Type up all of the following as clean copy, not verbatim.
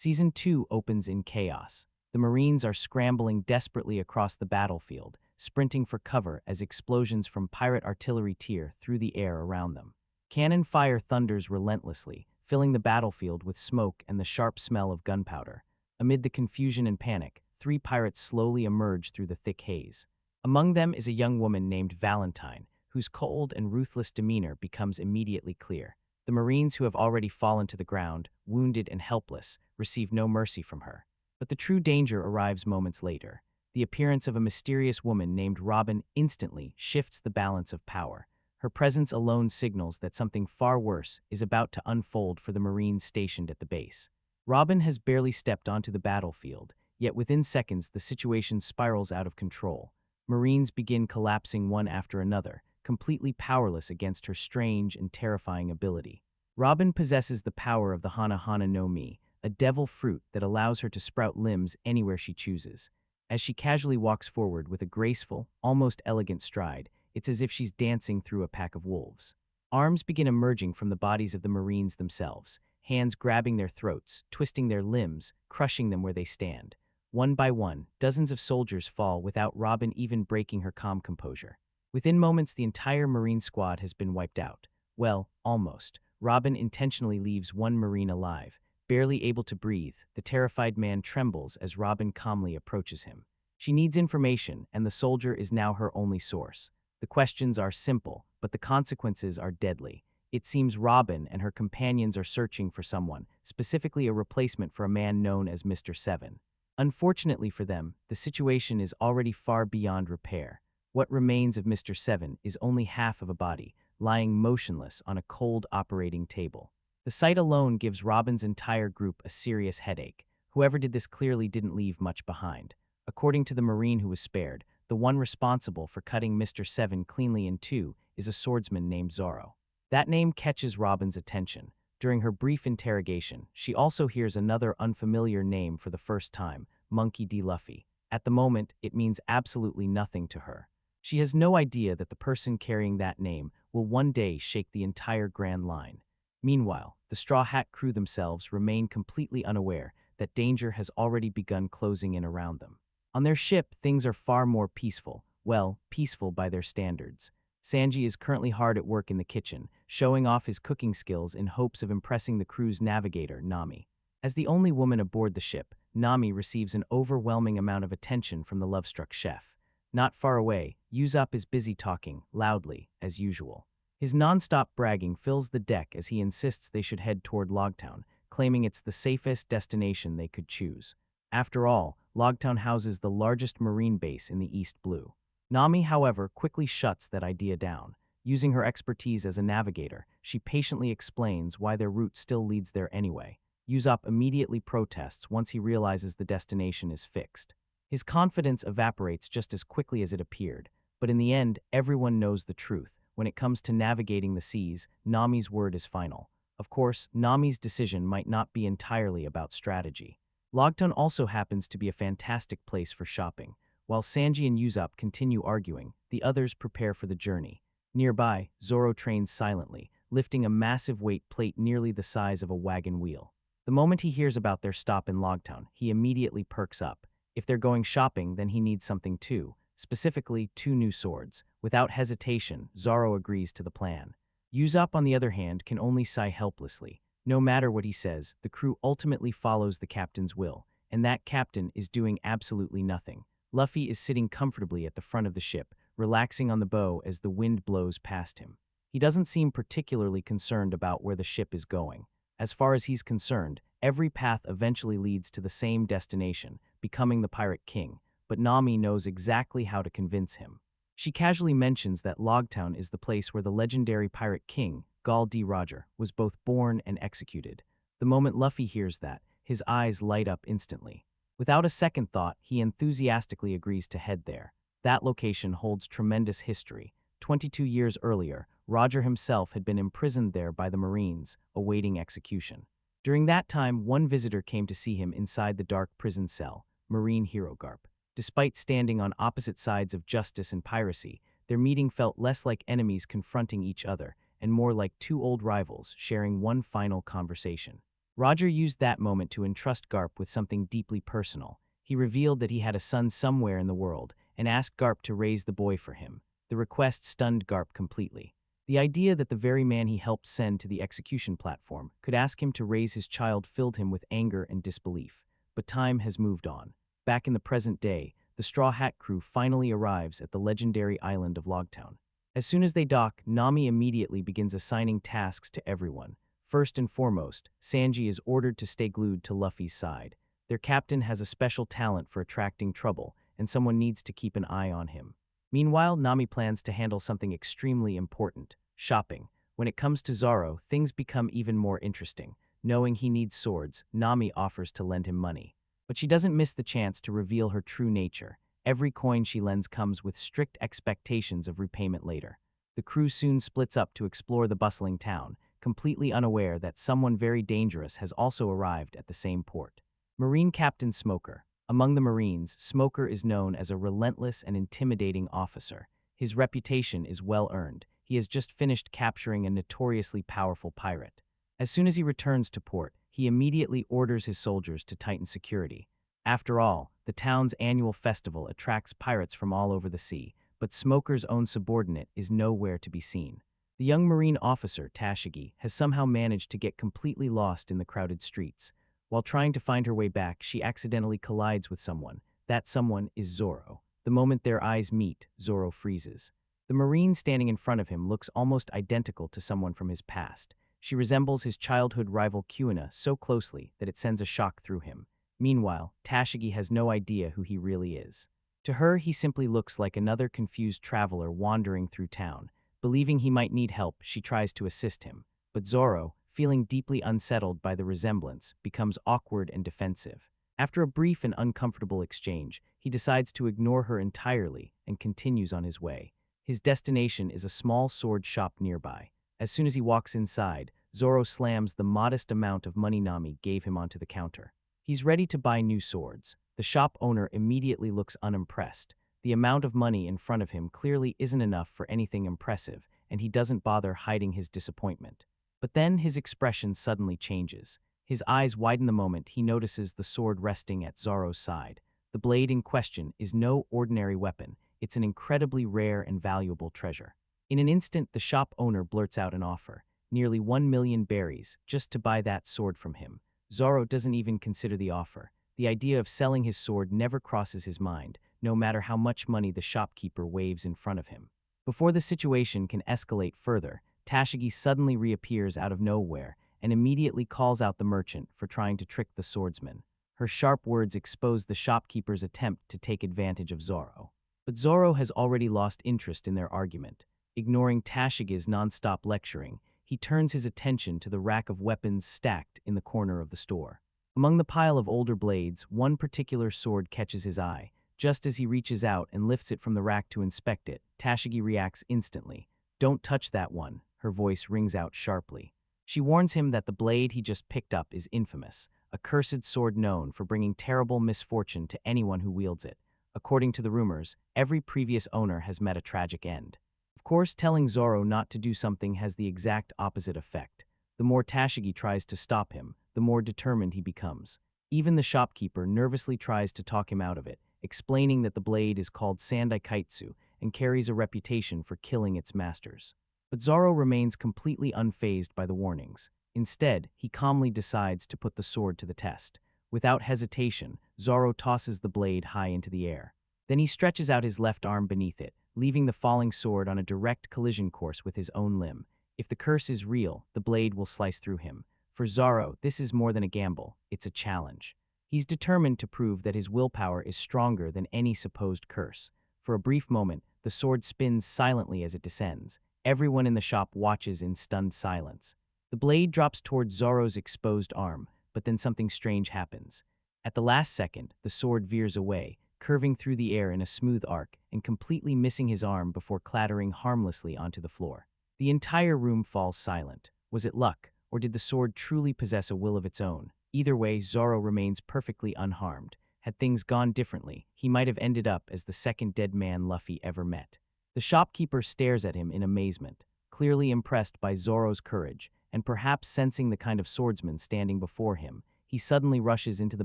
Season 2 opens in chaos. The Marines are scrambling desperately across the battlefield, sprinting for cover as explosions from pirate artillery tear through the air around them. Cannon fire thunders relentlessly, filling the battlefield with smoke and the sharp smell of gunpowder. Amid the confusion and panic, 3 pirates slowly emerge through the thick haze. Among them is a young woman named Valentine, whose cold and ruthless demeanor becomes immediately clear. The Marines, who have already fallen to the ground, wounded and helpless, receive no mercy from her. But the true danger arrives moments later. The appearance of a mysterious woman named Robin instantly shifts the balance of power. Her presence alone signals that something far worse is about to unfold for the Marines stationed at the base. Robin has barely stepped onto the battlefield, yet within seconds the situation spirals out of control. Marines begin collapsing one after another, completely powerless against her strange and terrifying ability. Robin possesses the power of the Hana Hana no Mi, a devil fruit that allows her to sprout limbs anywhere she chooses. As she casually walks forward with a graceful, almost elegant stride, it's as if she's dancing through a pack of wolves. Arms begin emerging from the bodies of the Marines themselves, hands grabbing their throats, twisting their limbs, crushing them where they stand. One by one, dozens of soldiers fall without Robin even breaking her calm composure. Within moments, the entire Marine squad has been wiped out. Well, almost. Robin intentionally leaves one Marine alive. Barely able to breathe, the terrified man trembles as Robin calmly approaches him. She needs information, and the soldier is now her only source. The questions are simple, but the consequences are deadly. It seems Robin and her companions are searching for someone, specifically a replacement for a man known as Mr. Seven. Unfortunately for them, the situation is already far beyond repair. What remains of Mr. Seven is only half of a body, lying motionless on a cold operating table. The sight alone gives Robin's entire group a serious headache. Whoever did this clearly didn't leave much behind. According to the Marine who was spared, the one responsible for cutting Mr. Seven cleanly in two is a swordsman named Zorro. That name catches Robin's attention. During her brief interrogation, she also hears another unfamiliar name for the first time, Monkey D. Luffy. At the moment, it means absolutely nothing to her. She has no idea that the person carrying that name will one day shake the entire Grand Line. Meanwhile, the Straw Hat crew themselves remain completely unaware that danger has already begun closing in around them. On their ship, things are far more peaceful. Well, peaceful by their standards. Sanji is currently hard at work in the kitchen, showing off his cooking skills in hopes of impressing the crew's navigator, Nami. As the only woman aboard the ship, Nami receives an overwhelming amount of attention from the love-struck chef. Not far away, Usopp is busy talking, loudly, as usual. His non-stop bragging fills the deck as he insists they should head toward Logtown, claiming it's the safest destination they could choose. After all, Logtown houses the largest marine base in the East Blue. Nami, however, quickly shuts that idea down. Using her expertise as a navigator, she patiently explains why their route still leads there anyway. Usopp immediately protests once he realizes the destination is fixed. His confidence evaporates just as quickly as it appeared, but in the end, everyone knows the truth. When it comes to navigating the seas, Nami's word is final. Of course, Nami's decision might not be entirely about strategy. Logtown also happens to be a fantastic place for shopping. While Sanji and Usopp continue arguing, the others prepare for the journey. Nearby, Zoro trains silently, lifting a massive weight plate nearly the size of a wagon wheel. The moment he hears about their stop in Logtown, he immediately perks up. If they're going shopping, then he needs something too, specifically 2 new swords. Without hesitation, Zoro agrees to the plan. Usopp, on the other hand, can only sigh helplessly. No matter what he says, the crew ultimately follows the captain's will, and that captain is doing absolutely nothing. Luffy is sitting comfortably at the front of the ship, relaxing on the bow as the wind blows past him. He doesn't seem particularly concerned about where the ship is going. As far as he's concerned, every path eventually leads to the same destination, becoming the Pirate King, but Nami knows exactly how to convince him. She casually mentions that Logtown is the place where the legendary Pirate King, Gall D. Roger, was both born and executed. The moment Luffy hears that, his eyes light up instantly. Without a second thought, he enthusiastically agrees to head there. That location holds tremendous history. 22 years earlier, Roger himself had been imprisoned there by the Marines, awaiting execution. During that time, one visitor came to see him inside the dark prison cell, Marine Hero Garp. Despite standing on opposite sides of justice and piracy, their meeting felt less like enemies confronting each other and more like 2 old rivals sharing one final conversation. Roger used that moment to entrust Garp with something deeply personal. He revealed that he had a son somewhere in the world and asked Garp to raise the boy for him. The request stunned Garp completely. The idea that the very man he helped send to the execution platform could ask him to raise his child filled him with anger and disbelief. But time has moved on. Back in the present day, the Straw Hat crew finally arrives at the legendary island of Logtown. As soon as they dock, Nami immediately begins assigning tasks to everyone. First and foremost, Sanji is ordered to stay glued to Luffy's side. Their captain has a special talent for attracting trouble, and someone needs to keep an eye on him. Meanwhile, Nami plans to handle something extremely important: shopping. When it comes to Zoro, things become even more interesting. Knowing he needs swords, Nami offers to lend him money. But she doesn't miss the chance to reveal her true nature. Every coin she lends comes with strict expectations of repayment later. The crew soon splits up to explore the bustling town, completely unaware that someone very dangerous has also arrived at the same port. Marine Captain Smoker. Among the Marines, Smoker is known as a relentless and intimidating officer. His reputation is well earned. He has just finished capturing a notoriously powerful pirate. As soon as he returns to port, he immediately orders his soldiers to tighten security. After all, the town's annual festival attracts pirates from all over the sea, but Smoker's own subordinate is nowhere to be seen. The young Marine officer, Tashigi, has somehow managed to get completely lost in the crowded streets. While trying to find her way back, she accidentally collides with someone. That someone is Zoro. The moment their eyes meet, Zoro freezes. The Marine standing in front of him looks almost identical to someone from his past. She resembles his childhood rival Kuina so closely that it sends a shock through him. Meanwhile, Tashigi has no idea who he really is. To her, he simply looks like another confused traveler wandering through town. Believing he might need help, she tries to assist him. But Zoro, feeling deeply unsettled by the resemblance, becomes awkward and defensive. After a brief and uncomfortable exchange, he decides to ignore her entirely and continues on his way. His destination is a small sword shop nearby. As soon as he walks inside, Zoro slams the modest amount of money Nami gave him onto the counter. He's ready to buy new swords. The shop owner immediately looks unimpressed. The amount of money in front of him clearly isn't enough for anything impressive, and he doesn't bother hiding his disappointment. But then his expression suddenly changes. His eyes widen the moment he notices the sword resting at Zoro's side. The blade in question is no ordinary weapon. It's an incredibly rare and valuable treasure. In an instant, the shop owner blurts out an offer, nearly 1,000,000 berries, just to buy that sword from him. Zoro doesn't even consider the offer. The idea of selling his sword never crosses his mind, no matter how much money the shopkeeper waves in front of him. Before the situation can escalate further, Tashigi suddenly reappears out of nowhere and immediately calls out the merchant for trying to trick the swordsman. Her sharp words expose the shopkeeper's attempt to take advantage of Zoro. But Zoro has already lost interest in their argument. Ignoring Tashigi's non-stop lecturing, he turns his attention to the rack of weapons stacked in the corner of the store. Among the pile of older blades, one particular sword catches his eye. Just as he reaches out and lifts it from the rack to inspect it, Tashigi reacts instantly. "Don't touch that one," her voice rings out sharply. She warns him that the blade he just picked up is infamous, a cursed sword known for bringing terrible misfortune to anyone who wields it. According to the rumors, every previous owner has met a tragic end. Of course, telling Zoro not to do something has the exact opposite effect. The more Tashigi tries to stop him, the more determined he becomes. Even the shopkeeper nervously tries to talk him out of it, explaining that the blade is called Sandaikaitsu and carries a reputation for killing its masters. But Zoro remains completely unfazed by the warnings. Instead, he calmly decides to put the sword to the test. Without hesitation, Zoro tosses the blade high into the air. Then he stretches out his left arm beneath it, leaving the falling sword on a direct collision course with his own limb. If the curse is real, the blade will slice through him. For Zoro, this is more than a gamble, it's a challenge. He's determined to prove that his willpower is stronger than any supposed curse. For a brief moment, the sword spins silently as it descends. Everyone in the shop watches in stunned silence. The blade drops towards Zoro's exposed arm, but then something strange happens. At the last second, the sword veers away, curving through the air in a smooth arc and completely missing his arm before clattering harmlessly onto the floor. The entire room falls silent. Was it luck, or did the sword truly possess a will of its own? Either way, Zoro remains perfectly unharmed. Had things gone differently, he might have ended up as the second dead man Luffy ever met. The shopkeeper stares at him in amazement, clearly impressed by Zoro's courage, and perhaps sensing the kind of swordsman standing before him, he suddenly rushes into the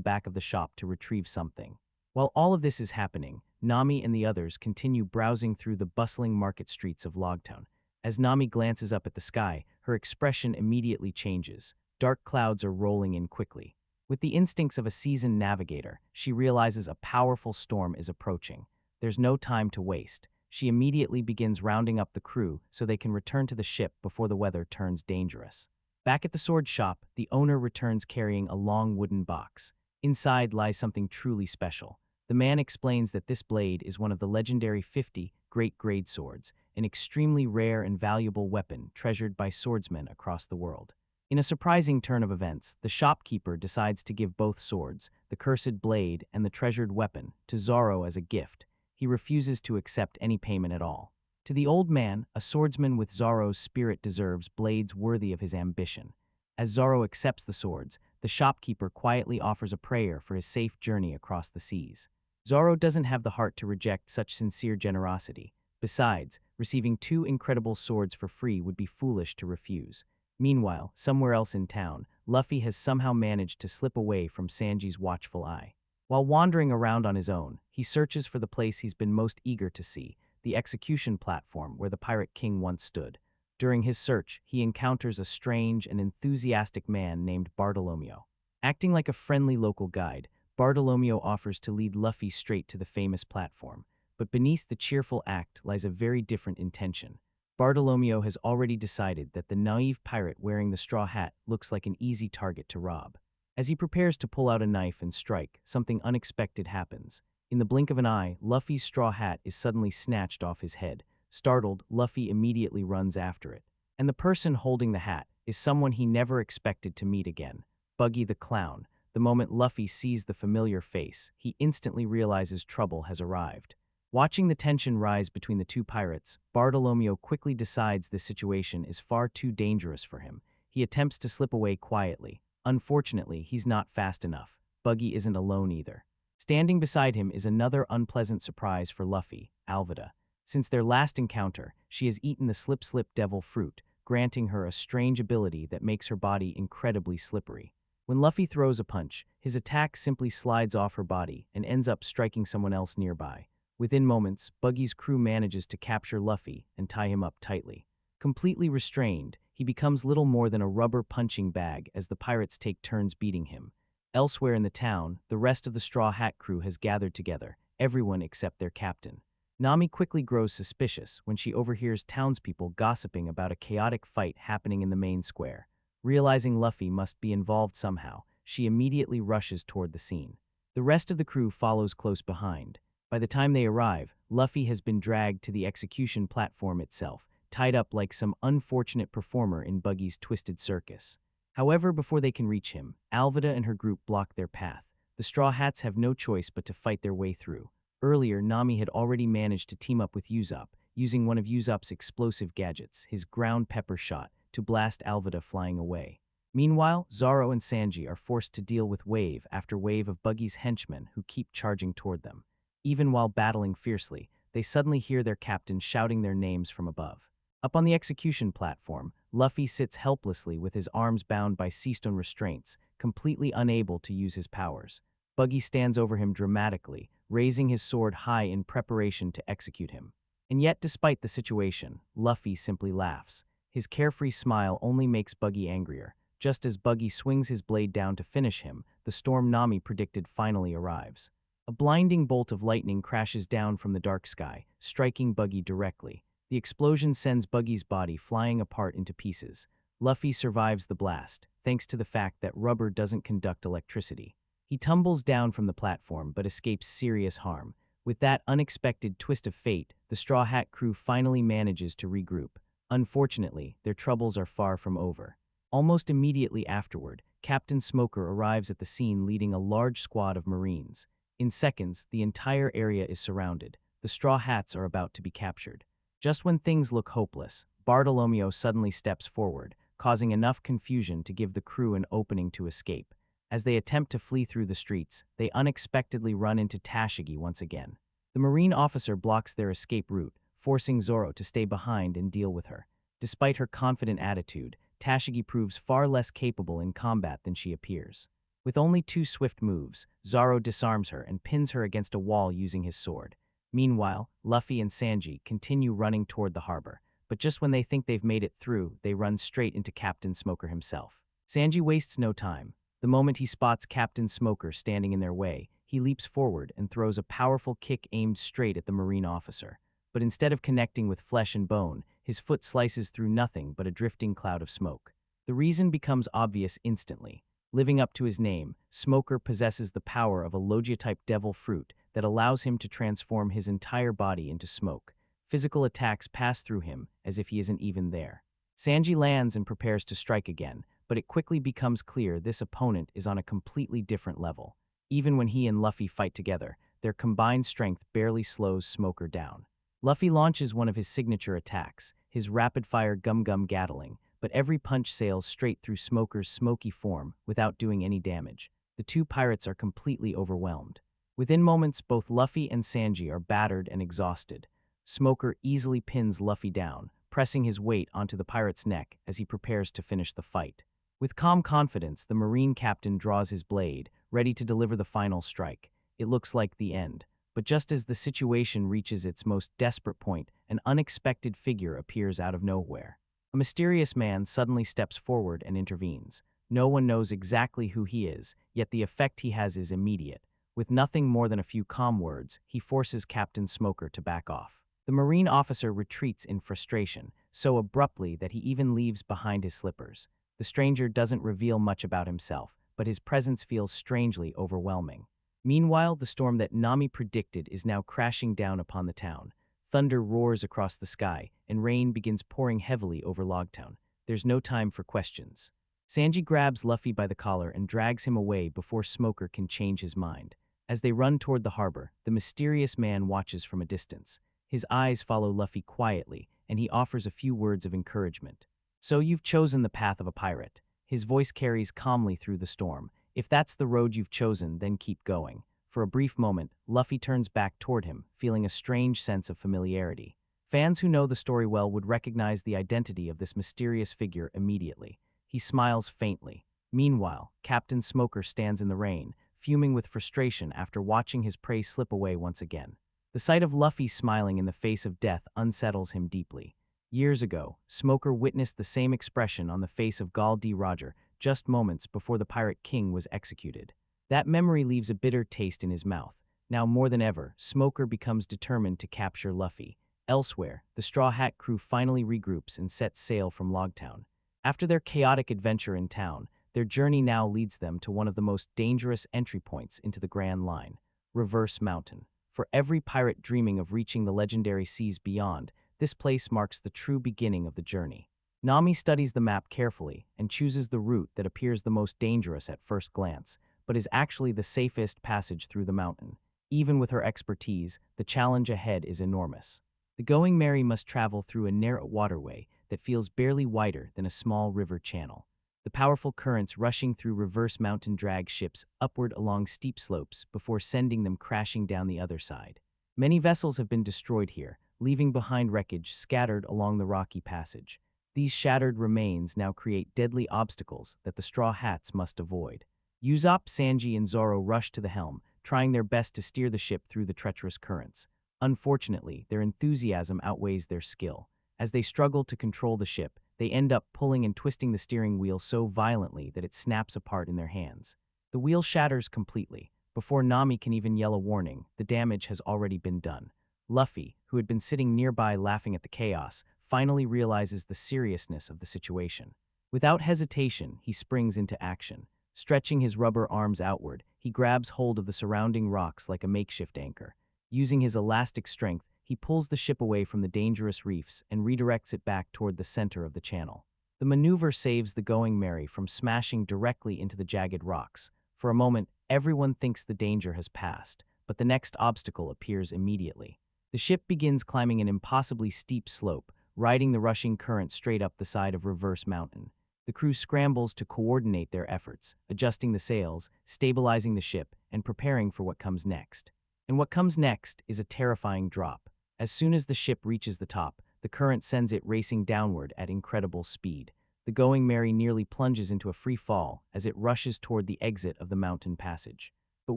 back of the shop to retrieve something. While all of this is happening, Nami and the others continue browsing through the bustling market streets of Logtown. As Nami glances up at the sky, her expression immediately changes. Dark clouds are rolling in quickly. With the instincts of a seasoned navigator, she realizes a powerful storm is approaching. There's no time to waste. She immediately begins rounding up the crew so they can return to the ship before the weather turns dangerous. Back at the sword shop, the owner returns carrying a long wooden box. Inside lies something truly special. The man explains that this blade is one of the legendary 50 great-grade swords, an extremely rare and valuable weapon treasured by swordsmen across the world. In a surprising turn of events, the shopkeeper decides to give both swords, the cursed blade and the treasured weapon, to Zoro as a gift. He refuses to accept any payment at all. To the old man, a swordsman with Zoro's spirit deserves blades worthy of his ambition. As Zoro accepts the swords, the shopkeeper quietly offers a prayer for his safe journey across the seas. Zoro doesn't have the heart to reject such sincere generosity. Besides, receiving 2 incredible swords for free would be foolish to refuse. Meanwhile, somewhere else in town, Luffy has somehow managed to slip away from Sanji's watchful eye. While wandering around on his own, he searches for the place he's been most eager to see, the execution platform where the Pirate King once stood. During his search, he encounters a strange and enthusiastic man named Bartolomeo. Acting like a friendly local guide, Bartolomeo offers to lead Luffy straight to the famous platform. But beneath the cheerful act lies a very different intention. Bartolomeo has already decided that the naive pirate wearing the straw hat looks like an easy target to rob. As he prepares to pull out a knife and strike, something unexpected happens. In the blink of an eye, Luffy's straw hat is suddenly snatched off his head. Startled, Luffy immediately runs after it. And the person holding the hat is someone he never expected to meet again, Buggy the Clown. The moment Luffy sees the familiar face, he instantly realizes trouble has arrived. Watching the tension rise between the two pirates, Bartolomeo quickly decides this situation is far too dangerous for him. He attempts to slip away quietly. Unfortunately, he's not fast enough. Buggy isn't alone either. Standing beside him is another unpleasant surprise for Luffy, Alvida. Since their last encounter, she has eaten the slip-slip devil fruit, granting her a strange ability that makes her body incredibly slippery. When Luffy throws a punch, his attack simply slides off her body and ends up striking someone else nearby. Within moments, Buggy's crew manages to capture Luffy and tie him up tightly. Completely restrained, he becomes little more than a rubber punching bag as the pirates take turns beating him. Elsewhere in the town, the rest of the Straw Hat crew has gathered together, everyone except their captain. Nami quickly grows suspicious when she overhears townspeople gossiping about a chaotic fight happening in the main square. Realizing Luffy must be involved somehow, she immediately rushes toward the scene. The rest of the crew follows close behind. By the time they arrive, Luffy has been dragged to the execution platform itself, tied up like some unfortunate performer in Buggy's twisted circus. However, before they can reach him, Alvida and her group block their path. The Straw Hats have no choice but to fight their way through. Earlier, Nami had already managed to team up with Usopp, using one of Usopp's explosive gadgets, his ground pepper shot, to blast Alvida flying away. Meanwhile, Zoro and Sanji are forced to deal with wave after wave of Buggy's henchmen who keep charging toward them. Even while battling fiercely, they suddenly hear their captain shouting their names from above. Up on the execution platform, Luffy sits helplessly with his arms bound by seastone restraints, completely unable to use his powers. Buggy stands over him dramatically, raising his sword high in preparation to execute him. And yet, despite the situation, Luffy simply laughs. His carefree smile only makes Buggy angrier. Just as Buggy swings his blade down to finish him, the storm Nami predicted finally arrives. A blinding bolt of lightning crashes down from the dark sky, striking Buggy directly. The explosion sends Buggy's body flying apart into pieces. Luffy survives the blast, thanks to the fact that rubber doesn't conduct electricity. He tumbles down from the platform but escapes serious harm. With that unexpected twist of fate, the Straw Hat crew finally manages to regroup. Unfortunately, their troubles are far from over. Almost immediately afterward, Captain Smoker arrives at the scene leading a large squad of Marines. In seconds, the entire area is surrounded. The Straw Hats are about to be captured. Just when things look hopeless, Bartolomeo suddenly steps forward, causing enough confusion to give the crew an opening to escape. As they attempt to flee through the streets, they unexpectedly run into Tashigi once again. The Marine officer blocks their escape route, forcing Zoro to stay behind and deal with her. Despite her confident attitude, Tashigi proves far less capable in combat than she appears. With only 2 swift moves, Zoro disarms her and pins her against a wall using his sword. Meanwhile, Luffy and Sanji continue running toward the harbor, but just when they think they've made it through, they run straight into Captain Smoker himself. Sanji wastes no time. The moment he spots Captain Smoker standing in their way, he leaps forward and throws a powerful kick aimed straight at the marine officer. But instead of connecting with flesh and bone, his foot slices through nothing but a drifting cloud of smoke. The reason becomes obvious instantly. Living up to his name, Smoker possesses the power of a Logia-type devil fruit that allows him to transform his entire body into smoke. Physical attacks pass through him as if he isn't even there. Sanji lands and prepares to strike again, but it quickly becomes clear this opponent is on a completely different level. Even when he and Luffy fight together, their combined strength barely slows Smoker down. Luffy launches one of his signature attacks, his rapid-fire Gum Gum Gatling, but every punch sails straight through Smoker's smoky form without doing any damage. The 2 pirates are completely overwhelmed. Within moments, both Luffy and Sanji are battered and exhausted. Smoker easily pins Luffy down, pressing his weight onto the pirate's neck as he prepares to finish the fight. With calm confidence, the Marine captain draws his blade, ready to deliver the final strike. It looks like the end. But just as the situation reaches its most desperate point, an unexpected figure appears out of nowhere. A mysterious man suddenly steps forward and intervenes. No one knows exactly who he is, yet the effect he has is immediate. With nothing more than a few calm words, he forces Captain Smoker to back off. The Marine officer retreats in frustration, so abruptly that he even leaves behind his slippers. The stranger doesn't reveal much about himself, but his presence feels strangely overwhelming. Meanwhile, the storm that Nami predicted is now crashing down upon the town. Thunder roars across the sky, and rain begins pouring heavily over Logtown. There's no time for questions. Sanji grabs Luffy by the collar and drags him away before Smoker can change his mind. As they run toward the harbor, the mysterious man watches from a distance. His eyes follow Luffy quietly, and he offers a few words of encouragement. "So you've chosen the path of a pirate." His voice carries calmly through the storm. "If that's the road you've chosen, then keep going." For a brief moment, Luffy turns back toward him, feeling a strange sense of familiarity. Fans who know the story well would recognize the identity of this mysterious figure immediately. He smiles faintly. Meanwhile, Captain Smoker stands in the rain, fuming with frustration after watching his prey slip away once again. The sight of Luffy smiling in the face of death unsettles him deeply. Years ago, Smoker witnessed the same expression on the face of Gall D. Roger just moments before the Pirate King was executed. That memory leaves a bitter taste in his mouth. Now more than ever, Smoker becomes determined to capture Luffy. Elsewhere, the Straw Hat crew finally regroups and sets sail from Logtown. After their chaotic adventure in town, their journey now leads them to one of the most dangerous entry points into the Grand Line, Reverse Mountain. For every pirate dreaming of reaching the legendary seas beyond, this place marks the true beginning of the journey. Nami studies the map carefully and chooses the route that appears the most dangerous at first glance, but is actually the safest passage through the mountain. Even with her expertise, the challenge ahead is enormous. The Going Merry must travel through a narrow waterway that feels barely wider than a small river channel. The powerful currents rushing through Reverse Mountain drag ships upward along steep slopes before sending them crashing down the other side. Many vessels have been destroyed here, leaving behind wreckage scattered along the rocky passage. These shattered remains now create deadly obstacles that the Straw Hats must avoid. Usopp, Sanji, and Zoro rush to the helm, trying their best to steer the ship through the treacherous currents. Unfortunately, their enthusiasm outweighs their skill. As they struggle to control the ship, they end up pulling and twisting the steering wheel so violently that it snaps apart in their hands. The wheel shatters completely. Before Nami can even yell a warning, the damage has already been done. Luffy, who had been sitting nearby laughing at the chaos, finally realizes the seriousness of the situation. Without hesitation, he springs into action. Stretching his rubber arms outward, he grabs hold of the surrounding rocks like a makeshift anchor. Using his elastic strength, he pulls the ship away from the dangerous reefs and redirects it back toward the center of the channel. The maneuver saves the Going Merry from smashing directly into the jagged rocks. For a moment, everyone thinks the danger has passed, but the next obstacle appears immediately. The ship begins climbing an impossibly steep slope, riding the rushing current straight up the side of Reverse Mountain. The crew scrambles to coordinate their efforts, adjusting the sails, stabilizing the ship, and preparing for what comes next. And what comes next is a terrifying drop. As soon as the ship reaches the top, the current sends it racing downward at incredible speed. the Going Merry nearly plunges into a free fall as it rushes toward the exit of the mountain passage. But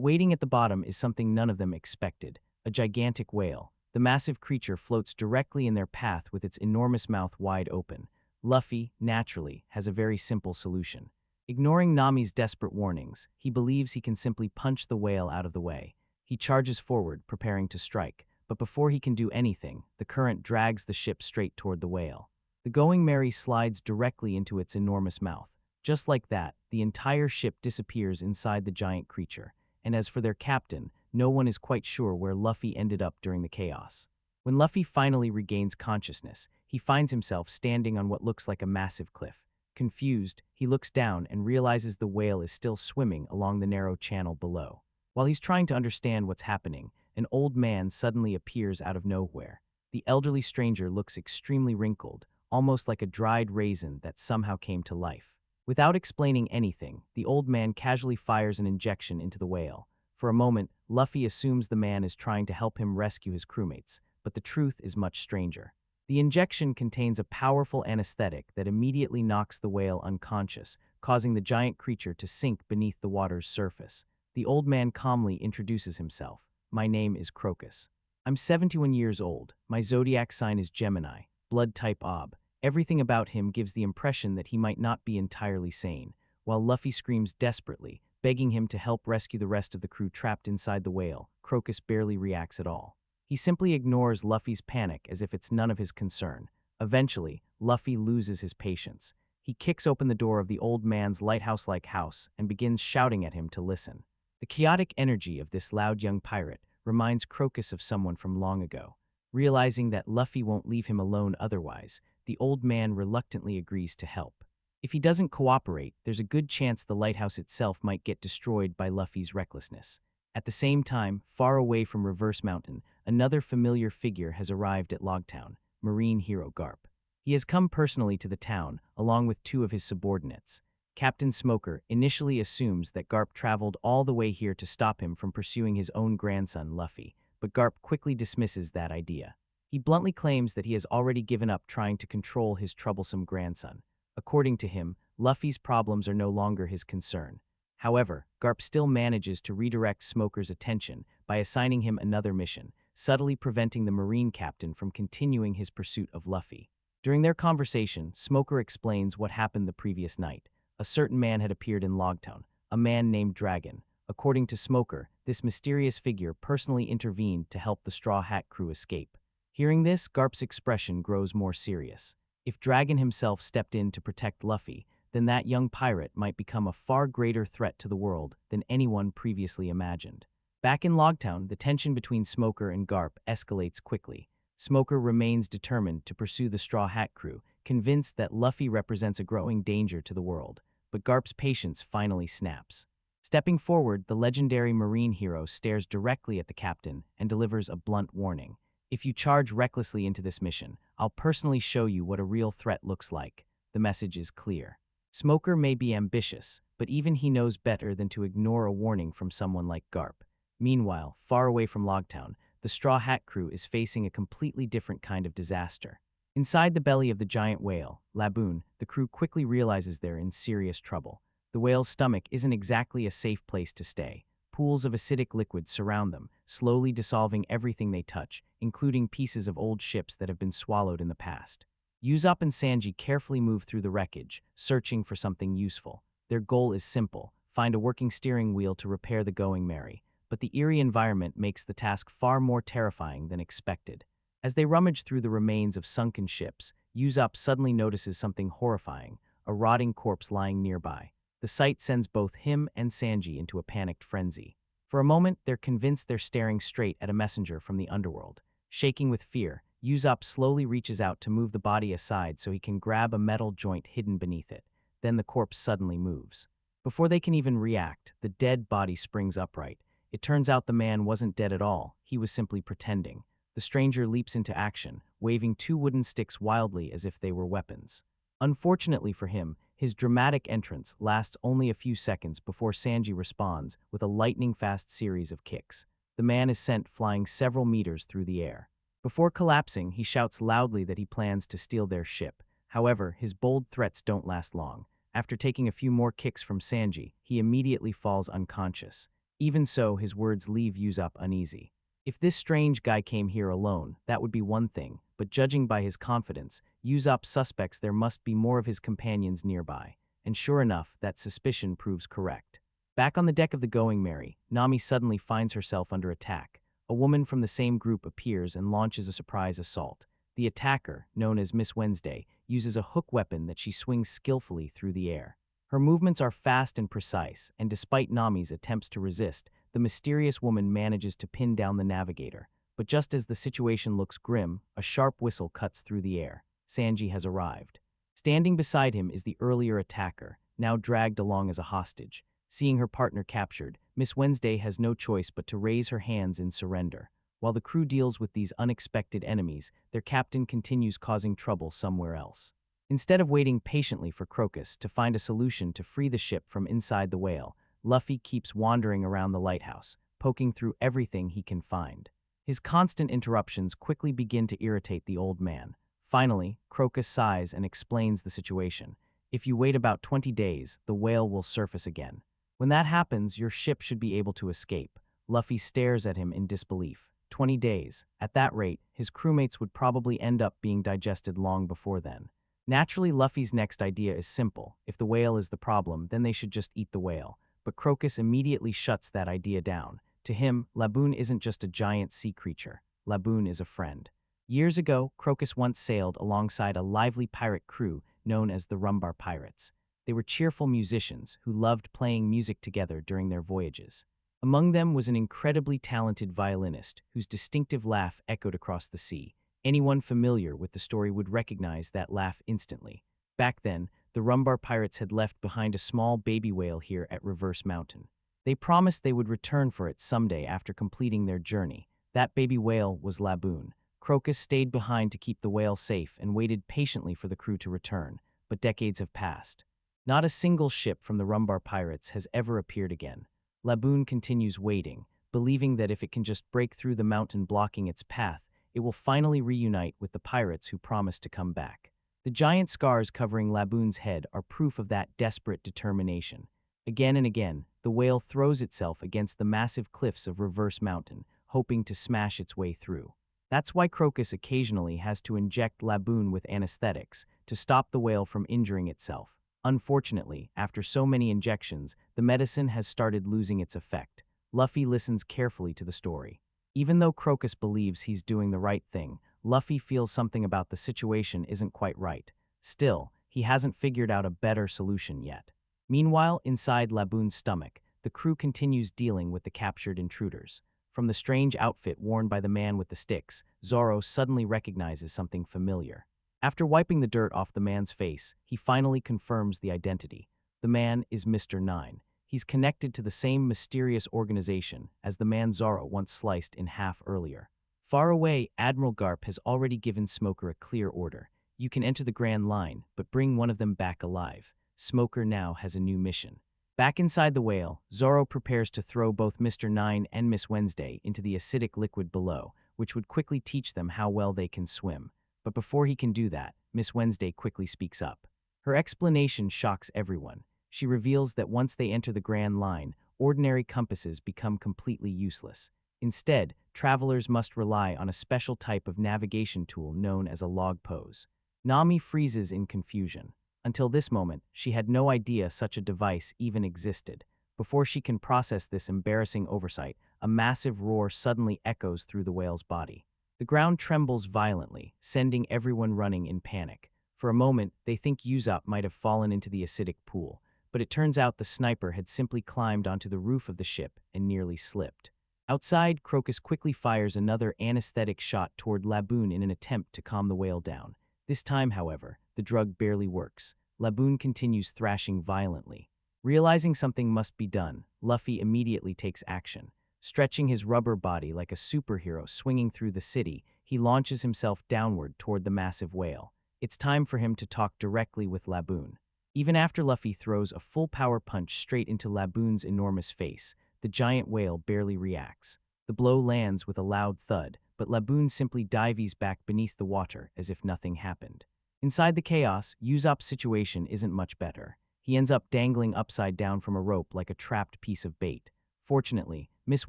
waiting at the bottom is something none of them expected: a gigantic whale. The massive creature floats directly in their path with its enormous mouth wide open. Luffy, naturally, has a very simple solution. Ignoring Nami's desperate warnings, he believes he can simply punch the whale out of the way. He charges forward, preparing to strike, but before he can do anything, the current drags the ship straight toward the whale. The Going Merry slides directly into its enormous mouth. Just like that, the entire ship disappears inside the giant creature, and as for their captain, no one is quite sure where Luffy ended up during the chaos. When Luffy finally regains consciousness, he finds himself standing on what looks like a massive cliff. Confused, he looks down and realizes the whale is still swimming along the narrow channel below. While he's trying to understand what's happening, an old man suddenly appears out of nowhere. The elderly stranger looks extremely wrinkled, almost like a dried raisin that somehow came to life. Without explaining anything, the old man casually fires an injection into the whale. For a moment, Luffy assumes the man is trying to help him rescue his crewmates, but the truth is much stranger. The injection contains a powerful anesthetic that immediately knocks the whale unconscious, causing the giant creature to sink beneath the water's surface. The old man calmly introduces himself. "My name is Crocus. I'm 71 years old. My zodiac sign is Gemini, blood type Ob." Everything about him gives the impression that he might not be entirely sane, while Luffy screams desperately, begging him to help rescue the rest of the crew trapped inside the whale. Crocus barely reacts at all. He simply ignores Luffy's panic as if it's none of his concern. Eventually, Luffy loses his patience. He kicks open the door of the old man's lighthouse-like house and begins shouting at him to listen. The chaotic energy of this loud young pirate reminds Crocus of someone from long ago. Realizing that Luffy won't leave him alone otherwise, the old man reluctantly agrees to help. If he doesn't cooperate, there's a good chance the lighthouse itself might get destroyed by Luffy's recklessness. At the same time, far away from Reverse Mountain, another familiar figure has arrived at Logtown: marine hero Garp. He has come personally to the town, along with two of his subordinates. Captain Smoker initially assumes that Garp traveled all the way here to stop him from pursuing his own grandson, Luffy, but Garp quickly dismisses that idea. He bluntly claims that he has already given up trying to control his troublesome grandson. According to him, Luffy's problems are no longer his concern. However, Garp still manages to redirect Smoker's attention by assigning him another mission, subtly preventing the Marine captain from continuing his pursuit of Luffy. During their conversation, Smoker explains what happened the previous night. A certain man had appeared in Logtown, a man named Dragon. According to Smoker, this mysterious figure personally intervened to help the Straw Hat crew escape. Hearing this, Garp's expression grows more serious. If Dragon himself stepped in to protect Luffy, then that young pirate might become a far greater threat to the world than anyone previously imagined. Back in Logtown, the tension between Smoker and Garp escalates quickly. Smoker remains determined to pursue the Straw Hat crew, convinced that Luffy represents a growing danger to the world. But Garp's patience finally snaps. Stepping forward, the legendary marine hero stares directly at the captain and delivers a blunt warning. "If you charge recklessly into this mission, I'll personally show you what a real threat looks like." The message is clear. Smoker may be ambitious, but even he knows better than to ignore a warning from someone like Garp. Meanwhile, far away from Logtown, the Straw Hat crew is facing a completely different kind of disaster. Inside the belly of the giant whale, Laboon, the crew quickly realizes they're in serious trouble. The whale's stomach isn't exactly a safe place to stay. Pools of acidic liquid surround them, slowly dissolving everything they touch, including pieces of old ships that have been swallowed in the past. Usopp and Sanji carefully move through the wreckage, searching for something useful. Their goal is simple: find a working steering wheel to repair the Going Merry. But the eerie environment makes the task far more terrifying than expected. As they rummage through the remains of sunken ships, Usopp suddenly notices something horrifying: a rotting corpse lying nearby. The sight sends both him and Sanji into a panicked frenzy. For a moment, they're convinced they're staring straight at a messenger from the underworld. Shaking with fear, Usopp slowly reaches out to move the body aside so he can grab a metal joint hidden beneath it. Then the corpse suddenly moves. Before they can even react, the dead body springs upright. It turns out the man wasn't dead at all, he was simply pretending. The stranger leaps into action, waving two wooden sticks wildly as if they were weapons. Unfortunately for him, his dramatic entrance lasts only a few seconds before Sanji responds with a lightning-fast series of kicks. The man is sent flying several meters through the air. Before collapsing, he shouts loudly that he plans to steal their ship. However, his bold threats don't last long. After taking a few more kicks from Sanji, he immediately falls unconscious. Even so, his words leave Usopp uneasy. If this strange guy came here alone, that would be one thing, but judging by his confidence, Usopp suspects there must be more of his companions nearby. And sure enough, that suspicion proves correct. Back on the deck of the Going Merry, Nami suddenly finds herself under attack. A woman from the same group appears and launches a surprise assault. The attacker, known as Miss Wednesday, uses a hook weapon that she swings skillfully through the air. Her movements are fast and precise, and despite Nami's attempts to resist, the mysterious woman manages to pin down the navigator. But just as the situation looks grim, a sharp whistle cuts through the air. Sanji has arrived. Standing beside him is the earlier attacker, now dragged along as a hostage. Seeing her partner captured, Miss Wednesday has no choice but to raise her hands in surrender. While the crew deals with these unexpected enemies, their captain continues causing trouble somewhere else. Instead of waiting patiently for Crocus to find a solution to free the ship from inside the whale, Luffy keeps wandering around the lighthouse, poking through everything he can find. His constant interruptions quickly begin to irritate the old man. Finally, Crocus sighs and explains the situation. If you wait about 20 days, the whale will surface again. When that happens, your ship should be able to escape. Luffy stares at him in disbelief. 20 days. At that rate, his crewmates would probably end up being digested long before then. Naturally, Luffy's next idea is simple. If the whale is the problem, then they should just eat the whale. But Crocus immediately shuts that idea down. To him, Laboon isn't just a giant sea creature. Laboon is a friend. Years ago, Crocus once sailed alongside a lively pirate crew known as the Rumbar Pirates. They were cheerful musicians who loved playing music together during their voyages. Among them was an incredibly talented violinist whose distinctive laugh echoed across the sea. Anyone familiar with the story would recognize that laugh instantly. Back then, the Rumbar Pirates had left behind a small baby whale here at Reverse Mountain. They promised they would return for it someday after completing their journey. That baby whale was Laboon. Crocus stayed behind to keep the whale safe and waited patiently for the crew to return, but decades have passed. Not a single ship from the Rumbar Pirates has ever appeared again. Laboon continues waiting, believing that if it can just break through the mountain blocking its path, it will finally reunite with the pirates who promised to come back. The giant scars covering Laboon's head are proof of that desperate determination. Again and again, the whale throws itself against the massive cliffs of Reverse Mountain, hoping to smash its way through. That's why Crocus occasionally has to inject Laboon with anesthetics to stop the whale from injuring itself. Unfortunately, after so many injections, the medicine has started losing its effect. Luffy listens carefully to the story. Even though Crocus believes he's doing the right thing, Luffy feels something about the situation isn't quite right. Still, he hasn't figured out a better solution yet. Meanwhile, inside Laboon's stomach, the crew continues dealing with the captured intruders. From the strange outfit worn by the man with the sticks, Zoro suddenly recognizes something familiar. After wiping the dirt off the man's face, he finally confirms the identity. The man is Mr. Nine. He's connected to the same mysterious organization as the man Zoro once sliced in half earlier. Far away, Admiral Garp has already given Smoker a clear order. You can enter the Grand Line, but bring one of them back alive. Smoker now has a new mission. Back inside the whale, Zoro prepares to throw both Mr. Nine and Miss Wednesday into the acidic liquid below, which would quickly teach them how well they can swim. But before he can do that, Miss Wednesday quickly speaks up. Her explanation shocks everyone. She reveals that once they enter the Grand Line, ordinary compasses become completely useless. Instead, travelers must rely on a special type of navigation tool known as a log pose. Nami freezes in confusion. Until this moment, she had no idea such a device even existed. Before she can process this embarrassing oversight, a massive roar suddenly echoes through the whale's body. The ground trembles violently, sending everyone running in panic. For a moment, they think Usopp might have fallen into the acidic pool, but it turns out the sniper had simply climbed onto the roof of the ship and nearly slipped. Outside, Crocus quickly fires another anesthetic shot toward Laboon in an attempt to calm the whale down. This time, however, the drug barely works. Laboon continues thrashing violently. Realizing something must be done, Luffy immediately takes action. Stretching his rubber body like a superhero swinging through the city, he launches himself downward toward the massive whale. It's time for him to talk directly with Laboon. Even after Luffy throws a full power punch straight into Laboon's enormous face, the giant whale barely reacts. The blow lands with a loud thud, but Laboon simply dives back beneath the water as if nothing happened. Inside the chaos, Usopp's situation isn't much better. He ends up dangling upside down from a rope like a trapped piece of bait. Fortunately, Miss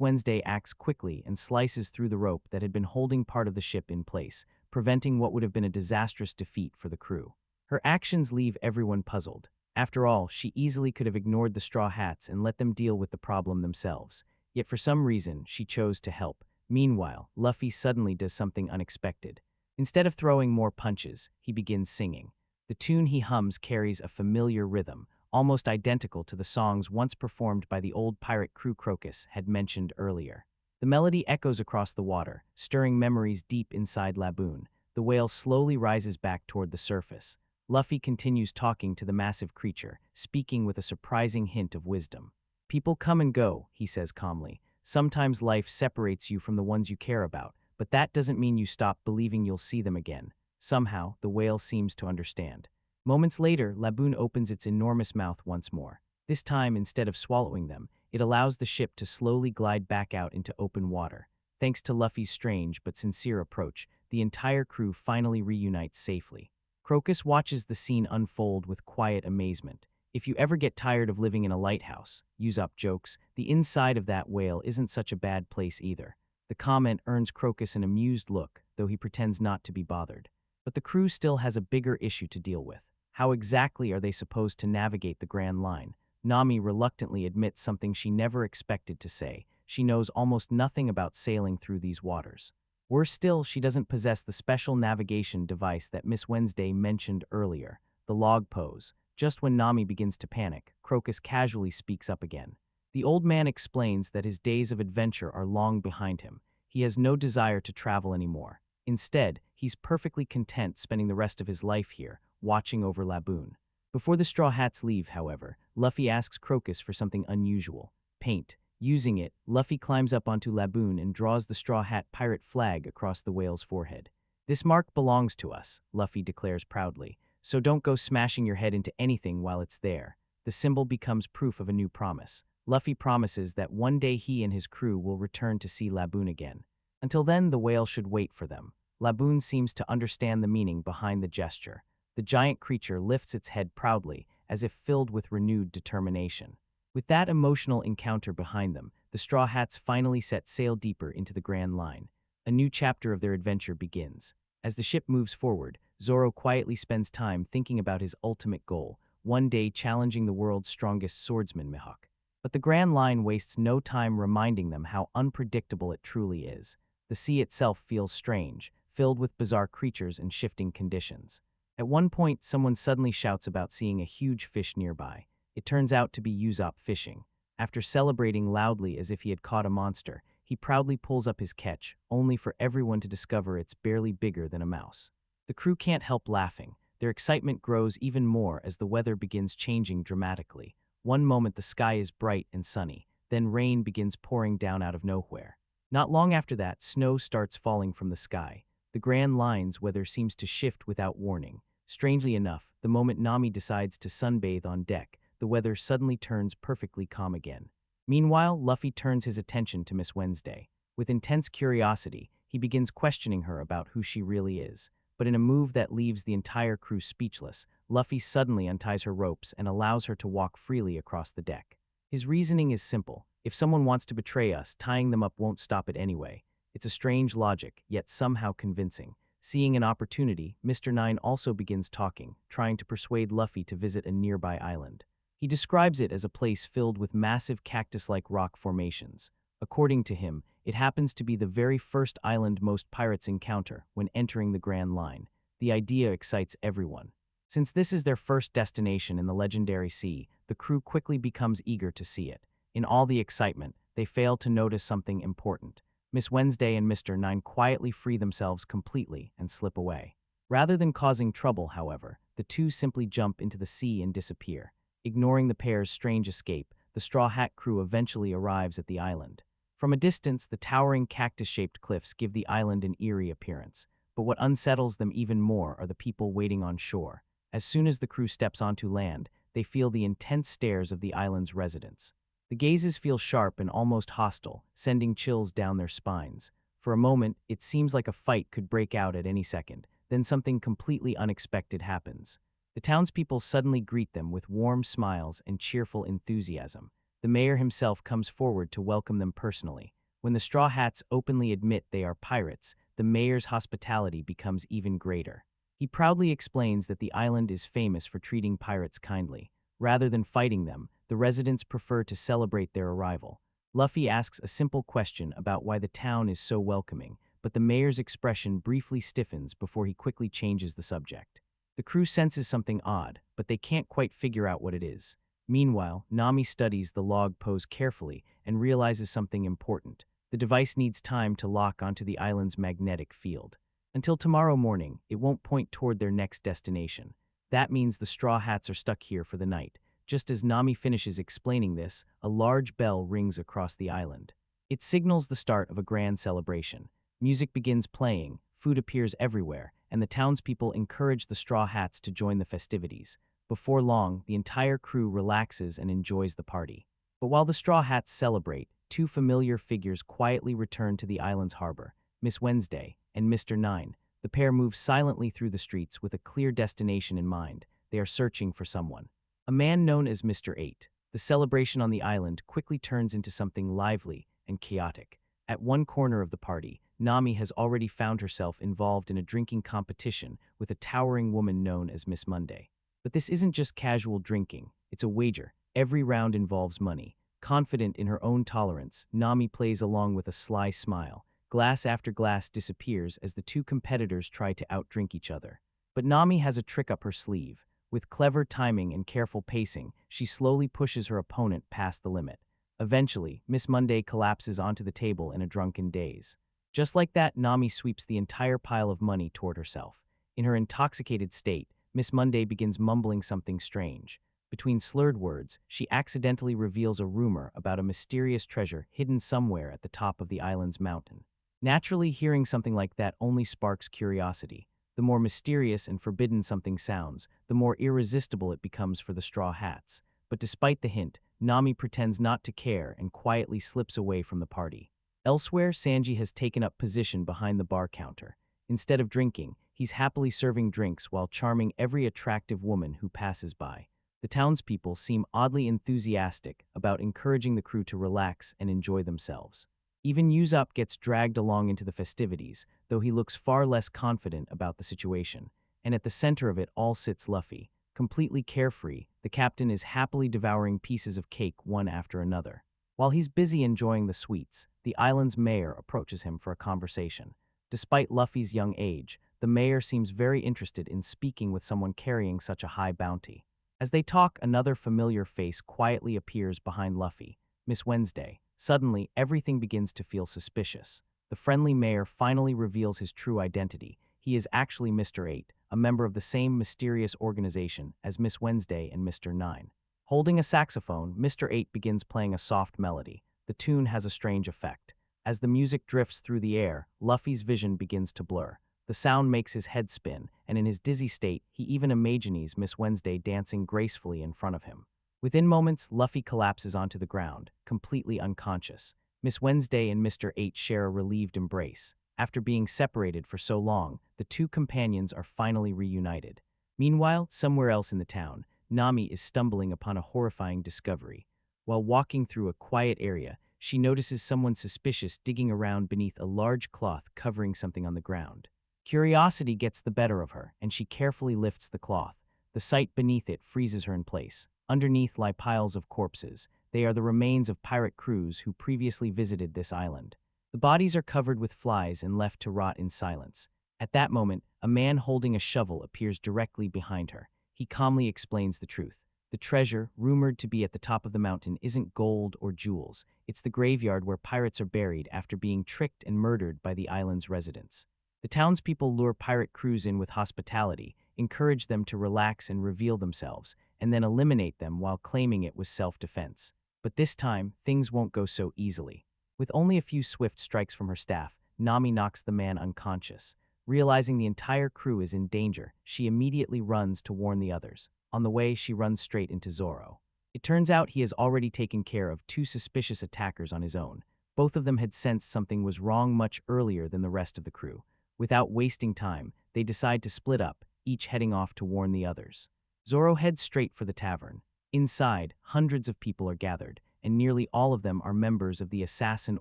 Wednesday acts quickly and slices through the rope that had been holding part of the ship in place, preventing what would have been a disastrous defeat for the crew. Her actions leave everyone puzzled. After all, she easily could have ignored the Straw Hats and let them deal with the problem themselves. Yet for some reason, she chose to help. Meanwhile, Luffy suddenly does something unexpected. Instead of throwing more punches, he begins singing. The tune he hums carries a familiar rhythm, almost identical to the songs once performed by the old pirate crew Crocus had mentioned earlier. The melody echoes across the water, stirring memories deep inside Laboon. The whale slowly rises back toward the surface. Luffy continues talking to the massive creature, speaking with a surprising hint of wisdom. "People come and go," he says calmly. "Sometimes life separates you from the ones you care about, but that doesn't mean you stop believing you'll see them again." Somehow, the whale seems to understand. Moments later, Laboon opens its enormous mouth once more. This time, instead of swallowing them, it allows the ship to slowly glide back out into open water. Thanks to Luffy's strange but sincere approach, the entire crew finally reunites safely. Crocus watches the scene unfold with quiet amazement. "If you ever get tired of living in a lighthouse," Usopp jokes, "the inside of that whale isn't such a bad place either." The comment earns Crocus an amused look, though he pretends not to be bothered. But the crew still has a bigger issue to deal with. How exactly are they supposed to navigate the Grand Line? Nami reluctantly admits something she never expected to say. She knows almost nothing about sailing through these waters. Worse still, she doesn't possess the special navigation device that Miss Wednesday mentioned earlier, the log pose. Just when Nami begins to panic, Crocus casually speaks up again. The old man explains that his days of adventure are long behind him. He has no desire to travel anymore. Instead, he's perfectly content spending the rest of his life here, watching over Laboon. Before the Straw Hats leave, however, Luffy asks Crocus for something unusual: paint. Using it, Luffy climbs up onto Laboon and draws the Straw Hat pirate flag across the whale's forehead. "This mark belongs to us," Luffy declares proudly, "so don't go smashing your head into anything while it's there." The symbol becomes proof of a new promise. Luffy promises that one day he and his crew will return to see Laboon again. Until then, the whale should wait for them. Laboon seems to understand the meaning behind the gesture. The giant creature lifts its head proudly, as if filled with renewed determination. With that emotional encounter behind them, the Straw Hats finally set sail deeper into the Grand Line. A new chapter of their adventure begins. As the ship moves forward, Zoro quietly spends time thinking about his ultimate goal, one day challenging the world's strongest swordsman, Mihawk. But the Grand Line wastes no time reminding them how unpredictable it truly is. The sea itself feels strange, filled with bizarre creatures and shifting conditions. At one point, someone suddenly shouts about seeing a huge fish nearby. It turns out to be Usopp fishing. After celebrating loudly as if he had caught a monster, he proudly pulls up his catch, only for everyone to discover it's barely bigger than a mouse. The crew can't help laughing. Their excitement grows even more as the weather begins changing dramatically. One moment the sky is bright and sunny, then rain begins pouring down out of nowhere. Not long after that, snow starts falling from the sky. The Grand Line's weather seems to shift without warning. Strangely enough, the moment Nami decides to sunbathe on deck, the weather suddenly turns perfectly calm again. Meanwhile, Luffy turns his attention to Miss Wednesday. With intense curiosity, he begins questioning her about who she really is. But in a move that leaves the entire crew speechless, Luffy suddenly unties her ropes and allows her to walk freely across the deck. His reasoning is simple. If someone wants to betray us, tying them up won't stop it anyway. It's a strange logic, yet somehow convincing. Seeing an opportunity, Mr. Nine also begins talking, trying to persuade Luffy to visit a nearby island. He describes it as a place filled with massive cactus-like rock formations. According to him, it happens to be the very first island most pirates encounter when entering the Grand Line. The idea excites everyone. Since this is their first destination in the legendary sea, the crew quickly becomes eager to see it. In all the excitement, they fail to notice something important. Miss Wednesday and Mr. Nine quietly free themselves completely and slip away. Rather than causing trouble, however, the two simply jump into the sea and disappear. Ignoring the pair's strange escape, the Straw Hat crew eventually arrives at the island. From a distance, the towering cactus-shaped cliffs give the island an eerie appearance. But what unsettles them even more are the people waiting on shore. As soon as the crew steps onto land, they feel the intense stares of the island's residents. The gazes feel sharp and almost hostile, sending chills down their spines. For a moment, it seems like a fight could break out at any second. then something completely unexpected happens. The townspeople suddenly greet them with warm smiles and cheerful enthusiasm. The mayor himself comes forward to welcome them personally. When the Straw Hats openly admit they are pirates, the mayor's hospitality becomes even greater. He proudly explains that the island is famous for treating pirates kindly. Rather than fighting them, the residents prefer to celebrate their arrival. Luffy asks a simple question about why the town is so welcoming, but the mayor's expression briefly stiffens before he quickly changes the subject. The crew senses something odd, but they can't quite figure out what it is. Meanwhile, Nami studies the log pose carefully and realizes something important. The device needs time to lock onto the island's magnetic field. Until tomorrow morning, it won't point toward their next destination. That means the Straw Hats are stuck here for the night. Just as Nami finishes explaining this, a large bell rings across the island. It signals the start of a grand celebration. Music begins playing, food appears everywhere, and the townspeople encourage the Straw Hats to join the festivities. Before long, the entire crew relaxes and enjoys the party. But while the Straw Hats celebrate, two familiar figures quietly return to the island's harbor, Miss Wednesday and Mr. Nine. The pair move silently through the streets with a clear destination in mind. They are searching for someone. A man known as Mr. 8. The celebration on the island quickly turns into something lively and chaotic. At one corner of the party, Nami has already found herself involved in a drinking competition with a towering woman known as Miss Monday. But this isn't just casual drinking, it's a wager. Every round involves money. Confident in her own tolerance, Nami plays along with a sly smile. Glass after glass disappears as the two competitors try to outdrink each other. But Nami has a trick up her sleeve. With clever timing and careful pacing, she slowly pushes her opponent past the limit. Eventually, Miss Monday collapses onto the table in a drunken daze. Just like that, Nami sweeps the entire pile of money toward herself. In her intoxicated state, Miss Monday begins mumbling something strange. Between slurred words, she accidentally reveals a rumor about a mysterious treasure hidden somewhere at the top of the island's mountain. Naturally, hearing something like that only sparks curiosity. The more mysterious and forbidden something sounds, the more irresistible it becomes for the Straw Hats. But despite the hint, Nami pretends not to care and quietly slips away from the party. Elsewhere, Sanji has taken up position behind the bar counter. Instead of drinking, he's happily serving drinks while charming every attractive woman who passes by. The townspeople seem oddly enthusiastic about encouraging the crew to relax and enjoy themselves. Even Usopp gets dragged along into the festivities, though he looks far less confident about the situation. And at the center of it all sits Luffy. Completely carefree, the captain is happily devouring pieces of cake one after another. While he's busy enjoying the sweets, the island's mayor approaches him for a conversation. Despite Luffy's young age, the mayor seems very interested in speaking with someone carrying such a high bounty. As they talk, another familiar face quietly appears behind Luffy, Miss Wednesday. Suddenly, everything begins to feel suspicious. The friendly mayor finally reveals his true identity. He is actually Mr. 8, a member of the same mysterious organization as Miss Wednesday and Mr. 9. Holding a saxophone, Mr. 8 begins playing a soft melody. The tune has a strange effect. As the music drifts through the air, Luffy's vision begins to blur. The sound makes his head spin, and in his dizzy state, he even imagines Miss Wednesday dancing gracefully in front of him. Within moments, Luffy collapses onto the ground, completely unconscious. Miss Wednesday and Mr. 8 share a relieved embrace. After being separated for so long, the two companions are finally reunited. Meanwhile, somewhere else in the town, Nami is stumbling upon a horrifying discovery. While walking through a quiet area, she notices someone suspicious digging around beneath a large cloth covering something on the ground. Curiosity gets the better of her, and she carefully lifts the cloth. The sight beneath it freezes her in place. Underneath lie piles of corpses. They are the remains of pirate crews who previously visited this island. The bodies are covered with flies and left to rot in silence. At that moment, a man holding a shovel appears directly behind her. He calmly explains the truth. The treasure, rumored to be at the top of the mountain, isn't gold or jewels. It's the graveyard where pirates are buried after being tricked and murdered by the island's residents. The townspeople lure pirate crews in with hospitality, encourage them to relax and reveal themselves, and then eliminate them while claiming it was self-defense. But this time, things won't go so easily. With only a few swift strikes from her staff, Nami knocks the man unconscious. Realizing the entire crew is in danger, she immediately runs to warn the others. On the way, she runs straight into Zoro. It turns out he has already taken care of two suspicious attackers on his own. Both of them had sensed something was wrong much earlier than the rest of the crew. Without wasting time, they decide to split up, each heading off to warn the others. Zoro heads straight for the tavern. Inside, hundreds of people are gathered, and nearly all of them are members of the assassin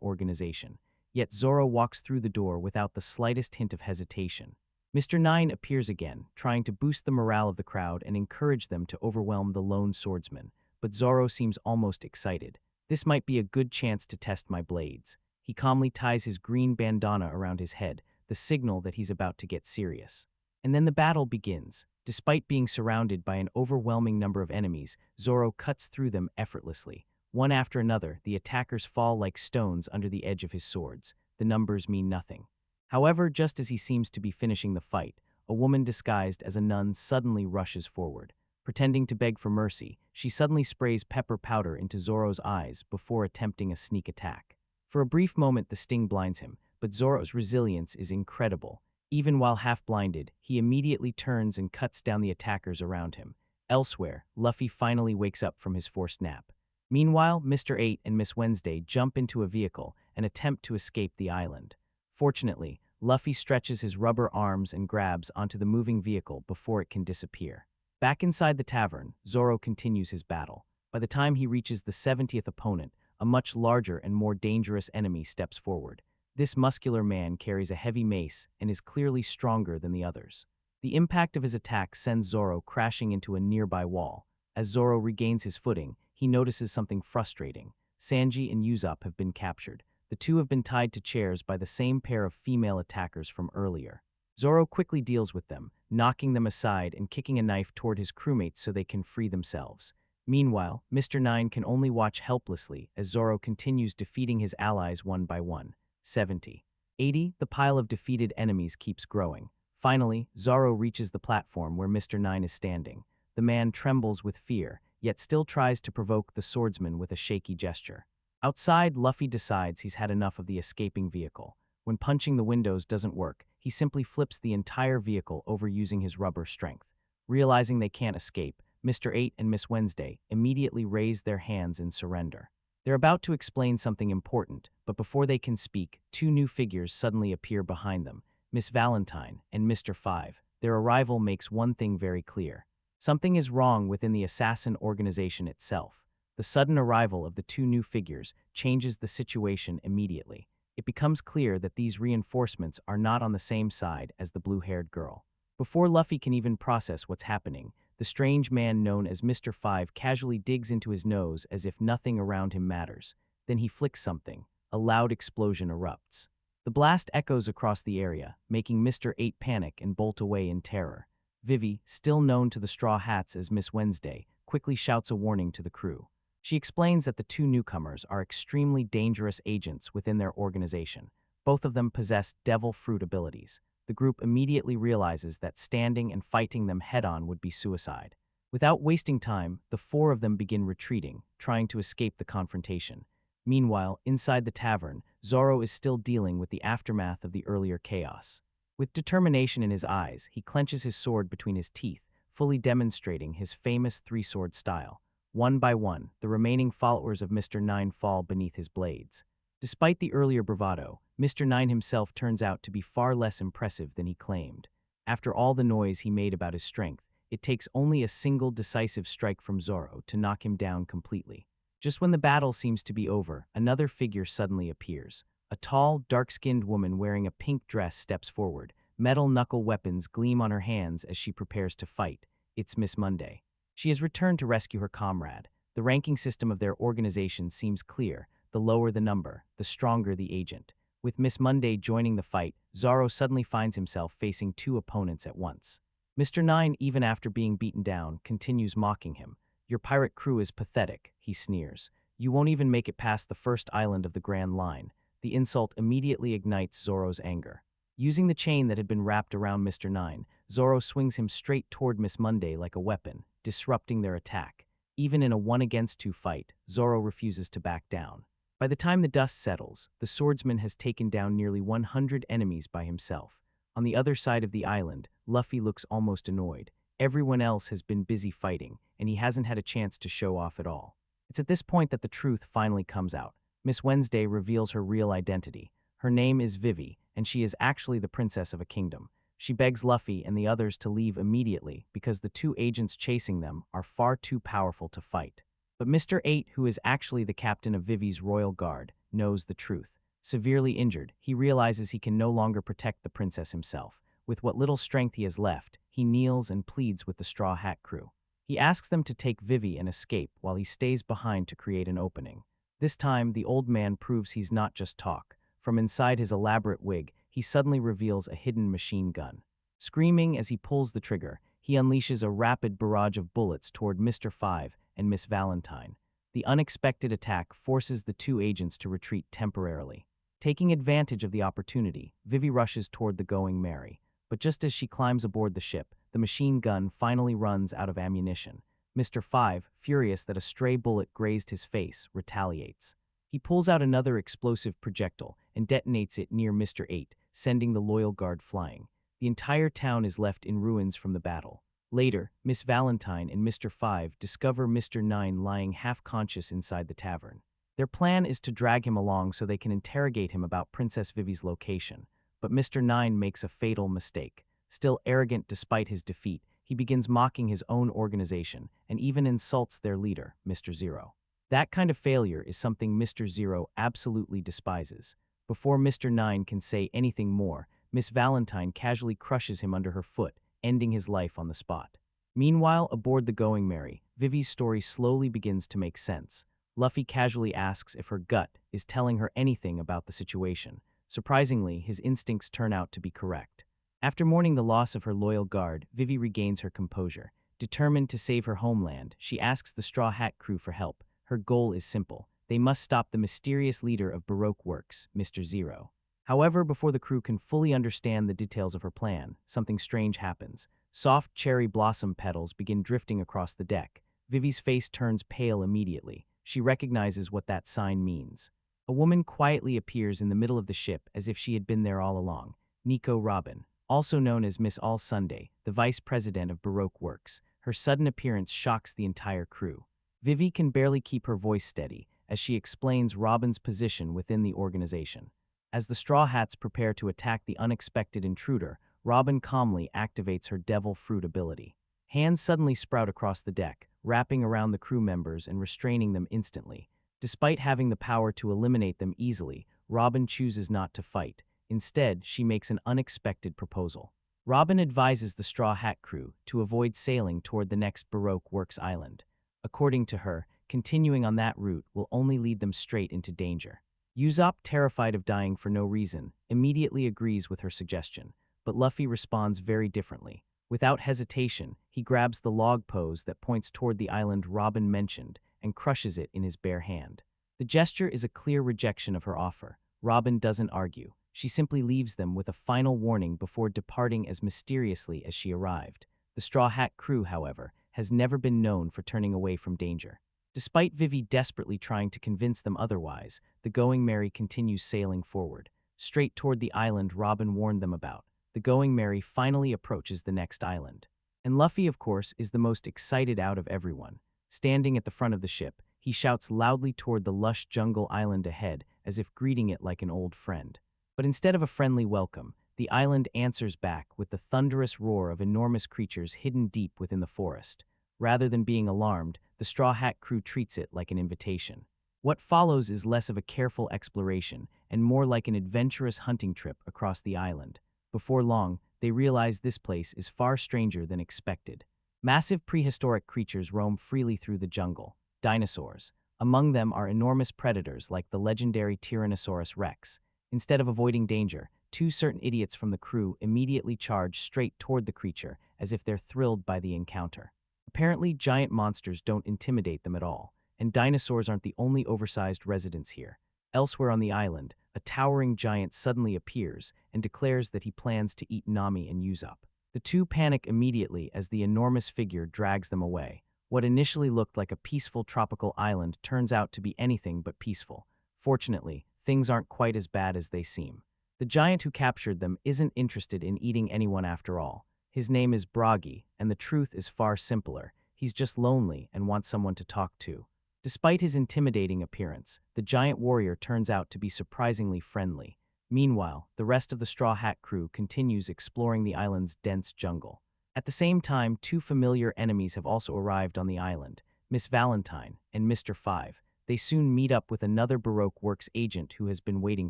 organization. Yet Zoro walks through the door without the slightest hint of hesitation. Mr. Nine appears again, trying to boost the morale of the crowd and encourage them to overwhelm the lone swordsman. But Zoro seems almost excited. This might be a good chance to test my blades. He calmly ties his green bandana around his head, the signal that he's about to get serious. And then the battle begins. Despite being surrounded by an overwhelming number of enemies, Zoro cuts through them effortlessly. One after another, the attackers fall like stones under the edge of his swords. The numbers mean nothing. However, just as he seems to be finishing the fight, a woman disguised as a nun suddenly rushes forward. Pretending to beg for mercy, she suddenly sprays pepper powder into Zoro's eyes before attempting a sneak attack. For a brief moment, the sting blinds him, but Zoro's resilience is incredible. Even while half-blinded, he immediately turns and cuts down the attackers around him. Elsewhere, Luffy finally wakes up from his forced nap. Meanwhile, Mr. 8 and Miss Wednesday jump into a vehicle and attempt to escape the island. Fortunately, Luffy stretches his rubber arms and grabs onto the moving vehicle before it can disappear. Back inside the tavern, Zoro continues his battle. By the time he reaches the 70th opponent, a much larger and more dangerous enemy steps forward. This muscular man carries a heavy mace and is clearly stronger than the others. The impact of his attack sends Zoro crashing into a nearby wall. As Zoro regains his footing, he notices something frustrating. Sanji and Usopp have been captured. The two have been tied to chairs by the same pair of female attackers from earlier. Zoro quickly deals with them, knocking them aside and kicking a knife toward his crewmates so they can free themselves. Meanwhile, Mr. 9 can only watch helplessly as Zoro continues defeating his allies one by one. 70. 80. The pile of defeated enemies keeps growing. Finally, Zoro reaches the platform where Mr. 9 is standing. The man trembles with fear, yet still tries to provoke the swordsman with a shaky gesture. Outside, Luffy decides he's had enough of the escaping vehicle. When punching the windows doesn't work, he simply flips the entire vehicle over using his rubber strength. Realizing they can't escape, Mr. 8 and Miss Wednesday immediately raise their hands in surrender. They're about to explain something important, but before they can speak, two new figures suddenly appear behind them, Miss Valentine and Mr. 5. Their arrival makes one thing very clear. Something is wrong within the assassin organization itself. The sudden arrival of the two new figures changes the situation immediately. It becomes clear that these reinforcements are not on the same side as the blue-haired girl. Before Luffy can even process what's happening, the strange man known as Mr. 5 casually digs into his nose as if nothing around him matters. Then he flicks something. A loud explosion erupts. The blast echoes across the area, making Mr. 8 panic and bolt away in terror. Vivi, still known to the Straw Hats as Miss Wednesday, quickly shouts a warning to the crew. She explains that the two newcomers are extremely dangerous agents within their organization. Both of them possess devil fruit abilities. The group immediately realizes that standing and fighting them head-on would be suicide. Without wasting time, the four of them begin retreating, trying to escape the confrontation. Meanwhile, inside the tavern, Zoro is still dealing with the aftermath of the earlier chaos. With determination in his eyes, he clenches his sword between his teeth, fully demonstrating his famous three-sword style. One by one, the remaining followers of Mr. 9 fall beneath his blades. Despite the earlier bravado, Mr. 9 himself turns out to be far less impressive than he claimed. After all the noise he made about his strength, it takes only a single decisive strike from Zoro to knock him down completely. Just when the battle seems to be over, another figure suddenly appears. A tall, dark-skinned woman wearing a pink dress steps forward. Metal knuckle weapons gleam on her hands as she prepares to fight. It's Miss Monday. She has returned to rescue her comrade. The ranking system of their organization seems clear. The lower the number, the stronger the agent. With Miss Monday joining the fight, Zoro suddenly finds himself facing two opponents at once. Mr. 9, even after being beaten down, continues mocking him. "Your pirate crew is pathetic," he sneers. "You won't even make it past the first island of the Grand Line." The insult immediately ignites Zoro's anger. Using the chain that had been wrapped around Mr. 9, Zoro swings him straight toward Miss Monday like a weapon, disrupting their attack. Even in a 1-against-2 fight, Zoro refuses to back down. By the time the dust settles, the swordsman has taken down nearly 100 enemies by himself. On the other side of the island, Luffy looks almost annoyed. Everyone else has been busy fighting, and he hasn't had a chance to show off at all. It's at this point that the truth finally comes out. Miss Wednesday reveals her real identity. Her name is Vivi, and she is actually the princess of a kingdom. She begs Luffy and the others to leave immediately because the two agents chasing them are far too powerful to fight. But Mr. 8, who is actually the captain of Vivi's royal guard, knows the truth. Severely injured, he realizes he can no longer protect the princess himself. With what little strength he has left, he kneels and pleads with the Straw Hat crew. He asks them to take Vivi and escape while he stays behind to create an opening. This time, the old man proves he's not just talk. From inside his elaborate wig, he suddenly reveals a hidden machine gun. Screaming as he pulls the trigger, he unleashes a rapid barrage of bullets toward Mr. 5 and Miss Valentine. The unexpected attack forces the two agents to retreat temporarily. Taking advantage of the opportunity, Vivi rushes toward the Going Merry. But just as she climbs aboard the ship, the machine gun finally runs out of ammunition. Mr. 5, furious that a stray bullet grazed his face, retaliates. He pulls out another explosive projectile and detonates it near Mr. 8, sending the loyal guard flying. The entire town is left in ruins from the battle. Later, Miss Valentine and Mr. 5 discover Mr. 9 lying half-conscious inside the tavern. Their plan is to drag him along so they can interrogate him about Princess Vivi's location. But Mr. 9 makes a fatal mistake. Still arrogant despite his defeat, he begins mocking his own organization and even insults their leader, Mr. 0. That kind of failure is something Mr. 0 absolutely despises. Before Mr. 9 can say anything more, Miss Valentine casually crushes him under her foot, ending his life on the spot. Meanwhile, aboard the Going Merry, Vivi's story slowly begins to make sense. Luffy casually asks if her gut is telling her anything about the situation. Surprisingly, his instincts turn out to be correct. After mourning the loss of her loyal guard, Vivi regains her composure. Determined to save her homeland, she asks the Straw Hat crew for help. Her goal is simple. They must stop the mysterious leader of Baroque Works, Mr. 0. However, before the crew can fully understand the details of her plan, something strange happens. Soft cherry blossom petals begin drifting across the deck. Vivi's face turns pale immediately. She recognizes what that sign means. A woman quietly appears in the middle of the ship as if she had been there all along. Nico Robin, also known as Miss All Sunday, the vice president of Baroque Works. Her sudden appearance shocks the entire crew. Vivi can barely keep her voice steady as she explains Robin's position within the organization. As the Straw Hats prepare to attack the unexpected intruder, Robin calmly activates her Devil Fruit ability. Hands suddenly sprout across the deck, wrapping around the crew members and restraining them instantly. Despite having the power to eliminate them easily, Robin chooses not to fight. Instead, she makes an unexpected proposal. Robin advises the Straw Hat crew to avoid sailing toward the next Baroque Works island. According to her, continuing on that route will only lead them straight into danger. Usopp, terrified of dying for no reason, immediately agrees with her suggestion, but Luffy responds very differently. Without hesitation, he grabs the log pose that points toward the island Robin mentioned and crushes it in his bare hand. The gesture is a clear rejection of her offer. Robin doesn't argue. She simply leaves them with a final warning before departing as mysteriously as she arrived. The Straw Hat crew, however, has never been known for turning away from danger. Despite Vivi desperately trying to convince them otherwise, the Going Merry continues sailing forward, straight toward the island Robin warned them about. The Going Merry finally approaches the next island. And Luffy, of course, is the most excited out of everyone. Standing at the front of the ship, he shouts loudly toward the lush jungle island ahead, as if greeting it like an old friend. But instead of a friendly welcome, the island answers back with the thunderous roar of enormous creatures hidden deep within the forest. Rather than being alarmed, the Straw Hat crew treats it like an invitation. What follows is less of a careful exploration and more like an adventurous hunting trip across the island. Before long, they realize this place is far stranger than expected. Massive prehistoric creatures roam freely through the jungle. Dinosaurs. Among them are enormous predators like the legendary Tyrannosaurus Rex. Instead of avoiding danger, two certain idiots from the crew immediately charge straight toward the creature as if they're thrilled by the encounter. Apparently, giant monsters don't intimidate them at all, and dinosaurs aren't the only oversized residents here. Elsewhere on the island, a towering giant suddenly appears and declares that he plans to eat Nami and Usopp. The two panic immediately as the enormous figure drags them away. What initially looked like a peaceful tropical island turns out to be anything but peaceful. Fortunately, things aren't quite as bad as they seem. The giant who captured them isn't interested in eating anyone after all. His name is Bragi, and the truth is far simpler. He's just lonely and wants someone to talk to. Despite his intimidating appearance, the giant warrior turns out to be surprisingly friendly. Meanwhile, the rest of the Straw Hat crew continues exploring the island's dense jungle. At the same time, two familiar enemies have also arrived on the island, Miss Valentine and Mr. Five. They soon meet up with another Baroque Works agent who has been waiting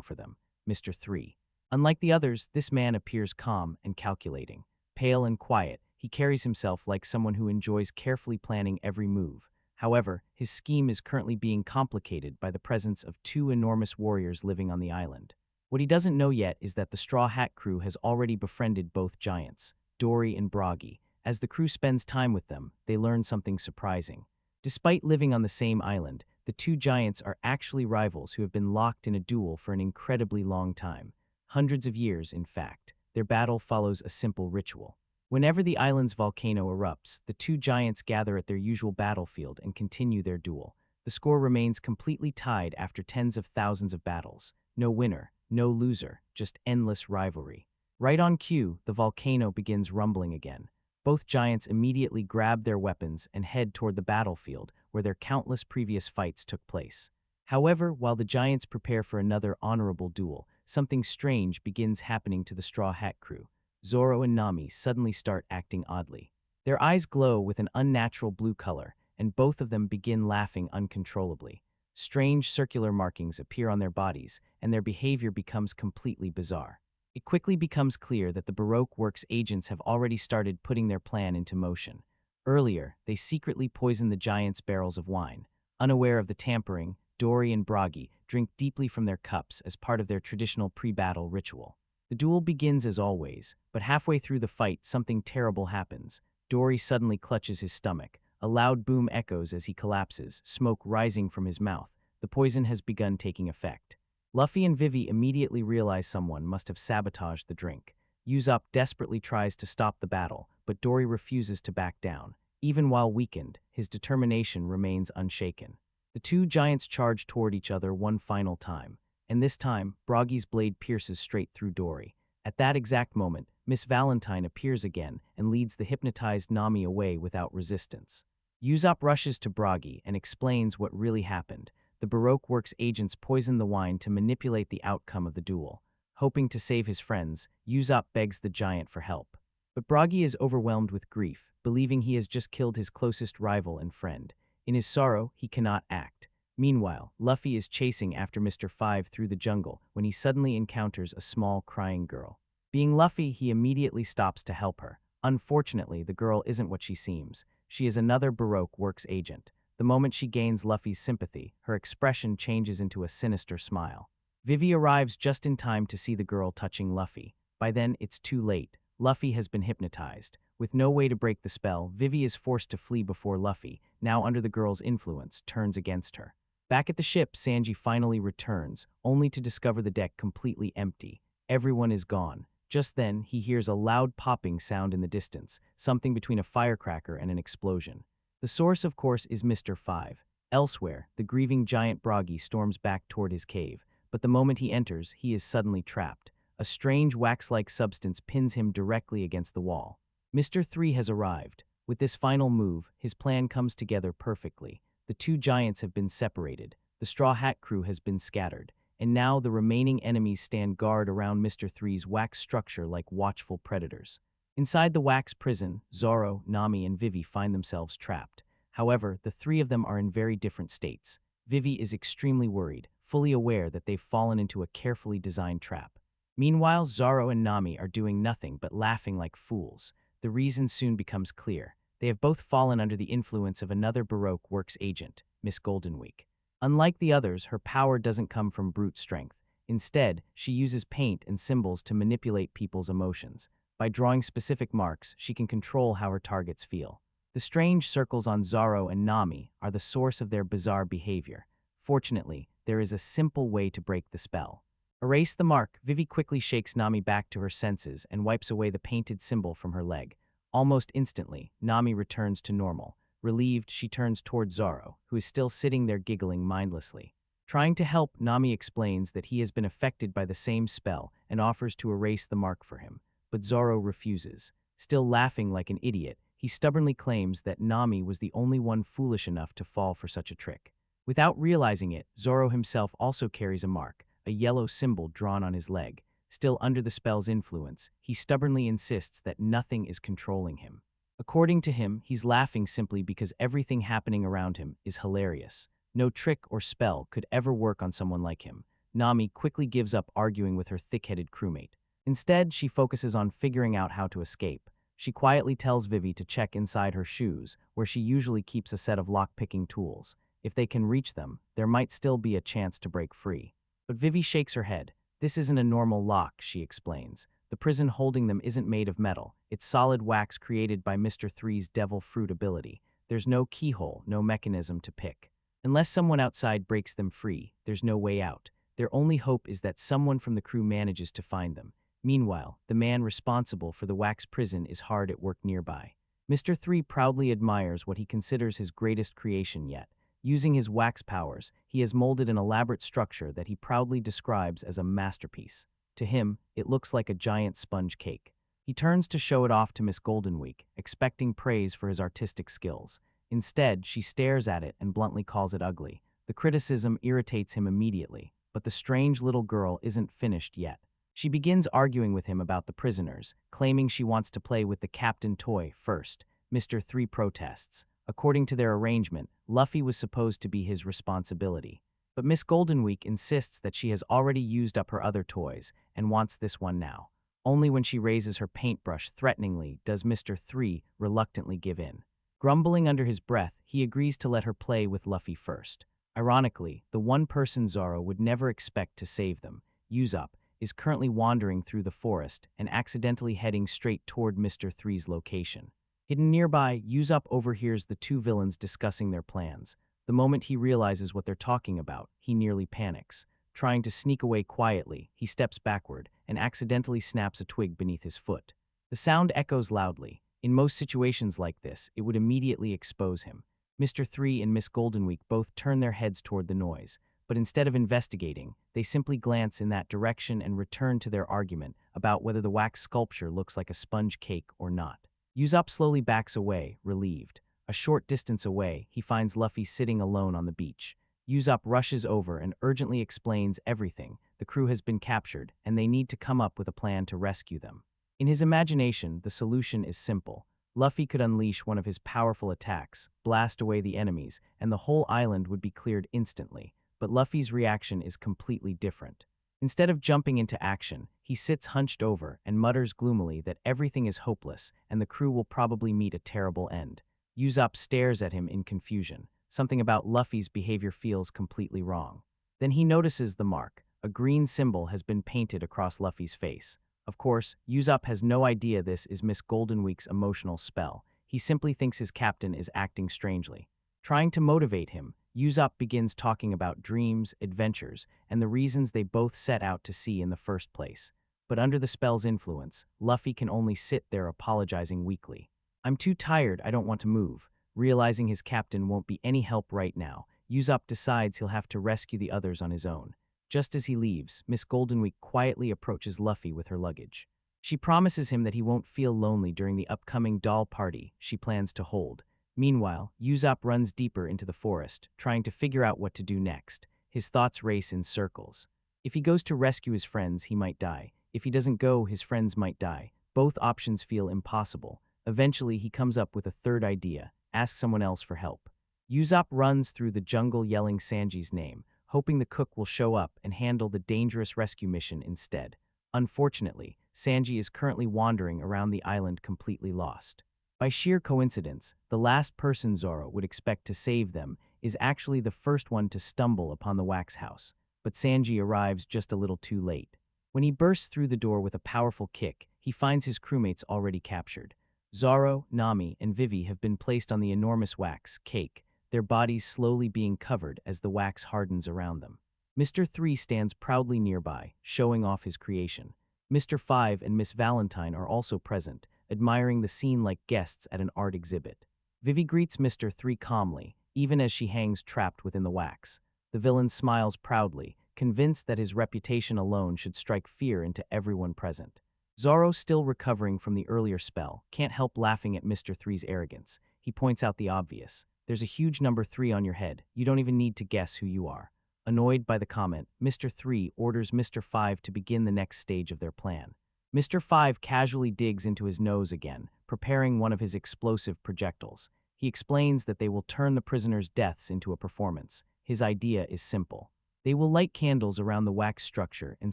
for them, Mr. Three. Unlike the others, this man appears calm and calculating. Pale and quiet, he carries himself like someone who enjoys carefully planning every move. However, his scheme is currently being complicated by the presence of two enormous warriors living on the island. What he doesn't know yet is that the Straw Hat crew has already befriended both giants, Dory and Broggy. As the crew spends time with them, they learn something surprising. Despite living on the same island, the two giants are actually rivals who have been locked in a duel for an incredibly long time. Hundreds of years, in fact. Their battle follows a simple ritual. Whenever the island's volcano erupts, the two giants gather at their usual battlefield and continue their duel. The score remains completely tied after tens of thousands of battles. No winner, no loser, just endless rivalry. Right on cue, the volcano begins rumbling again. Both giants immediately grab their weapons and head toward the battlefield where their countless previous fights took place. However, while the giants prepare for another honorable duel, something strange begins happening to the Straw Hat crew. Zoro and Nami suddenly start acting oddly. Their eyes glow with an unnatural blue color, and both of them begin laughing uncontrollably. Strange circular markings appear on their bodies, and their behavior becomes completely bizarre. It quickly becomes clear that the Baroque Works agents have already started putting their plan into motion. Earlier, they secretly poisoned the giants' barrels of wine. Unaware of the tampering, Dory and Broggy drink deeply from their cups as part of their traditional pre-battle ritual. The duel begins as always, but halfway through the fight, something terrible happens. Dory suddenly clutches his stomach. A loud boom echoes as he collapses, smoke rising from his mouth. The poison has begun taking effect. Luffy and Vivi immediately realize someone must have sabotaged the drink. Usopp desperately tries to stop the battle, but Dory refuses to back down. Even while weakened, his determination remains unshaken. The two giants charge toward each other one final time, and this time, Broggy's blade pierces straight through Dory. At that exact moment, Miss Valentine appears again and leads the hypnotized Nami away without resistance. Usopp rushes to Broggy and explains what really happened. The Baroque Works agents poisoned the wine to manipulate the outcome of the duel. Hoping to save his friends, Usopp begs the giant for help. But Broggy is overwhelmed with grief, believing he has just killed his closest rival and friend. In his sorrow, he cannot act. Meanwhile, Luffy is chasing after Mr. Five through the jungle when he suddenly encounters a small crying girl. Being Luffy, he immediately stops to help her. Unfortunately, the girl isn't what she seems. She is another Baroque Works agent. The moment she gains Luffy's sympathy, her expression changes into a sinister smile. Vivi arrives just in time to see the girl touching Luffy. By then, it's too late. Luffy has been hypnotized. With no way to break the spell, Vivi is forced to flee before Luffy, now under the girl's influence, turns against her. Back at the ship, Sanji finally returns, only to discover the deck completely empty. Everyone is gone. Just then, he hears a loud popping sound in the distance, something between a firecracker and an explosion. The source, of course, is Mr. Five. Elsewhere, the grieving giant Broggy storms back toward his cave, but the moment he enters, he is suddenly trapped. A strange wax-like substance pins him directly against the wall. Mr. Three has arrived. With this final move, his plan comes together perfectly. The two giants have been separated, the Straw Hat crew has been scattered, and now the remaining enemies stand guard around Mr. Three's wax structure like watchful predators. Inside the wax prison, Zoro, Nami, and Vivi find themselves trapped. However, the three of them are in very different states. Vivi is extremely worried, fully aware that they've fallen into a carefully designed trap. Meanwhile, Zoro and Nami are doing nothing but laughing like fools. The reason soon becomes clear. They have both fallen under the influence of another Baroque Works agent, Miss Goldenweek. Unlike the others, her power doesn't come from brute strength. Instead, she uses paint and symbols to manipulate people's emotions. By drawing specific marks, she can control how her targets feel. The strange circles on Zoro and Nami are the source of their bizarre behavior. Fortunately, there is a simple way to break the spell. Erase the mark. Vivi quickly shakes Nami back to her senses and wipes away the painted symbol from her leg. Almost instantly, Nami returns to normal. Relieved, she turns toward Zoro, who is still sitting there giggling mindlessly. Trying to help, Nami explains that he has been affected by the same spell and offers to erase the mark for him. But Zoro refuses. Still laughing like an idiot, he stubbornly claims that Nami was the only one foolish enough to fall for such a trick. Without realizing it, Zoro himself also carries a mark, a yellow symbol drawn on his leg. Still under the spell's influence, he stubbornly insists that nothing is controlling him. According to him, he's laughing simply because everything happening around him is hilarious. No trick or spell could ever work on someone like him. Nami quickly gives up arguing with her thick-headed crewmate. Instead, she focuses on figuring out how to escape. She quietly tells Vivi to check inside her shoes, where she usually keeps a set of lock-picking tools. If they can reach them, there might still be a chance to break free. But Vivi shakes her head. This isn't a normal lock, she explains. The prison holding them isn't made of metal. It's solid wax created by Mr. Three's devil fruit ability. There's no keyhole, no mechanism to pick. Unless someone outside breaks them free, there's no way out. Their only hope is that someone from the crew manages to find them. Meanwhile, the man responsible for the wax prison is hard at work nearby. Mr. Three proudly admires what he considers his greatest creation yet. Using his wax powers, he has molded an elaborate structure that he proudly describes as a masterpiece. To him, it looks like a giant sponge cake. He turns to show it off to Miss Goldenweek, expecting praise for his artistic skills. Instead, she stares at it and bluntly calls it ugly. The criticism irritates him immediately, but the strange little girl isn't finished yet. She begins arguing with him about the prisoners, claiming she wants to play with the captain toy first. Mr. Three protests. According to their arrangement, Luffy was supposed to be his responsibility. But Miss Goldenweek insists that she has already used up her other toys and wants this one now. Only when she raises her paintbrush threateningly does Mr. Three reluctantly give in. Grumbling under his breath, he agrees to let her play with Luffy first. Ironically, the one person Zoro would never expect to save them, Usopp, is currently wandering through the forest and accidentally heading straight toward Mr. Three's location. Hidden nearby, Usopp overhears the two villains discussing their plans. The moment he realizes what they're talking about, he nearly panics. Trying to sneak away quietly, he steps backward and accidentally snaps a twig beneath his foot. The sound echoes loudly. In most situations like this, it would immediately expose him. Mr. Three and Miss Goldenweek both turn their heads toward the noise, but instead of investigating, they simply glance in that direction and return to their argument about whether the wax sculpture looks like a sponge cake or not. Usopp slowly backs away, relieved. A short distance away, he finds Luffy sitting alone on the beach. Usopp rushes over and urgently explains everything. The crew has been captured, and they need to come up with a plan to rescue them. In his imagination, the solution is simple. Luffy could unleash one of his powerful attacks, blast away the enemies, and the whole island would be cleared instantly. But Luffy's reaction is completely different. Instead of jumping into action, he sits hunched over and mutters gloomily that everything is hopeless and the crew will probably meet a terrible end. Usopp stares at him in confusion. Something about Luffy's behavior feels completely wrong. Then he notices the mark. A green symbol has been painted across Luffy's face. Of course, Usopp has no idea this is Miss Goldenweek's emotional spell. He simply thinks his captain is acting strangely. Trying to motivate him, Usopp begins talking about dreams, adventures, and the reasons they both set out to sea in the first place. But under the spell's influence, Luffy can only sit there apologizing weakly. "I'm too tired, I don't want to move." Realizing his captain won't be any help right now, Usopp decides he'll have to rescue the others on his own. Just as he leaves, Miss Goldenweek quietly approaches Luffy with her luggage. She promises him that he won't feel lonely during the upcoming doll party she plans to hold. Meanwhile, Usopp runs deeper into the forest, trying to figure out what to do next. His thoughts race in circles. If he goes to rescue his friends, he might die. If he doesn't go, his friends might die. Both options feel impossible. Eventually, he comes up with a third idea: ask someone else for help. Usopp runs through the jungle yelling Sanji's name, hoping the cook will show up and handle the dangerous rescue mission instead. Unfortunately, Sanji is currently wandering around the island completely lost. By sheer coincidence, the last person Zoro would expect to save them is actually the first one to stumble upon the wax house, but Sanji arrives just a little too late. When he bursts through the door with a powerful kick, he finds his crewmates already captured. Zoro, Nami, and Vivi have been placed on the enormous wax cake, their bodies slowly being covered as the wax hardens around them. Mr. Three stands proudly nearby, showing off his creation. Mr. Five and Miss Valentine are also present, admiring the scene like guests at an art exhibit. Vivi greets Mr. Three calmly, even as she hangs trapped within the wax. The villain smiles proudly, convinced that his reputation alone should strike fear into everyone present. Zoro, still recovering from the earlier spell, can't help laughing at Mr. Three's arrogance. He points out the obvious. "There's a huge number 3 on your head. You don't even need to guess who you are." Annoyed by the comment, Mr. 3 orders Mr. 5 to begin the next stage of their plan. Mr. 5 casually digs into his nose again, preparing one of his explosive projectiles. He explains that they will turn the prisoners' deaths into a performance. His idea is simple. They will light candles around the wax structure and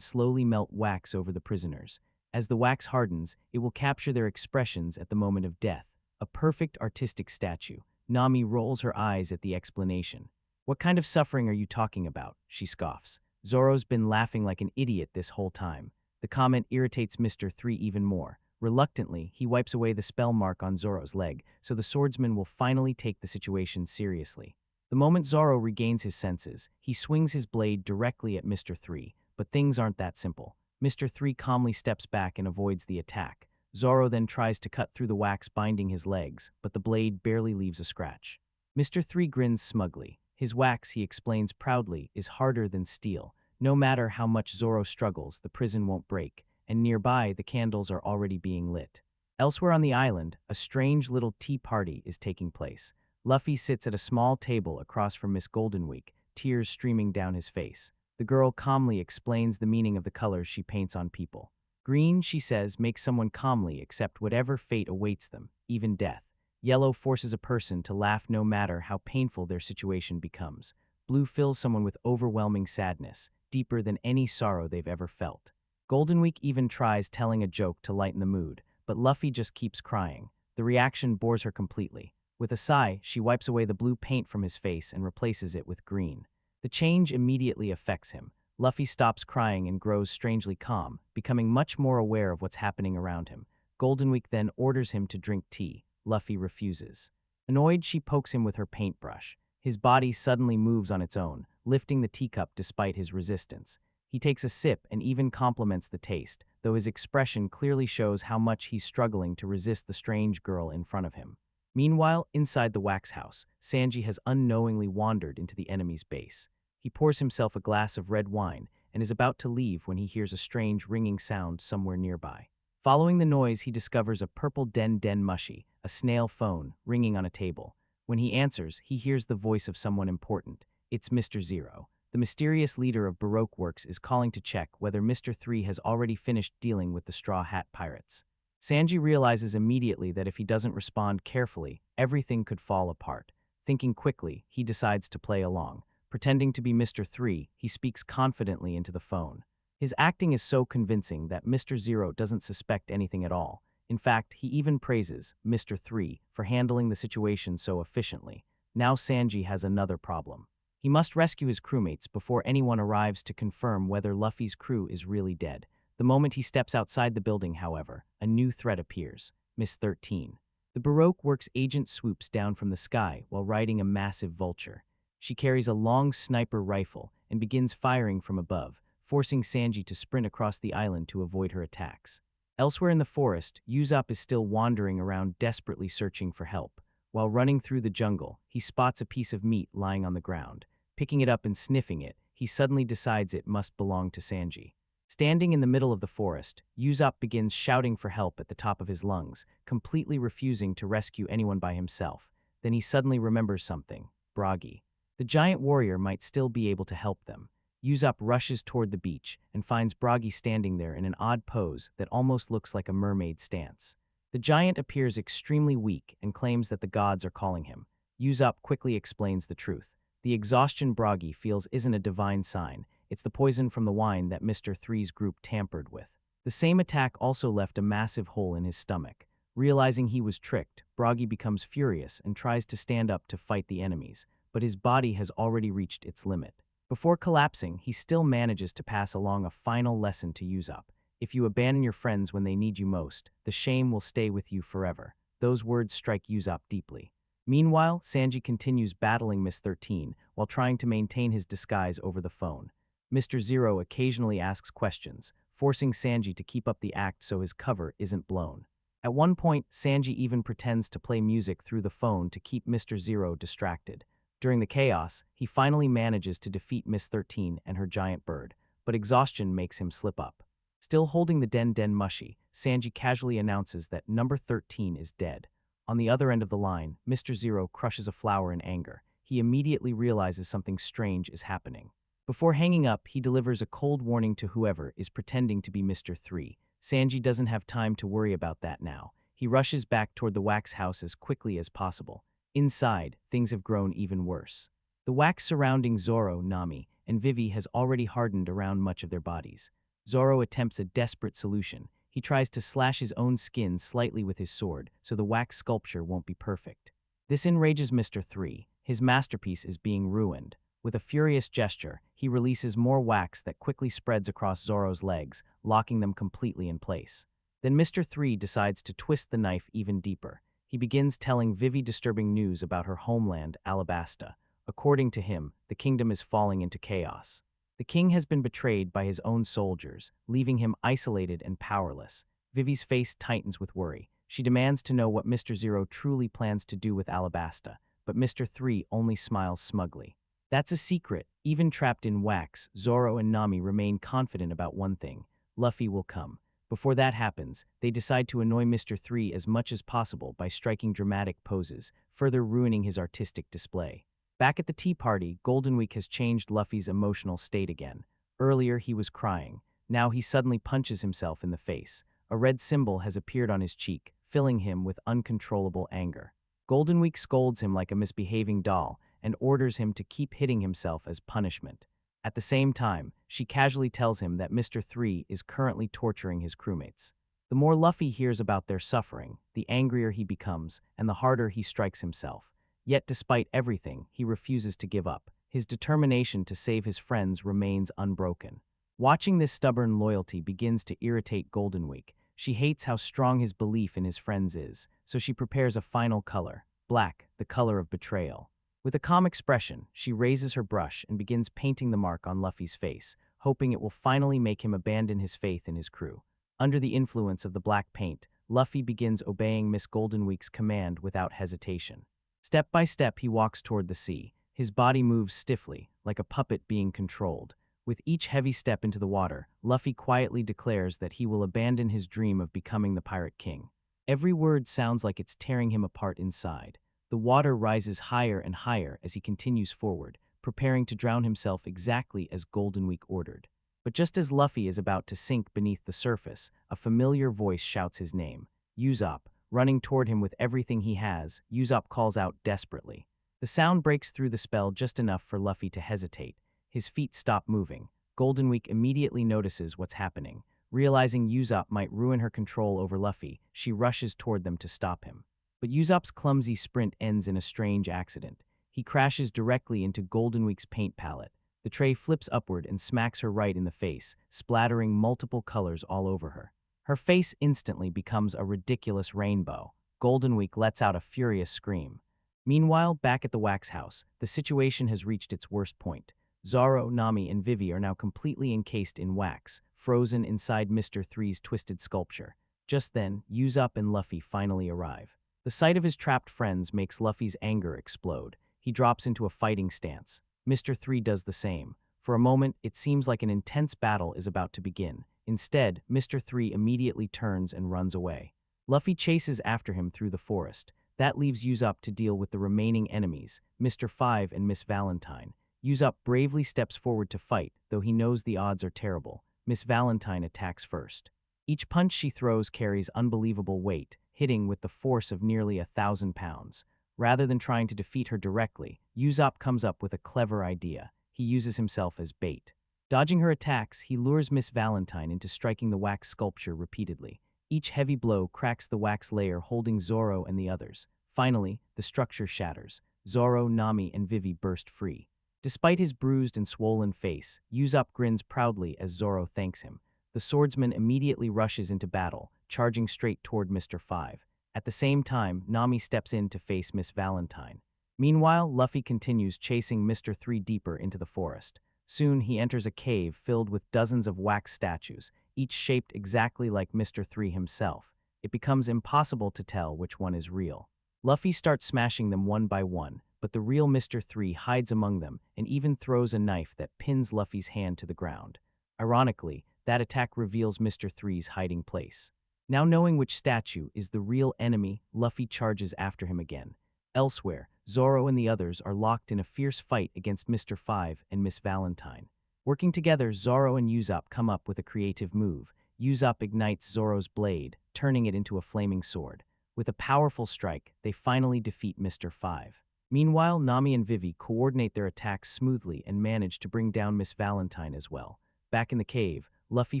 slowly melt wax over the prisoners. As the wax hardens, it will capture their expressions at the moment of death. A perfect artistic statue. Nami rolls her eyes at the explanation. "What kind of suffering are you talking about?" she scoffs. Zoro's been laughing like an idiot this whole time. The comment irritates Mr. 3 even more. Reluctantly, he wipes away the spell mark on Zoro's leg, so the swordsman will finally take the situation seriously. The moment Zoro regains his senses, he swings his blade directly at Mr. 3, but things aren't that simple. Mr. 3 calmly steps back and avoids the attack. Zoro then tries to cut through the wax binding his legs, but the blade barely leaves a scratch. Mr. 3 grins smugly. His wax, he explains proudly, is harder than steel. No matter how much Zoro struggles, the prison won't break, and nearby the candles are already being lit. Elsewhere on the island, a strange little tea party is taking place. Luffy sits at a small table across from Miss Goldenweek, tears streaming down his face. The girl calmly explains the meaning of the colors she paints on people. Green, she says, makes someone calmly accept whatever fate awaits them, even death. Yellow forces a person to laugh no matter how painful their situation becomes. Blue fills someone with overwhelming sadness, deeper than any sorrow they've ever felt. Goldenweek even tries telling a joke to lighten the mood, but Luffy just keeps crying. The reaction bores her completely. With a sigh, she wipes away the blue paint from his face and replaces it with green. The change immediately affects him. Luffy stops crying and grows strangely calm, becoming much more aware of what's happening around him. Goldenweek then orders him to drink tea. Luffy refuses. Annoyed, she pokes him with her paintbrush. His body suddenly moves on its own, lifting the teacup despite his resistance. He takes a sip and even compliments the taste, though his expression clearly shows how much he's struggling to resist the strange girl in front of him. Meanwhile, inside the wax house, Sanji has unknowingly wandered into the enemy's base. He pours himself a glass of red wine and is about to leave when he hears a strange ringing sound somewhere nearby. Following the noise, he discovers a purple den mushi, a snail phone, ringing on a table. When he answers, he hears the voice of someone important. It's Mr. 0. The mysterious leader of Baroque Works is calling to check whether Mr. 3 has already finished dealing with the Straw Hat Pirates. Sanji realizes immediately that if he doesn't respond carefully, everything could fall apart. Thinking quickly, he decides to play along. Pretending to be Mr. 3, he speaks confidently into the phone. His acting is so convincing that Mr. 0 doesn't suspect anything at all. In fact, he even praises Mr. 3 for handling the situation so efficiently. Now Sanji has another problem. He must rescue his crewmates before anyone arrives to confirm whether Luffy's crew is really dead. The moment he steps outside the building, however, a new threat appears. Miss 13. The Baroque Works agent swoops down from the sky while riding a massive vulture. She carries a long sniper rifle and begins firing from above, forcing Sanji to sprint across the island to avoid her attacks. Elsewhere in the forest, Usopp is still wandering around desperately searching for help. While running through the jungle, he spots a piece of meat lying on the ground. Picking it up and sniffing it, he suddenly decides it must belong to Sanji. Standing in the middle of the forest, Usopp begins shouting for help at the top of his lungs, completely refusing to rescue anyone by himself. Then he suddenly remembers something: Bragi. The giant warrior might still be able to help them. Usopp rushes toward the beach and finds Bragi standing there in an odd pose that almost looks like a mermaid stance. The giant appears extremely weak and claims that the gods are calling him. Usopp quickly explains the truth. The exhaustion Bragi feels isn't a divine sign. It's the poison from the wine that Mr. 3's group tampered with. The same attack also left a massive hole in his stomach. Realizing he was tricked, Bragi becomes furious and tries to stand up to fight the enemies, but his body has already reached its limit. Before collapsing, he still manages to pass along a final lesson to Usopp. If you abandon your friends when they need you most, the shame will stay with you forever. Those words strike Usopp deeply. Meanwhile, Sanji continues battling Miss 13 while trying to maintain his disguise over the phone. Mr. 0 occasionally asks questions, forcing Sanji to keep up the act so his cover isn't blown. At one point, Sanji even pretends to play music through the phone to keep Mr. 0 distracted. During the chaos, he finally manages to defeat Miss 13 and her giant bird, but exhaustion makes him slip up. Still holding the den mushi, Sanji casually announces that number 13 is dead. On the other end of the line, Mr. 0 crushes a flower in anger. He immediately realizes something strange is happening. Before hanging up, he delivers a cold warning to whoever is pretending to be Mr. 3. Sanji doesn't have time to worry about that now. He rushes back toward the wax house as quickly as possible. Inside, things have grown even worse. The wax surrounding Zoro, Nami, and Vivi has already hardened around much of their bodies. Zoro attempts a desperate solution. He tries to slash his own skin slightly with his sword so the wax sculpture won't be perfect. This enrages Mr. 3. His masterpiece is being ruined. With a furious gesture, he releases more wax that quickly spreads across Zoro's legs, locking them completely in place. Then Mr. 3 decides to twist the knife even deeper. He begins telling Vivi disturbing news about her homeland, Alabasta. According to him, the kingdom is falling into chaos. The king has been betrayed by his own soldiers, leaving him isolated and powerless. Vivi's face tightens with worry. She demands to know what Mr. Zero truly plans to do with Alabasta, but Mr. 3 only smiles smugly. That's a secret. Even trapped in wax, Zoro and Nami remain confident about one thing: Luffy will come. Before that happens, they decide to annoy Mr. 3 as much as possible by striking dramatic poses, further ruining his artistic display. Back at the tea party, Golden Week has changed Luffy's emotional state again. Earlier he was crying. Now he suddenly punches himself in the face. A red symbol has appeared on his cheek, filling him with uncontrollable anger. Golden Week scolds him like a misbehaving doll and orders him to keep hitting himself as punishment. At the same time, she casually tells him that Mr. 3 is currently torturing his crewmates. The more Luffy hears about their suffering, the angrier he becomes, and the harder he strikes himself. Yet despite everything, he refuses to give up. His determination to save his friends remains unbroken. Watching this stubborn loyalty begins to irritate Golden Week. She hates how strong his belief in his friends is, so she prepares a final color: black, the color of betrayal. With a calm expression, she raises her brush and begins painting the mark on Luffy's face, hoping it will finally make him abandon his faith in his crew. Under the influence of the black paint, Luffy begins obeying Miss Golden Week's command without hesitation. Step by step, he walks toward the sea. His body moves stiffly, like a puppet being controlled. With each heavy step into the water, Luffy quietly declares that he will abandon his dream of becoming the Pirate King. Every word sounds like it's tearing him apart inside. The water rises higher and higher as he continues forward, preparing to drown himself exactly as Golden Week ordered. But just as Luffy is about to sink beneath the surface, a familiar voice shouts his name. Usopp. Running toward him with everything he has, Usopp calls out desperately. The sound breaks through the spell just enough for Luffy to hesitate. His feet stop moving. Golden Week immediately notices what's happening. Realizing Usopp might ruin her control over Luffy, she rushes toward them to stop him. But Usopp's clumsy sprint ends in a strange accident. He crashes directly into Golden Week's paint palette. The tray flips upward and smacks her right in the face, splattering multiple colors all over her. Her face instantly becomes a ridiculous rainbow. Golden Week lets out a furious scream. Meanwhile, back at the wax house, the situation has reached its worst point. Zoro, Nami, and Vivi are now completely encased in wax, frozen inside Mr. 3's twisted sculpture. Just then, Usopp and Luffy finally arrive. The sight of his trapped friends makes Luffy's anger explode. He drops into a fighting stance. Mr. 3 does the same. For a moment, it seems like an intense battle is about to begin. Instead, Mr. 3 immediately turns and runs away. Luffy chases after him through the forest. That leaves Usopp to deal with the remaining enemies, Mr. 5 and Miss Valentine. Usopp bravely steps forward to fight, though he knows the odds are terrible. Miss Valentine attacks first. Each punch she throws carries unbelievable weight, hitting with the force of nearly 1,000 pounds. Rather than trying to defeat her directly, Usopp comes up with a clever idea. He uses himself as bait. Dodging her attacks, he lures Miss Valentine into striking the wax sculpture repeatedly. Each heavy blow cracks the wax layer holding Zoro and the others. Finally, the structure shatters. Zoro, Nami, and Vivi burst free. Despite his bruised and swollen face, Usopp grins proudly as Zoro thanks him. The swordsman immediately rushes into battle, charging straight toward Mr. 5. At the same time, Nami steps in to face Miss Valentine. Meanwhile, Luffy continues chasing Mr. 3 deeper into the forest. Soon, he enters a cave filled with dozens of wax statues, each shaped exactly like Mr. 3 himself. It becomes impossible to tell which one is real. Luffy starts smashing them one by one, but the real Mr. 3 hides among them and even throws a knife that pins Luffy's hand to the ground. Ironically, that attack reveals Mr. 3's hiding place. Now knowing which statue is the real enemy, Luffy charges after him again. Elsewhere, Zoro and the others are locked in a fierce fight against Mr. Five and Miss Valentine. Working together, Zoro and Usopp come up with a creative move. Usopp ignites Zoro's blade, turning it into a flaming sword. With a powerful strike, they finally defeat Mr. Five. Meanwhile, Nami and Vivi coordinate their attacks smoothly and manage to bring down Miss Valentine as well. Back in the cave, Luffy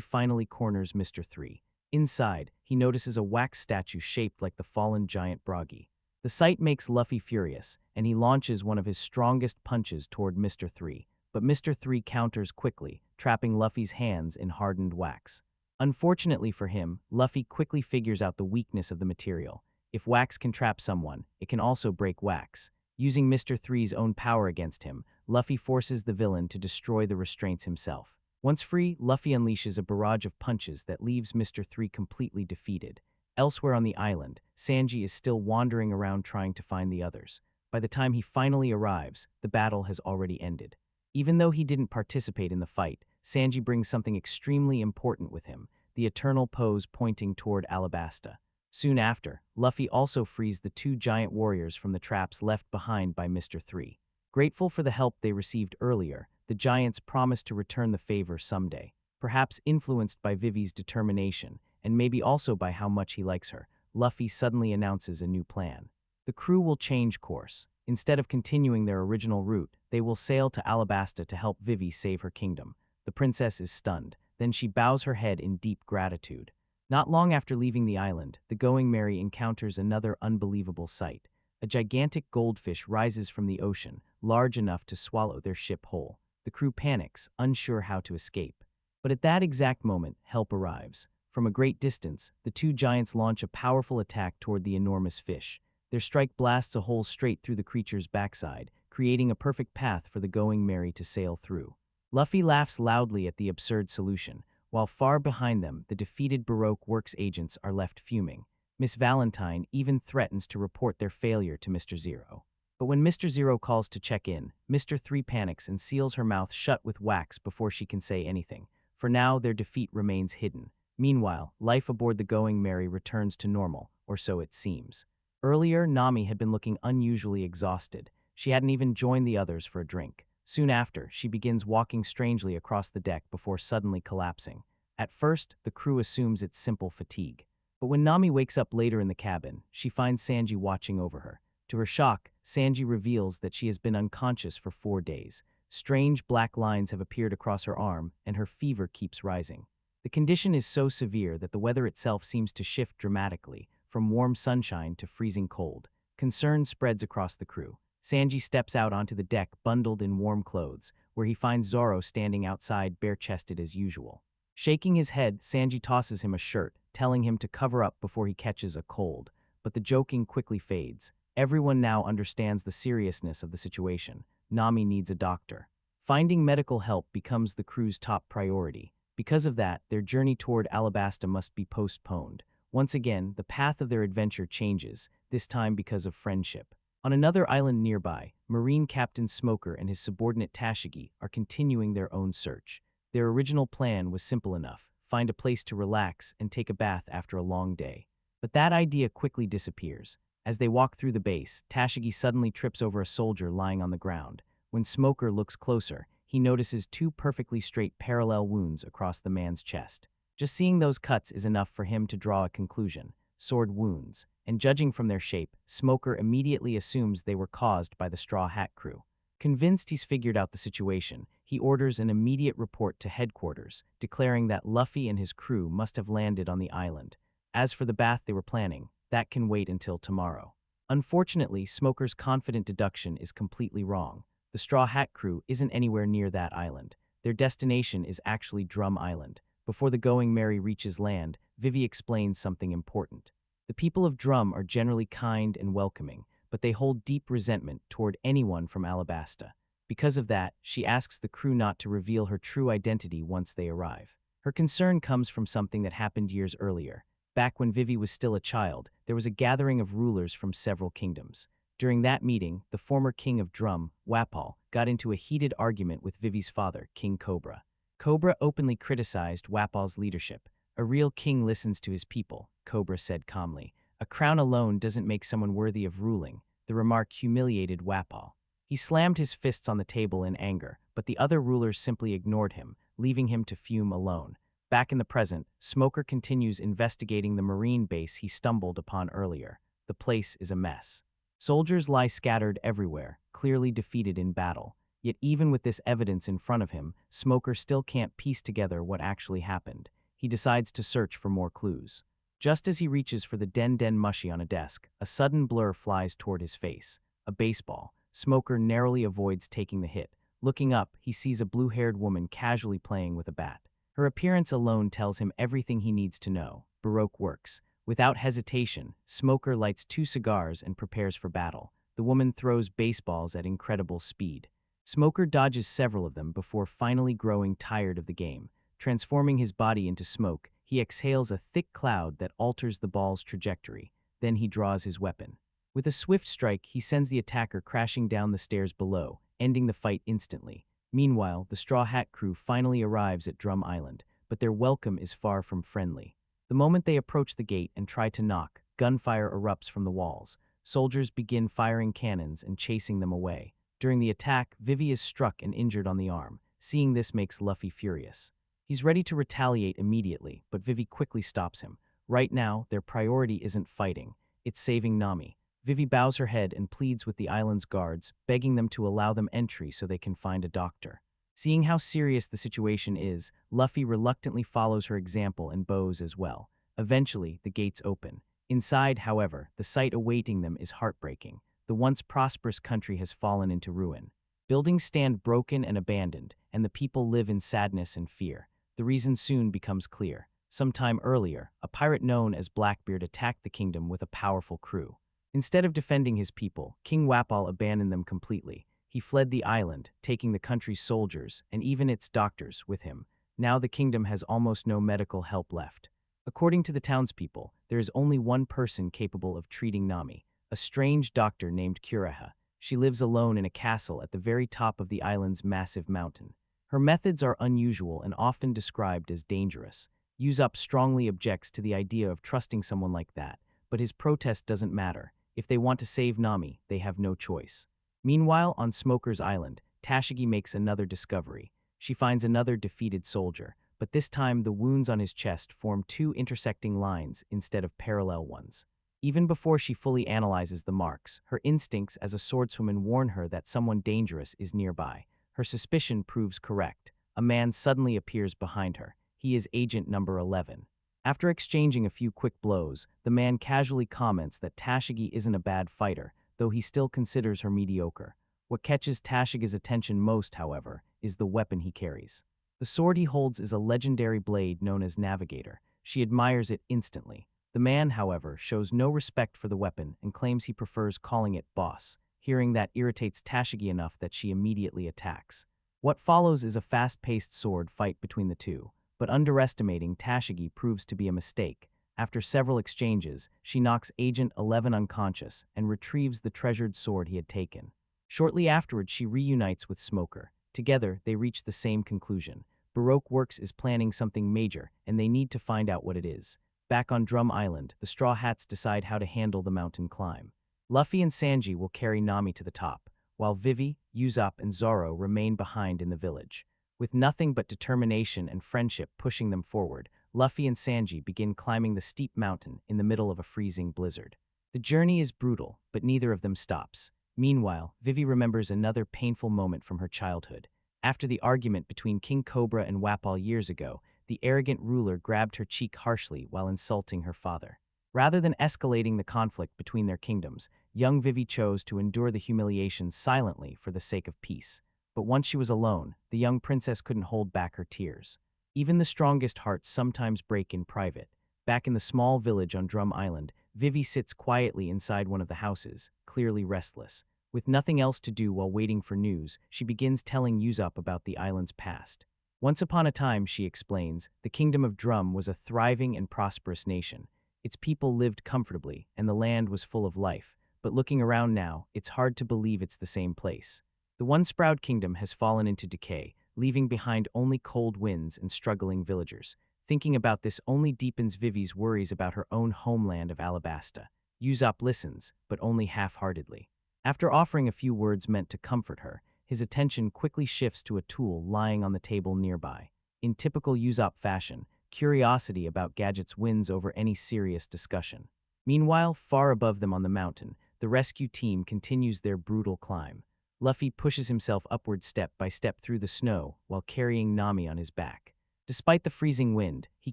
finally corners Mr. Three. Inside, he notices a wax statue shaped like the fallen giant Bragi. The sight makes Luffy furious, and he launches one of his strongest punches toward Mr. Three, but Mr. Three counters quickly, trapping Luffy's hands in hardened wax. Unfortunately for him, Luffy quickly figures out the weakness of the material. If wax can trap someone, it can also break wax. Using Mr. Three's own power against him, Luffy forces the villain to destroy the restraints himself. Once free, Luffy unleashes a barrage of punches that leaves Mr. Three completely defeated. Elsewhere on the island, Sanji is still wandering around trying to find the others. By the time he finally arrives, the battle has already ended. Even though he didn't participate in the fight, Sanji brings something extremely important with him, the eternal pose pointing toward Alabasta. Soon after, Luffy also frees the two giant warriors from the traps left behind by Mr. Three. Grateful for the help they received earlier, the giants promise to return the favor someday. Perhaps influenced by Vivi's determination, and maybe also by how much he likes her, Luffy suddenly announces a new plan. The crew will change course. Instead of continuing their original route, they will sail to Alabasta to help Vivi save her kingdom. The princess is stunned. Then she bows her head in deep gratitude. Not long after leaving the island, the Going Merry encounters another unbelievable sight. A gigantic goldfish rises from the ocean, large enough to swallow their ship whole. The crew panics, unsure how to escape. But at that exact moment, help arrives. From a great distance, the two giants launch a powerful attack toward the enormous fish. Their strike blasts a hole straight through the creature's backside, creating a perfect path for the Going Merry to sail through. Luffy laughs loudly at the absurd solution, while far behind them, the defeated Baroque Works agents are left fuming. Miss Valentine even threatens to report their failure to Mr. Zero. But when Mr. Zero calls to check in, Mr. Three panics and seals her mouth shut with wax before she can say anything. For now, their defeat remains hidden. Meanwhile, life aboard the Going Merry returns to normal, or so it seems. Earlier, Nami had been looking unusually exhausted. She hadn't even joined the others for a drink. Soon after, she begins walking strangely across the deck before suddenly collapsing. At first, the crew assumes it's simple fatigue. But when Nami wakes up later in the cabin, she finds Sanji watching over her. To her shock, Sanji reveals that she has been unconscious for 4 days. Strange black lines have appeared across her arm, and her fever keeps rising. The condition is so severe that the weather itself seems to shift dramatically, from warm sunshine to freezing cold. Concern spreads across the crew. Sanji steps out onto the deck bundled in warm clothes, where he finds Zoro standing outside bare-chested as usual. Shaking his head, Sanji tosses him a shirt, telling him to cover up before he catches a cold. But the joking quickly fades. Everyone now understands the seriousness of the situation. Nami needs a doctor. Finding medical help becomes the crew's top priority. Because of that, their journey toward Alabasta must be postponed. Once again, the path of their adventure changes, this time because of friendship. On another island nearby, Marine Captain Smoker and his subordinate Tashigi are continuing their own search. Their original plan was simple enough: find a place to relax and take a bath after a long day. But that idea quickly disappears. As they walk through the base, Tashigi suddenly trips over a soldier lying on the ground. When Smoker looks closer, he notices 2 perfectly straight parallel wounds across the man's chest. Just seeing those cuts is enough for him to draw a conclusion: sword wounds. And judging from their shape, Smoker immediately assumes they were caused by the Straw Hat crew. Convinced he's figured out the situation, he orders an immediate report to headquarters, declaring that Luffy and his crew must have landed on the island. As for the bath they were planning, that can wait until tomorrow. Unfortunately, Smoker's confident deduction is completely wrong. The Straw Hat crew isn't anywhere near that island. Their destination is actually Drum Island. Before the Going Merry reaches land, Vivi explains something important. The people of Drum are generally kind and welcoming, but they hold deep resentment toward anyone from Alabasta. Because of that, she asks the crew not to reveal her true identity once they arrive. Her concern comes from something that happened years earlier. Back when Vivi was still a child, there was a gathering of rulers from several kingdoms. During that meeting, the former king of Drum, Wapol, got into a heated argument with Vivi's father, King Cobra. Cobra openly criticized Wapol's leadership. "A real king listens to his people," Cobra said calmly. "A crown alone doesn't make someone worthy of ruling. The The remark humiliated Wapol. He slammed his fists on the table in anger, but the other rulers simply ignored him, leaving him to fume alone. Back in the present, Smoker continues investigating the Marine base he stumbled upon earlier. The place is a mess. Soldiers lie scattered everywhere, clearly defeated in battle. Yet even with this evidence in front of him, Smoker still can't piece together what actually happened. He decides to search for more clues. Just as he reaches for the Den Mushy on a desk, a sudden blur flies toward his face. A baseball. Smoker narrowly avoids taking the hit. Looking up, he sees a blue-haired woman casually playing with a bat. Her appearance alone tells him everything he needs to know. Baroque works. Without hesitation, Smoker lights 2 cigars and prepares for battle. The woman throws baseballs at incredible speed. Smoker dodges several of them before finally growing tired of the game. Transforming his body into smoke, he exhales a thick cloud that alters the ball's trajectory. Then he draws his weapon. With a swift strike, he sends the attacker crashing down the stairs below, ending the fight instantly. Meanwhile, the Straw Hat crew finally arrives at Drum Island, but their welcome is far from friendly. The moment they approach the gate and try to knock, gunfire erupts from the walls. Soldiers begin firing cannons and chasing them away. During the attack, Vivi is struck and injured on the arm. Seeing this makes Luffy furious. He's ready to retaliate immediately, but Vivi quickly stops him. Right now, their priority isn't fighting, it's saving Nami. Vivi bows her head and pleads with the island's guards, begging them to allow them entry so they can find a doctor. Seeing how serious the situation is, Luffy reluctantly follows her example and bows as well. Eventually, the gates open. Inside, however, the sight awaiting them is heartbreaking. The once prosperous country has fallen into ruin. Buildings stand broken and abandoned, and the people live in sadness and fear. The reason soon becomes clear. Sometime earlier, a pirate known as Blackbeard attacked the kingdom with a powerful crew. Instead of defending his people, King Wapol abandoned them completely. He fled the island, taking the country's soldiers, and even its doctors, with him. Now the kingdom has almost no medical help left. According to the townspeople, there is only one person capable of treating Nami, a strange doctor named Kureha. She lives alone in a castle at the very top of the island's massive mountain. Her methods are unusual and often described as dangerous. Usopp strongly objects to the idea of trusting someone like that, but his protest doesn't matter. If they want to save Nami, they have no choice. Meanwhile, on Smoker's Island, Tashigi makes another discovery. She finds another defeated soldier, but this time the wounds on his chest form 2 intersecting lines instead of parallel ones. Even before she fully analyzes the marks, her instincts as a swordswoman warn her that someone dangerous is nearby. Her suspicion proves correct. A man suddenly appears behind her. He is Agent Number 11. After exchanging a few quick blows, the man casually comments that Tashigi isn't a bad fighter, though he still considers her mediocre. What catches Tashigi's attention most, however, is the weapon he carries. The sword he holds is a legendary blade known as Navigator. She admires it instantly. The man, however, shows no respect for the weapon and claims he prefers calling it boss. Hearing that irritates Tashigi enough that she immediately attacks. What follows is a fast-paced sword fight between the two, but underestimating Tashigi proves to be a mistake. After several exchanges, she knocks Agent 11 unconscious and retrieves the treasured sword he had taken. Shortly afterwards, she reunites with Smoker. Together, they reach the same conclusion. Baroque Works is planning something major, and they need to find out what it is. Back on Drum Island, the Straw Hats decide how to handle the mountain climb. Luffy and Sanji will carry Nami to the top, while Vivi, Usopp, and Zoro remain behind in the village. With nothing but determination and friendship pushing them forward, Luffy and Sanji begin climbing the steep mountain in the middle of a freezing blizzard. The journey is brutal, but neither of them stops. Meanwhile, Vivi remembers another painful moment from her childhood. After the argument between King Cobra and Wapol years ago, the arrogant ruler grabbed her cheek harshly while insulting her father. Rather than escalating the conflict between their kingdoms, young Vivi chose to endure the humiliation silently for the sake of peace. But once she was alone, the young princess couldn't hold back her tears. Even the strongest hearts sometimes break in private. Back in the small village on Drum Island, Vivi sits quietly inside one of the houses, clearly restless. With nothing else to do while waiting for news, she begins telling Usopp about the island's past. Once upon a time, she explains, the Kingdom of Drum was a thriving and prosperous nation. Its people lived comfortably, and the land was full of life. But looking around now, it's hard to believe it's the same place. The once proud kingdom has fallen into decay, leaving behind only cold winds and struggling villagers. Thinking about this only deepens Vivi's worries about her own homeland of Alabasta. Usopp listens, but only half-heartedly. After offering a few words meant to comfort her, his attention quickly shifts to a tool lying on the table nearby. In typical Usopp fashion, curiosity about gadgets wins over any serious discussion. Meanwhile, far above them on the mountain, the rescue team continues their brutal climb. Luffy pushes himself upward step by step through the snow while carrying Nami on his back. Despite the freezing wind, he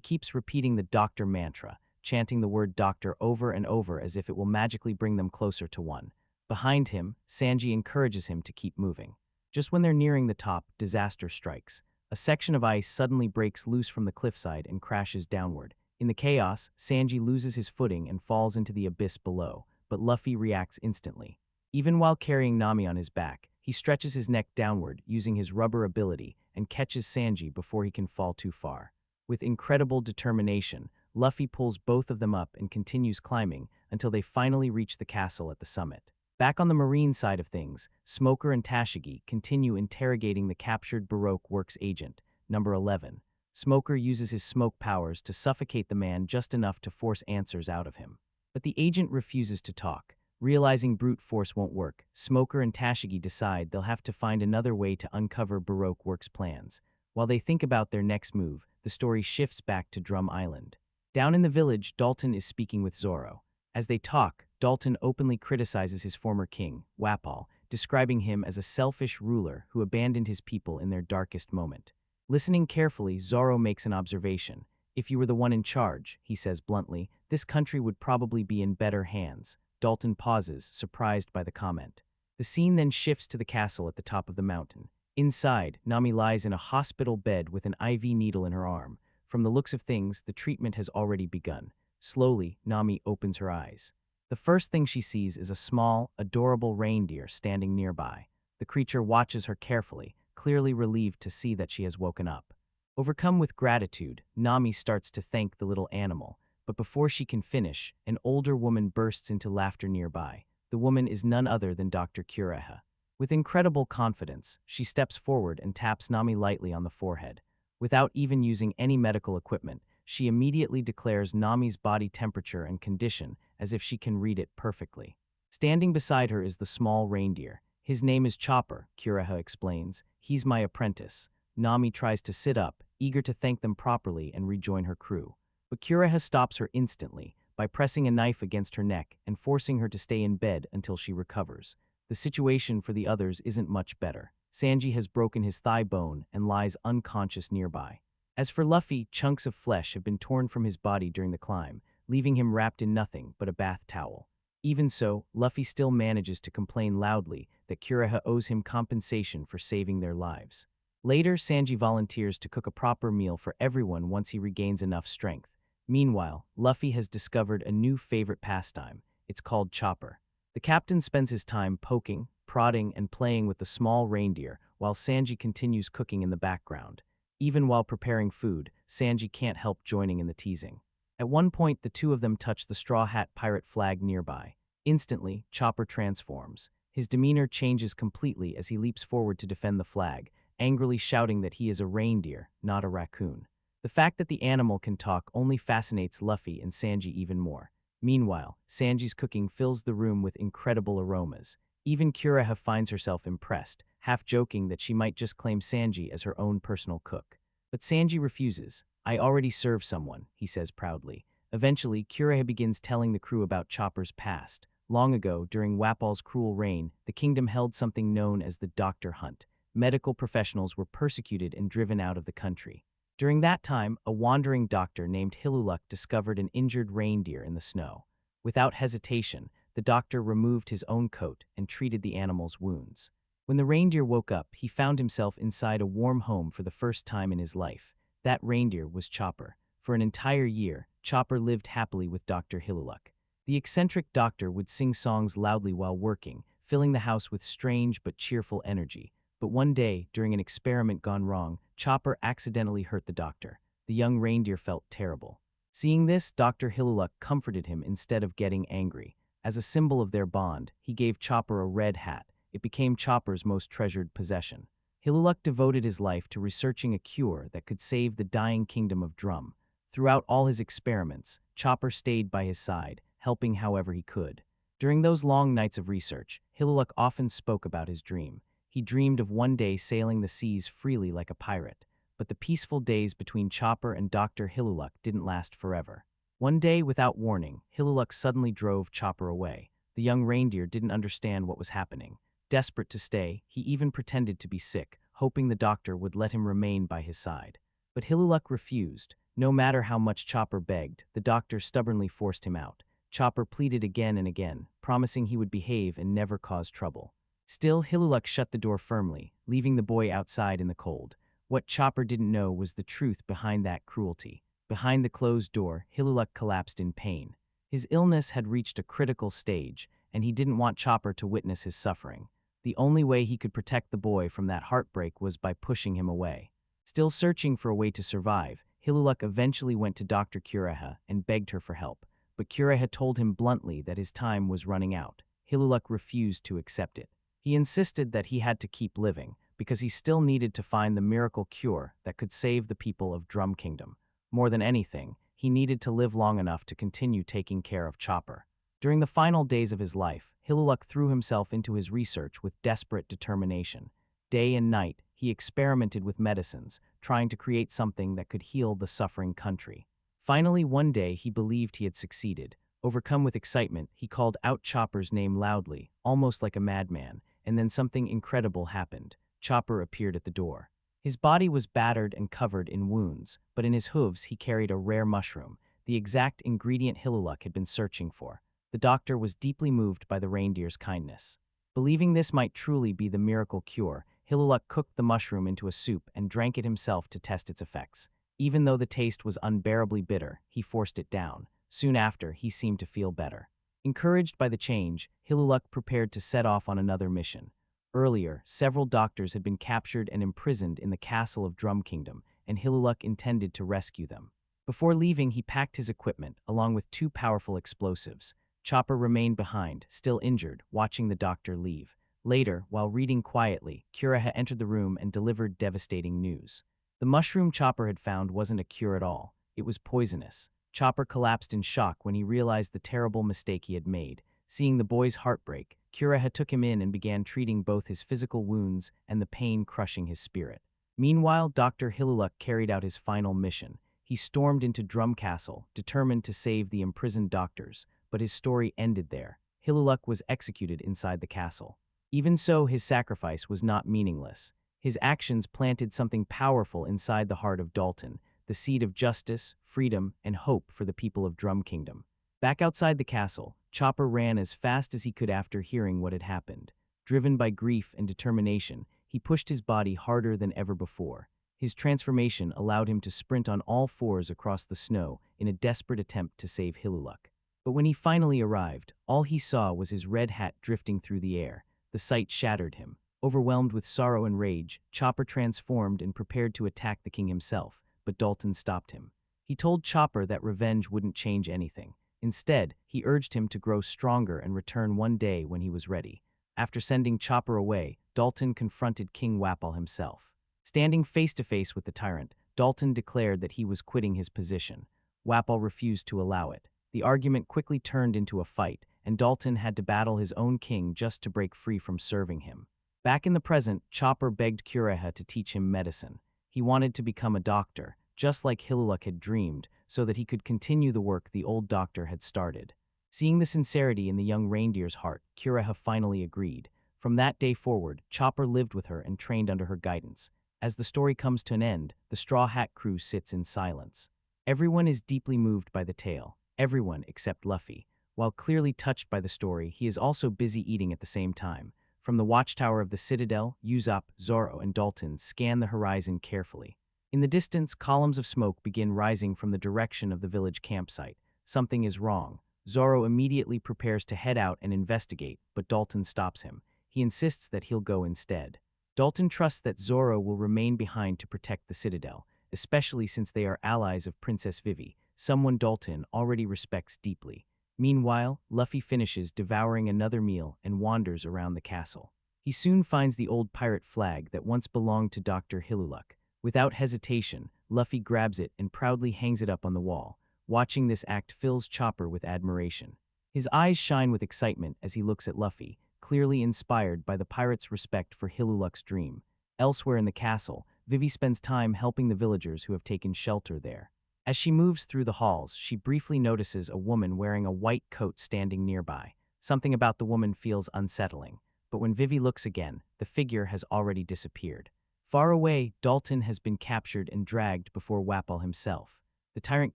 keeps repeating the doctor mantra, chanting the word doctor over and over as if it will magically bring them closer to one. Behind him, Sanji encourages him to keep moving. Just when they're nearing the top, disaster strikes. A section of ice suddenly breaks loose from the cliffside and crashes downward. In the chaos, Sanji loses his footing and falls into the abyss below, but Luffy reacts instantly. Even while carrying Nami on his back, he stretches his neck downward using his rubber ability and catches Sanji before he can fall too far. With incredible determination, Luffy pulls both of them up and continues climbing until they finally reach the castle at the summit. Back on the marine side of things, Smoker and Tashigi continue interrogating the captured Baroque Works agent, number 11. Smoker uses his smoke powers to suffocate the man just enough to force answers out of him. But the agent refuses to talk. Realizing brute force won't work, Smoker and Tashigi decide they'll have to find another way to uncover Baroque Works' plans. While they think about their next move, the story shifts back to Drum Island. Down in the village, Dalton is speaking with Zoro. As they talk, Dalton openly criticizes his former king, Wapol, describing him as a selfish ruler who abandoned his people in their darkest moment. Listening carefully, Zoro makes an observation. If you were the one in charge, he says bluntly, this country would probably be in better hands. Dalton pauses, surprised by the comment. The scene then shifts to the castle at the top of the mountain. Inside, Nami lies in a hospital bed with an IV needle in her arm. From the looks of things, the treatment has already begun. Slowly, Nami opens her eyes. The first thing she sees is a small, adorable reindeer standing nearby. The creature watches her carefully, clearly relieved to see that she has woken up. Overcome with gratitude, Nami starts to thank the little animal. But before she can finish, an older woman bursts into laughter nearby. The woman is none other than Dr. Kureha. With incredible confidence, she steps forward and taps Nami lightly on the forehead. Without even using any medical equipment, she immediately declares Nami's body temperature and condition as if she can read it perfectly. Standing beside her is the small reindeer. His name is Chopper, Kureha explains. He's my apprentice. Nami tries to sit up, eager to thank them properly and rejoin her crew. But Kureha stops her instantly by pressing a knife against her neck and forcing her to stay in bed until she recovers. The situation for the others isn't much better. Sanji has broken his thigh bone and lies unconscious nearby. As for Luffy, chunks of flesh have been torn from his body during the climb, leaving him wrapped in nothing but a bath towel. Even so, Luffy still manages to complain loudly that Kureha owes him compensation for saving their lives. Later, Sanji volunteers to cook a proper meal for everyone once he regains enough strength. Meanwhile, Luffy has discovered a new favorite pastime. It's called Chopper. The captain spends his time poking, prodding, and playing with the small reindeer while Sanji continues cooking in the background. Even while preparing food, Sanji can't help joining in the teasing. At one point, the two of them touch the straw hat pirate flag nearby. Instantly, Chopper transforms. His demeanor changes completely as he leaps forward to defend the flag, angrily shouting that he is a reindeer, not a raccoon. The fact that the animal can talk only fascinates Luffy and Sanji even more. Meanwhile, Sanji's cooking fills the room with incredible aromas. Even Kureha finds herself impressed, half joking that she might just claim Sanji as her own personal cook. But Sanji refuses. I already serve someone, he says proudly. Eventually, Kureha begins telling the crew about Chopper's past. Long ago, during Wapol's cruel reign, the kingdom held something known as the Doctor Hunt. Medical professionals were persecuted and driven out of the country. During that time, a wandering doctor named Hiluluk discovered an injured reindeer in the snow. Without hesitation, the doctor removed his own coat and treated the animal's wounds. When the reindeer woke up, he found himself inside a warm home for the first time in his life. That reindeer was Chopper. For an entire year, Chopper lived happily with Dr. Hiluluk. The eccentric doctor would sing songs loudly while working, filling the house with strange but cheerful energy. But one day, during an experiment gone wrong, Chopper accidentally hurt the doctor. The young reindeer felt terrible. Seeing this, Dr. Hiluluk comforted him instead of getting angry. As a symbol of their bond, he gave Chopper a red hat. It became Chopper's most treasured possession. Hiluluk devoted his life to researching a cure that could save the dying kingdom of Drum. Throughout all his experiments, Chopper stayed by his side, helping however he could. During those long nights of research, Hiluluk often spoke about his dream. He dreamed of one day sailing the seas freely like a pirate. But the peaceful days between Chopper and Dr. Hiluluk didn't last forever. One day, without warning, Hiluluk suddenly drove Chopper away. The young reindeer didn't understand what was happening. Desperate to stay, he even pretended to be sick, hoping the doctor would let him remain by his side. But Hiluluk refused. No matter how much Chopper begged, the doctor stubbornly forced him out. Chopper pleaded again and again, promising he would behave and never cause trouble. Still, Hiluluk shut the door firmly, leaving the boy outside in the cold. What Chopper didn't know was the truth behind that cruelty. Behind the closed door, Hiluluk collapsed in pain. His illness had reached a critical stage, and he didn't want Chopper to witness his suffering. The only way he could protect the boy from that heartbreak was by pushing him away. Still searching for a way to survive, Hiluluk eventually went to Dr. Kureha and begged her for help. But Kureha told him bluntly that his time was running out. Hiluluk refused to accept it. He insisted that he had to keep living, because he still needed to find the miracle cure that could save the people of Drum Kingdom. More than anything, he needed to live long enough to continue taking care of Chopper. During the final days of his life, Hiluluk threw himself into his research with desperate determination. Day and night, he experimented with medicines, trying to create something that could heal the suffering country. Finally, one day, he believed he had succeeded. Overcome with excitement, he called out Chopper's name loudly, almost like a madman, and then something incredible happened. Chopper appeared at the door. His body was battered and covered in wounds, but in his hooves he carried a rare mushroom, the exact ingredient Hiluluk had been searching for. The doctor was deeply moved by the reindeer's kindness. Believing this might truly be the miracle cure, Hiluluk cooked the mushroom into a soup and drank it himself to test its effects. Even though the taste was unbearably bitter, he forced it down. Soon after, he seemed to feel better. Encouraged by the change, Hiluluk prepared to set off on another mission. Earlier, several doctors had been captured and imprisoned in the castle of Drum Kingdom, and Hiluluk intended to rescue them. Before leaving, he packed his equipment, along with 2 powerful explosives. Chopper remained behind, still injured, watching the doctor leave. Later, while reading quietly, Kureha entered the room and delivered devastating news. The mushroom Chopper had found wasn't a cure at all. It was poisonous. Chopper collapsed in shock when he realized the terrible mistake he had made. Seeing the boy's heartbreak, Kureha took him in and began treating both his physical wounds and the pain crushing his spirit. Meanwhile, Dr. Hiluluk carried out his final mission. He stormed into Drum Castle, determined to save the imprisoned doctors, but his story ended there. Hiluluk was executed inside the castle. Even so, his sacrifice was not meaningless. His actions planted something powerful inside the heart of Dalton, the seed of justice, freedom, and hope for the people of Drum Kingdom. Back outside the castle, Chopper ran as fast as he could after hearing what had happened. Driven by grief and determination, he pushed his body harder than ever before. His transformation allowed him to sprint on all fours across the snow in a desperate attempt to save Hiluluk. But when he finally arrived, all he saw was his red hat drifting through the air. The sight shattered him. Overwhelmed with sorrow and rage, Chopper transformed and prepared to attack the king himself, but Dalton stopped him. He told Chopper that revenge wouldn't change anything. Instead, he urged him to grow stronger and return one day when he was ready. After sending Chopper away, Dalton confronted King Wapol himself. Standing face to face with the tyrant, Dalton declared that he was quitting his position. Wapol refused to allow it. The argument quickly turned into a fight, and Dalton had to battle his own king just to break free from serving him. Back in the present, Chopper begged Kureha to teach him medicine. He wanted to become a doctor, just like Hiluluk had dreamed, so that he could continue the work the old doctor had started. Seeing the sincerity in the young reindeer's heart, Kureha finally agreed. From that day forward, Chopper lived with her and trained under her guidance. As the story comes to an end, the Straw Hat crew sits in silence. Everyone is deeply moved by the tale. Everyone except Luffy. While clearly touched by the story, he is also busy eating at the same time. From the watchtower of the Citadel, Usopp, Zoro, and Dalton scan the horizon carefully. In the distance, columns of smoke begin rising from the direction of the village campsite. Something is wrong. Zoro immediately prepares to head out and investigate, but Dalton stops him. He insists that he'll go instead. Dalton trusts that Zoro will remain behind to protect the Citadel, especially since they are allies of Princess Vivi, someone Dalton already respects deeply. Meanwhile, Luffy finishes devouring another meal and wanders around the castle. He soon finds the old pirate flag that once belonged to Dr. Hiluluk. Without hesitation, Luffy grabs it and proudly hangs it up on the wall. Watching this act fills Chopper with admiration. His eyes shine with excitement as he looks at Luffy, clearly inspired by the pirate's respect for Hiluluk's dream. Elsewhere in the castle, Vivi spends time helping the villagers who have taken shelter there. As she moves through the halls, she briefly notices a woman wearing a white coat standing nearby. Something about the woman feels unsettling, but when Vivi looks again, the figure has already disappeared. Far away, Dalton has been captured and dragged before Wapol himself. The Tyrant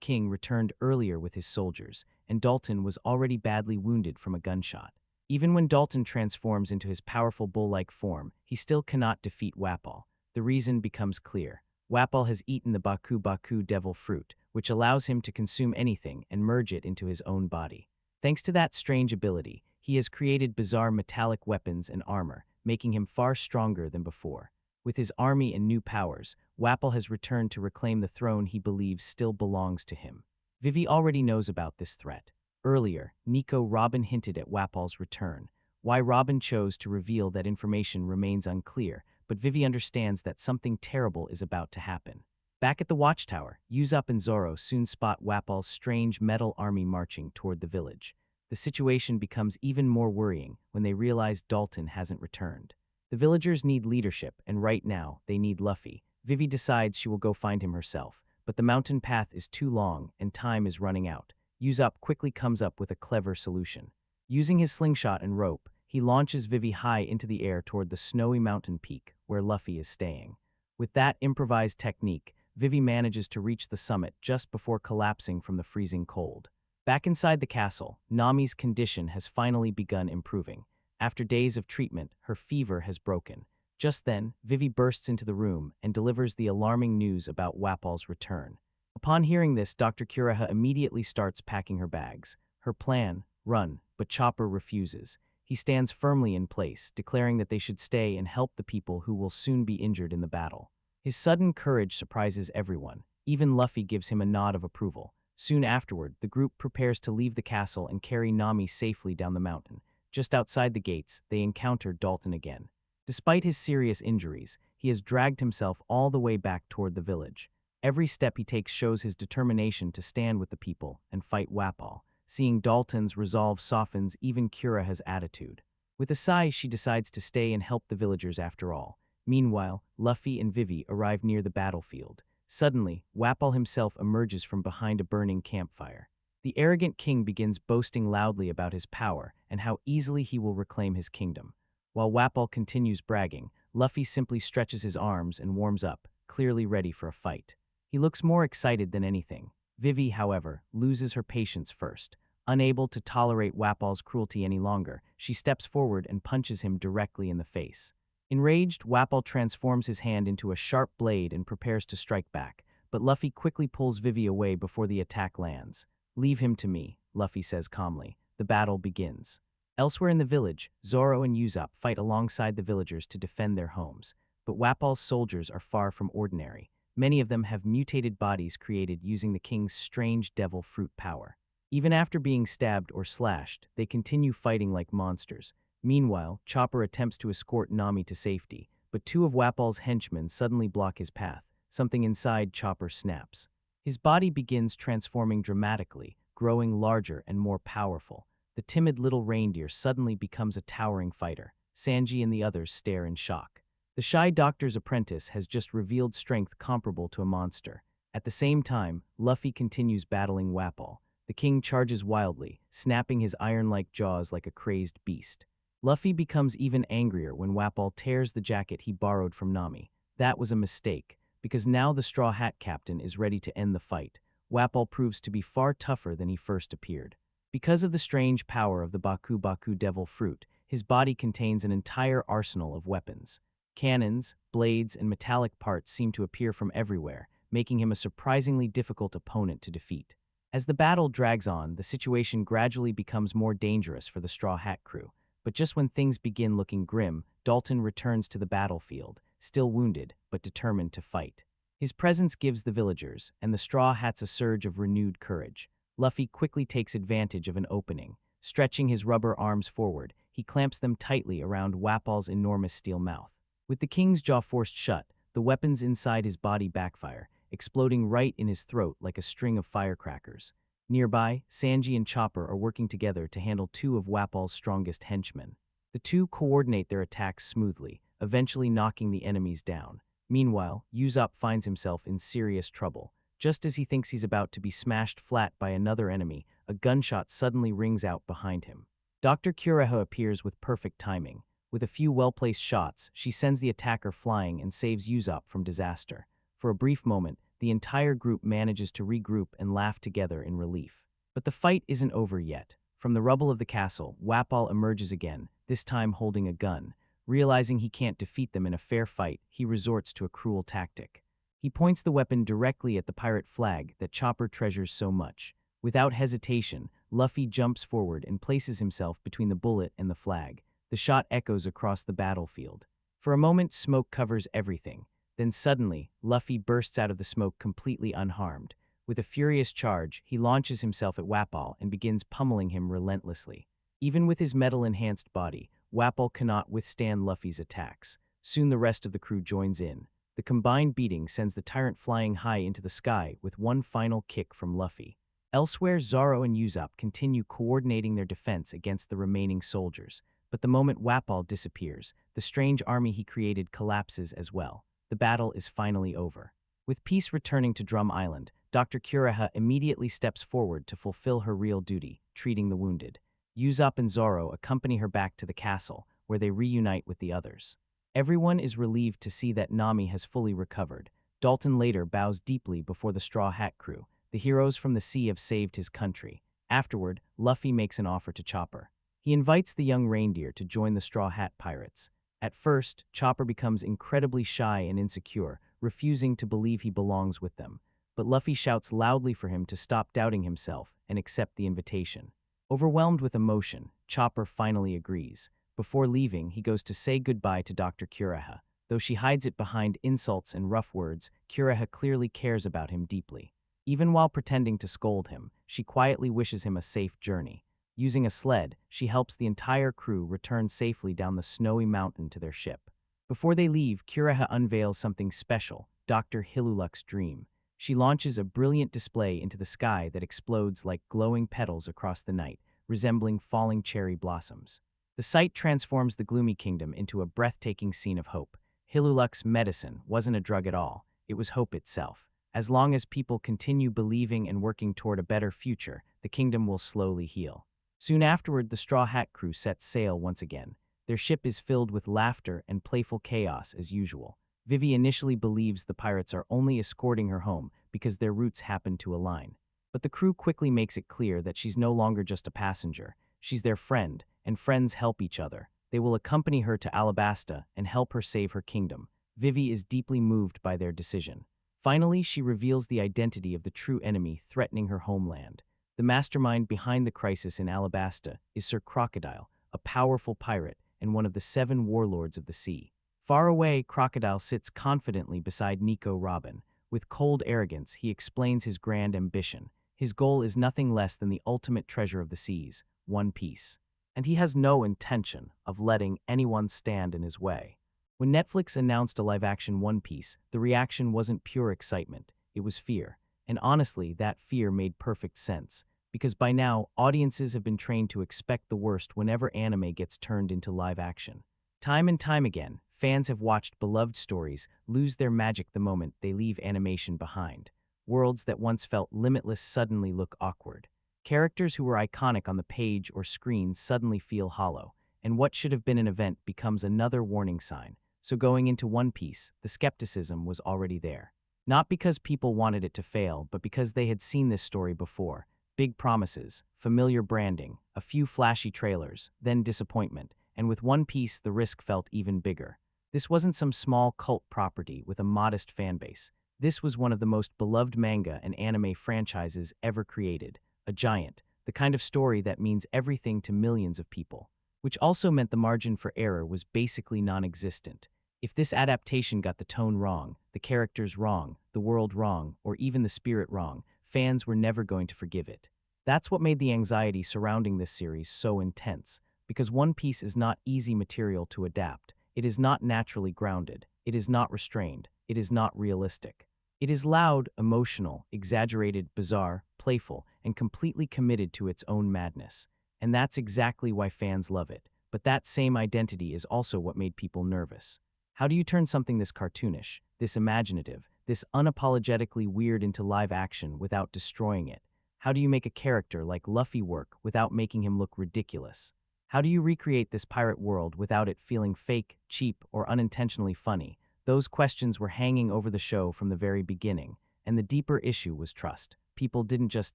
King returned earlier with his soldiers, and Dalton was already badly wounded from a gunshot. Even when Dalton transforms into his powerful bull-like form, he still cannot defeat Wapol. The reason becomes clear. Wapol has eaten the Baku Baku devil fruit, which allows him to consume anything and merge it into his own body. Thanks to that strange ability, he has created bizarre metallic weapons and armor, making him far stronger than before. With his army and new powers, Wapol has returned to reclaim the throne he believes still belongs to him. Vivi already knows about this threat. Earlier, Nico Robin hinted at Wapol's return. Why Robin chose to reveal that information remains unclear, but Vivi understands that something terrible is about to happen. Back at the watchtower, Usopp and Zoro soon spot Wapol's strange metal army marching toward the village. The situation becomes even more worrying when they realize Dalton hasn't returned. The villagers need leadership, and right now, they need Luffy. Vivi decides she will go find him herself, but the mountain path is too long and time is running out. Usopp quickly comes up with a clever solution. Using his slingshot and rope, he launches Vivi high into the air toward the snowy mountain peak where Luffy is staying. With that improvised technique, Vivi manages to reach the summit just before collapsing from the freezing cold. Back inside the castle, Nami's condition has finally begun improving. After days of treatment, her fever has broken. Just then, Vivi bursts into the room and delivers the alarming news about Wapol's return. Upon hearing this, Dr. Kureha immediately starts packing her bags. Her plan, run, but Chopper refuses. He stands firmly in place, declaring that they should stay and help the people who will soon be injured in the battle. His sudden courage surprises everyone. Even Luffy gives him a nod of approval. Soon afterward, the group prepares to leave the castle and carry Nami safely down the mountain. Just outside the gates, they encounter Dalton again. Despite his serious injuries, he has dragged himself all the way back toward the village. Every step he takes shows his determination to stand with the people and fight Wapol. Seeing Dalton's resolve softens even Kureha's attitude. With a sigh, she decides to stay and help the villagers after all. Meanwhile, Luffy and Vivi arrive near the battlefield. Suddenly, Wapol himself emerges from behind a burning campfire. The arrogant king begins boasting loudly about his power and how easily he will reclaim his kingdom. While Wapol continues bragging, Luffy simply stretches his arms and warms up, clearly ready for a fight. He looks more excited than anything. Vivi, however, loses her patience first. Unable to tolerate Wapol's cruelty any longer, she steps forward and punches him directly in the face. Enraged, Wapol transforms his hand into a sharp blade and prepares to strike back, but Luffy quickly pulls Vivi away before the attack lands. "Leave him to me," Luffy says calmly. The battle begins. Elsewhere in the village, Zoro and Usopp fight alongside the villagers to defend their homes, but Wapol's soldiers are far from ordinary. Many of them have mutated bodies created using the king's strange devil fruit power. Even after being stabbed or slashed, they continue fighting like monsters. Meanwhile, Chopper attempts to escort Nami to safety, but two of Wapol's henchmen suddenly block his path. Something inside Chopper snaps. His body begins transforming dramatically, growing larger and more powerful. The timid little reindeer suddenly becomes a towering fighter. Sanji and the others stare in shock. The shy doctor's apprentice has just revealed strength comparable to a monster. At the same time, Luffy continues battling Wapol. The king charges wildly, snapping his iron-like jaws like a crazed beast. Luffy becomes even angrier when Wapol tears the jacket he borrowed from Nami. That was a mistake, because now the Straw Hat Captain is ready to end the fight. Wapol proves to be far tougher than he first appeared. Because of the strange power of the Baku Baku Devil Fruit, his body contains an entire arsenal of weapons. Cannons, blades, and metallic parts seem to appear from everywhere, making him a surprisingly difficult opponent to defeat. As the battle drags on, the situation gradually becomes more dangerous for the Straw Hat crew. But just when things begin looking grim, Dalton returns to the battlefield, still wounded, but determined to fight. His presence gives the villagers and the Straw Hats a surge of renewed courage. Luffy quickly takes advantage of an opening. Stretching his rubber arms forward, he clamps them tightly around Wapol's enormous steel mouth. With the king's jaw forced shut, the weapons inside his body backfire, exploding right in his throat like a string of firecrackers. Nearby, Sanji and Chopper are working together to handle two of Wapol's strongest henchmen. The two coordinate their attacks smoothly, eventually knocking the enemies down. Meanwhile, Usopp finds himself in serious trouble. Just as he thinks he's about to be smashed flat by another enemy, a gunshot suddenly rings out behind him. Dr. Kureha appears with perfect timing. With a few well-placed shots, she sends the attacker flying and saves Usopp from disaster. For a brief moment, the entire group manages to regroup and laugh together in relief. But the fight isn't over yet. From the rubble of the castle, Wapol emerges again, this time holding a gun. Realizing he can't defeat them in a fair fight, he resorts to a cruel tactic. He points the weapon directly at the pirate flag that Chopper treasures so much. Without hesitation, Luffy jumps forward and places himself between the bullet and the flag. The shot echoes across the battlefield. For a moment, smoke covers everything. Then suddenly, Luffy bursts out of the smoke completely unharmed. With a furious charge, he launches himself at Wapol and begins pummeling him relentlessly. Even with his metal-enhanced body, Wapol cannot withstand Luffy's attacks. Soon the rest of the crew joins in. The combined beating sends the tyrant flying high into the sky with one final kick from Luffy. Elsewhere, Zoro and Usopp continue coordinating their defense against the remaining soldiers. But the moment Wapol disappears, the strange army he created collapses as well. The battle is finally over. With peace returning to Drum Island, Dr. Kureha immediately steps forward to fulfill her real duty, treating the wounded. Usopp and Zoro accompany her back to the castle, where they reunite with the others. Everyone is relieved to see that Nami has fully recovered. Dalton later bows deeply before the Straw Hat crew. The heroes from the sea have saved his country. Afterward, Luffy makes an offer to Chopper. He invites the young reindeer to join the Straw Hat Pirates. At first, Chopper becomes incredibly shy and insecure, refusing to believe he belongs with them. But Luffy shouts loudly for him to stop doubting himself and accept the invitation. Overwhelmed with emotion, Chopper finally agrees. Before leaving, he goes to say goodbye to Dr. Kureha. Though she hides it behind insults and rough words, Kureha clearly cares about him deeply. Even while pretending to scold him, she quietly wishes him a safe journey. Using a sled, she helps the entire crew return safely down the snowy mountain to their ship. Before they leave, Kureha unveils something special, Dr. Hiluluk's dream. She launches a brilliant display into the sky that explodes like glowing petals across the night, resembling falling cherry blossoms. The sight transforms the gloomy kingdom into a breathtaking scene of hope. Hiluluk's medicine wasn't a drug at all, it was hope itself. As long as people continue believing and working toward a better future, the kingdom will slowly heal. Soon afterward, the Straw Hat crew sets sail once again. Their ship is filled with laughter and playful chaos as usual. Vivi initially believes the pirates are only escorting her home because their routes happen to align. But the crew quickly makes it clear that she's no longer just a passenger. She's their friend, and friends help each other. They will accompany her to Alabasta and help her save her kingdom. Vivi is deeply moved by their decision. Finally, she reveals the identity of the true enemy threatening her homeland. The mastermind behind the crisis in Alabasta is Sir Crocodile, a powerful pirate and one of the 7 warlords of the sea. Far away, Crocodile sits confidently beside Nico Robin. With cold arrogance, he explains his grand ambition. His goal is nothing less than the ultimate treasure of the seas, One Piece. And he has no intention of letting anyone stand in his way. When Netflix announced a live-action One Piece, the reaction wasn't pure excitement, it was fear. And honestly, that fear made perfect sense. Because by now, audiences have been trained to expect the worst whenever anime gets turned into live action. Time and time again, fans have watched beloved stories lose their magic the moment they leave animation behind. Worlds that once felt limitless suddenly look awkward. Characters who were iconic on the page or screen suddenly feel hollow, and what should have been an event becomes another warning sign. So going into One Piece, the skepticism was already there. Not because people wanted it to fail, but because they had seen this story before. Big promises, familiar branding, a few flashy trailers, then disappointment, and with One Piece the risk felt even bigger. This wasn't some small cult property with a modest fanbase. This was one of the most beloved manga and anime franchises ever created, a giant, the kind of story that means everything to millions of people. Which also meant the margin for error was basically non-existent. If this adaptation got the tone wrong, the characters wrong, the world wrong, or even the spirit wrong, fans were never going to forgive it. That's what made the anxiety surrounding this series so intense, because One Piece is not easy material to adapt. It is not naturally grounded. It is not restrained. It is not realistic. It is loud, emotional, exaggerated, bizarre, playful, and completely committed to its own madness. And that's exactly why fans love it. but that same identity is also what made people nervous. How do you turn something this cartoonish, this imaginative, this unapologetically weird into live action without destroying it? How do you make a character like Luffy work without making him look ridiculous? How do you recreate this pirate world without it feeling fake, cheap, or unintentionally funny? Those questions were hanging over the show from the very beginning, and the deeper issue was trust. People didn't just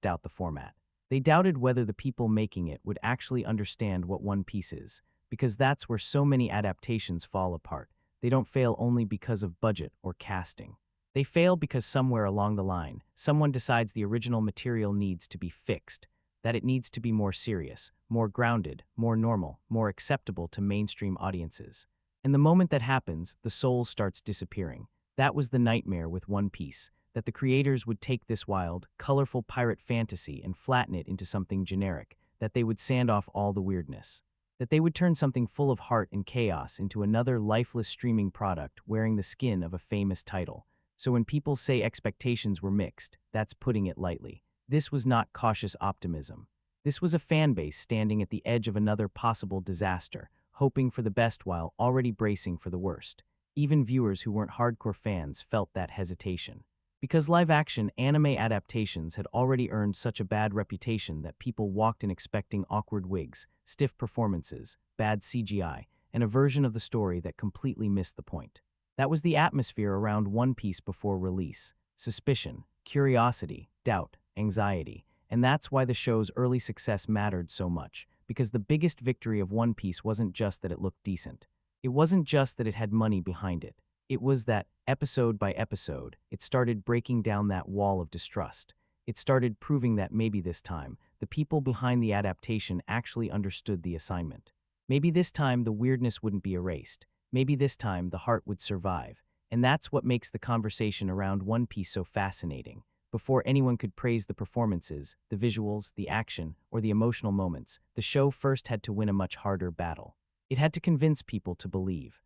doubt the format. They doubted whether the people making it would actually understand what One Piece is, because that's where so many adaptations fall apart. They don't fail only because of budget or casting. They fail because somewhere along the line, someone decides the original material needs to be fixed, that it needs to be more serious, more grounded, more normal, more acceptable to mainstream audiences. And the moment that happens, the soul starts disappearing. That was the nightmare with One Piece, that the creators would take this wild, colorful pirate fantasy and flatten it into something generic, that they would sand off all the weirdness, that they would turn something full of heart and chaos into another lifeless streaming product wearing the skin of a famous title. So when people say expectations were mixed, that's putting it lightly. This was not cautious optimism. This was a fan base standing at the edge of another possible disaster, hoping for the best while already bracing for the worst. Even viewers who weren't hardcore fans felt that hesitation. Because live-action anime adaptations had already earned such a bad reputation that people walked in expecting awkward wigs, stiff performances, bad CGI, and a version of the story that completely missed the point. That was the atmosphere around One Piece before release. Suspicion, curiosity, doubt, anxiety. And that's why the show's early success mattered so much, because the biggest victory of One Piece wasn't just that it looked decent. It wasn't just that it had money behind it. It was that, episode by episode, it started breaking down that wall of distrust. It started proving that maybe this time, the people behind the adaptation actually understood the assignment. Maybe this time the weirdness wouldn't be erased. Maybe this time the heart would survive. And that's what makes the conversation around One Piece so fascinating. Before anyone could praise the performances, the visuals, the action, or the emotional moments, the show first had to win a much harder battle. It had to convince people to believe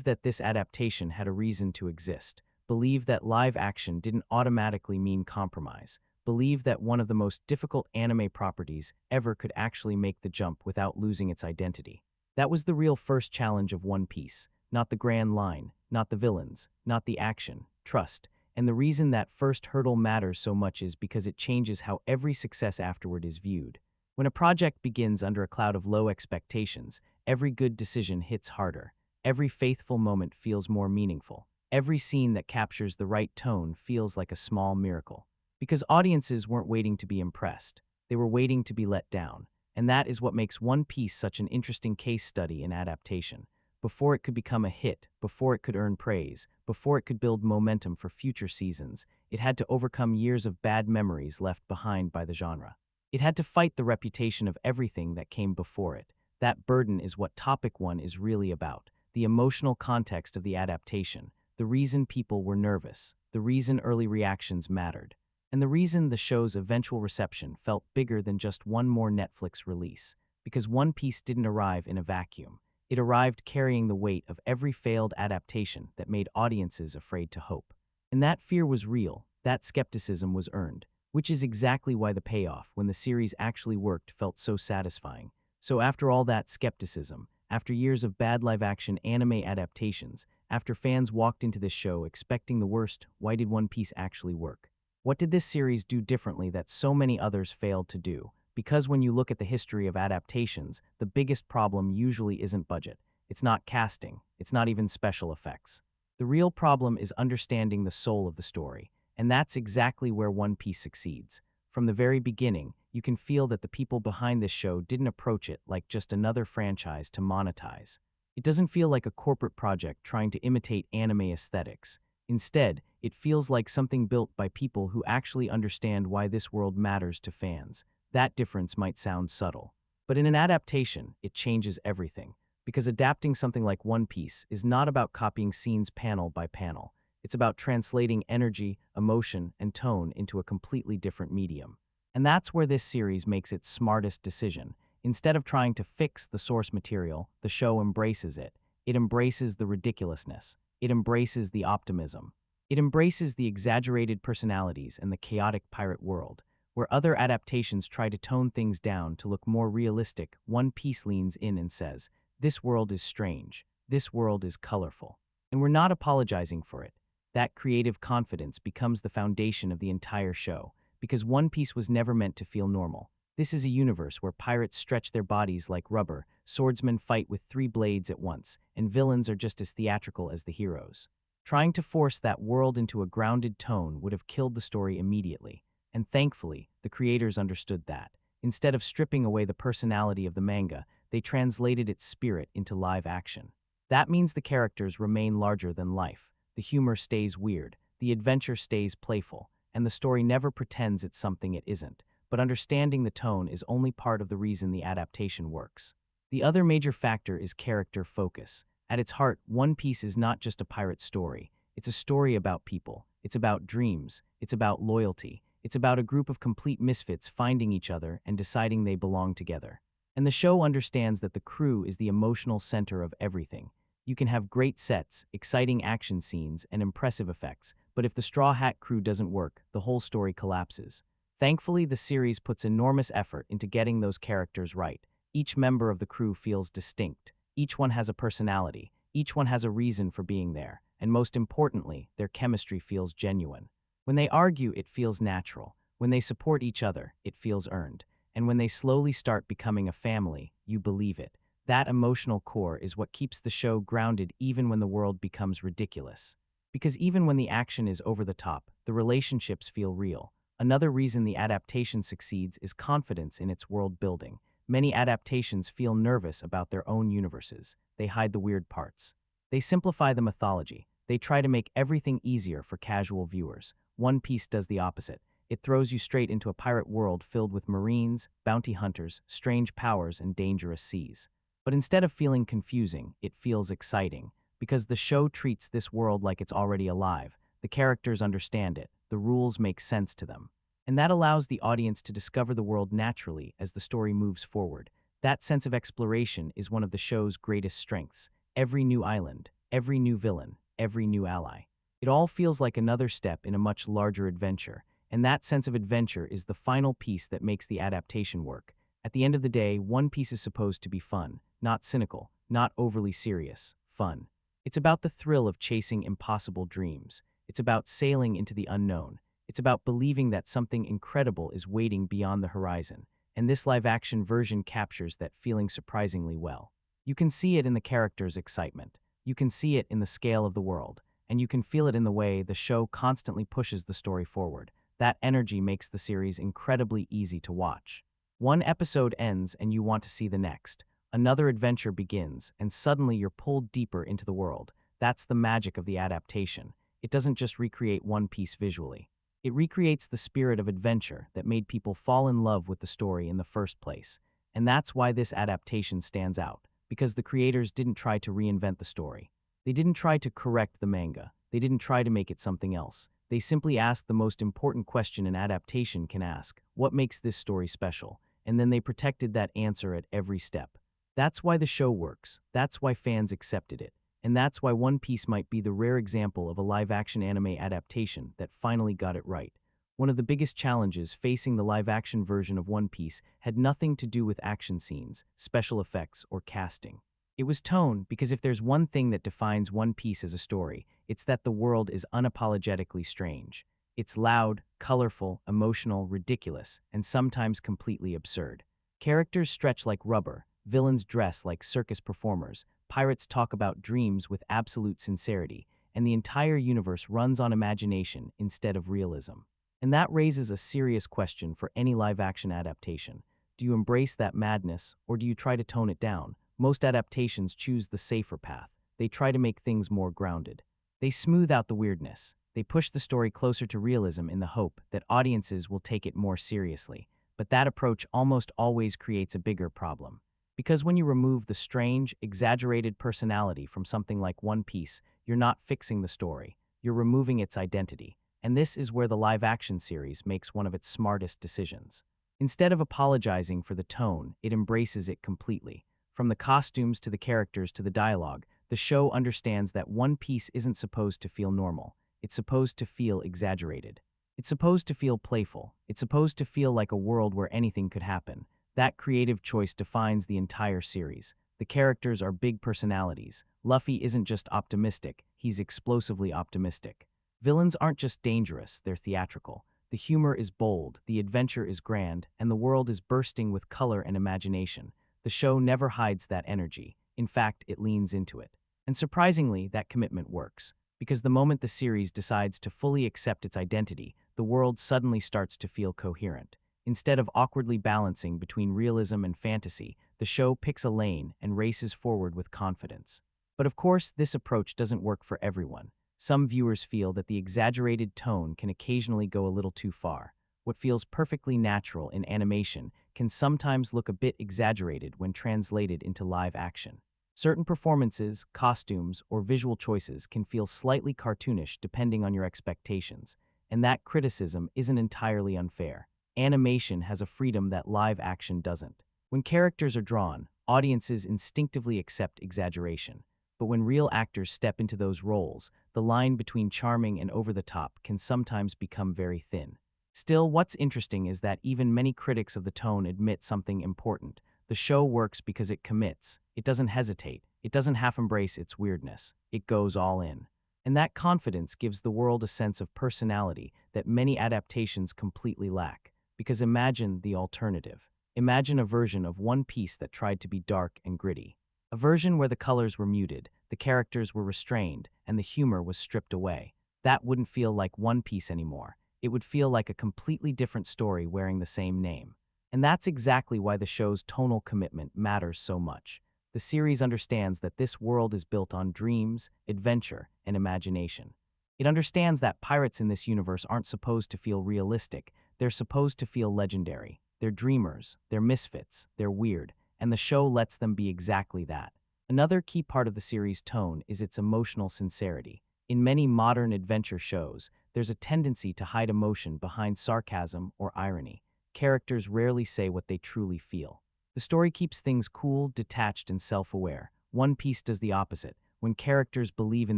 that this adaptation had a reason to exist, believe that live action didn't automatically mean compromise, believe that one of the most difficult anime properties ever could actually make the jump without losing its identity. That was the real first challenge of One Piece, not the grand line, not the villains, not the action, trust. And the reason that first hurdle matters so much is because it changes how every success afterward is viewed. When a project begins under a cloud of low expectations, every good decision hits harder. Every faithful moment feels more meaningful. Every scene that captures the right tone feels like a small miracle. Because audiences weren't waiting to be impressed. They were waiting to be let down. And that is what makes One Piece such an interesting case study in adaptation. Before it could become a hit, before it could earn praise, before it could build momentum for future seasons, it had to overcome years of bad memories left behind by the genre. It had to fight the reputation of everything that came before it. That burden is what Topic 1 is really about. The emotional context of the adaptation, the reason people were nervous, the reason early reactions mattered, and the reason the show's eventual reception felt bigger than just one more Netflix release. Because One Piece didn't arrive in a vacuum. It arrived carrying the weight of every failed adaptation that made audiences afraid to hope. And that fear was real, that skepticism was earned, which is exactly why the payoff, when the series actually worked, felt so satisfying. So after all that skepticism, after years of bad live-action anime adaptations, after fans walked into this show expecting the worst, why did One Piece actually work? What did this series do differently that so many others failed to do? Because when you look at the history of adaptations, the biggest problem usually isn't budget. It's not casting. It's not even special effects. The real problem is understanding the soul of the story. And that's exactly where One Piece succeeds. From the very beginning, you can feel that the people behind this show didn't approach it like just another franchise to monetize. It doesn't feel like a corporate project trying to imitate anime aesthetics. Instead, it feels like something built by people who actually understand why this world matters to fans. That difference might sound subtle. But in an adaptation, it changes everything. Because adapting something like One Piece is not about copying scenes panel by panel. It's about translating energy, emotion, and tone into a completely different medium. And that's where this series makes its smartest decision. Instead of trying to fix the source material, the show embraces it. It embraces the ridiculousness. It embraces the optimism. It embraces the exaggerated personalities and the chaotic pirate world. Where other adaptations try to tone things down to look more realistic, One Piece leans in and says, This world is strange. This world is colorful. And we're not apologizing for it. That creative confidence becomes the foundation of the entire show, because One Piece was never meant to feel normal. This is a universe where pirates stretch their bodies like rubber, swordsmen fight with 3 blades at once, and villains are just as theatrical as the heroes. Trying to force that world into a grounded tone would have killed the story immediately, and thankfully, the creators understood that. Instead of stripping away the personality of the manga, they translated its spirit into live action. That means the characters remain larger than life, the humor stays weird, the adventure stays playful, and the story never pretends it's something it isn't. But understanding the tone is only part of the reason the adaptation works. The other major factor is character focus. At its heart, One Piece is not just a pirate story. It's a story about people. It's about dreams. It's about loyalty. It's about a group of complete misfits finding each other and deciding they belong together. And the show understands that the crew is the emotional center of everything. You can have great sets, exciting action scenes, and impressive effects, but if the Straw Hat crew doesn't work, the whole story collapses. Thankfully, the series puts enormous effort into getting those characters right. Each member of the crew feels distinct. Each one has a personality. Each one has a reason for being there. And most importantly, their chemistry feels genuine. When they argue, it feels natural. When they support each other, it feels earned. And when they slowly start becoming a family, you believe it. That emotional core is what keeps the show grounded even when the world becomes ridiculous. Because even when the action is over the top, the relationships feel real. Another reason the adaptation succeeds is confidence in its world building. Many adaptations feel nervous about their own universes. They hide the weird parts. They simplify the mythology. They try to make everything easier for casual viewers. One Piece does the opposite. It throws you straight into a pirate world filled with marines, bounty hunters, strange powers, and dangerous seas. But instead of feeling confusing, it feels exciting. Because the show treats this world like it's already alive. The characters understand it. The rules make sense to them. And that allows the audience to discover the world naturally as the story moves forward. That sense of exploration is one of the show's greatest strengths. Every new island, every new villain, every new ally. It all feels like another step in a much larger adventure, and that sense of adventure is the final piece that makes the adaptation work. At the end of the day, One Piece is supposed to be fun, not cynical, not overly serious, fun. It's about the thrill of chasing impossible dreams. It's about sailing into the unknown. It's about believing that something incredible is waiting beyond the horizon, and this live-action version captures that feeling surprisingly well. You can see it in the characters' excitement. You can see it in the scale of the world, and you can feel it in the way the show constantly pushes the story forward. That energy makes the series incredibly easy to watch. One episode ends and you want to see the next. Another adventure begins, and suddenly you're pulled deeper into the world. That's the magic of the adaptation. It doesn't just recreate One Piece visually. It recreates the spirit of adventure that made people fall in love with the story in the first place. And that's why this adaptation stands out, because the creators didn't try to reinvent the story. They didn't try to correct the manga. They didn't try to make it something else. They simply asked the most important question an adaptation can ask: what makes this story special? And then they protected that answer at every step. That's why the show works. That's why fans accepted it. And that's why One Piece might be the rare example of a live-action anime adaptation that finally got it right. One of the biggest challenges facing the live-action version of One Piece had nothing to do with action scenes, special effects, or casting. It was tone, because if there's one thing that defines One Piece as a story, it's that the world is unapologetically strange. It's loud, colorful, emotional, ridiculous, and sometimes completely absurd. Characters stretch like rubber, villains dress like circus performers, pirates talk about dreams with absolute sincerity, and the entire universe runs on imagination instead of realism. And that raises a serious question for any live-action adaptation. Do you embrace that madness, or do you try to tone it down? Most adaptations choose the safer path. They try to make things more grounded. They smooth out the weirdness. They push the story closer to realism in the hope that audiences will take it more seriously. But that approach almost always creates a bigger problem. Because when you remove the strange, exaggerated personality from something like One Piece, you're not fixing the story. You're removing its identity. And this is where the live-action series makes one of its smartest decisions. Instead of apologizing for the tone, it embraces it completely. From the costumes to the characters to the dialogue, the show understands that One Piece isn't supposed to feel normal. It's supposed to feel exaggerated. It's supposed to feel playful. It's supposed to feel like a world where anything could happen. That creative choice defines the entire series. The characters are big personalities. Luffy isn't just optimistic, he's explosively optimistic. Villains aren't just dangerous, they're theatrical. The humor is bold, the adventure is grand, and the world is bursting with color and imagination. The show never hides that energy. In fact, it leans into it. And surprisingly, that commitment works. Because the moment the series decides to fully accept its identity, the world suddenly starts to feel coherent. Instead of awkwardly balancing between realism and fantasy, the show picks a lane and races forward with confidence. But of course, this approach doesn't work for everyone. Some viewers feel that the exaggerated tone can occasionally go a little too far. What feels perfectly natural in animation can sometimes look a bit exaggerated when translated into live action. Certain performances, costumes, or visual choices can feel slightly cartoonish depending on your expectations, and that criticism isn't entirely unfair. Animation has a freedom that live action doesn't. When characters are drawn, audiences instinctively accept exaggeration. But when real actors step into those roles, the line between charming and over-the-top can sometimes become very thin. Still, what's interesting is that even many critics of the tone admit something important. The show works because it commits. It doesn't hesitate. It doesn't half-embrace its weirdness. It goes all in. And that confidence gives the world a sense of personality that many adaptations completely lack. Because imagine the alternative. Imagine a version of One Piece that tried to be dark and gritty. A version where the colors were muted, the characters were restrained, and the humor was stripped away. That wouldn't feel like One Piece anymore. It would feel like a completely different story wearing the same name. And that's exactly why the show's tonal commitment matters so much. The series understands that this world is built on dreams, adventure, and imagination. It understands that pirates in this universe aren't supposed to feel realistic, they're supposed to feel legendary. They're dreamers, they're misfits, they're weird, and the show lets them be exactly that. Another key part of the series' tone is its emotional sincerity. In many modern adventure shows, there's a tendency to hide emotion behind sarcasm or irony. Characters rarely say what they truly feel. The story keeps things cool, detached, and self-aware. One Piece does the opposite. When characters believe in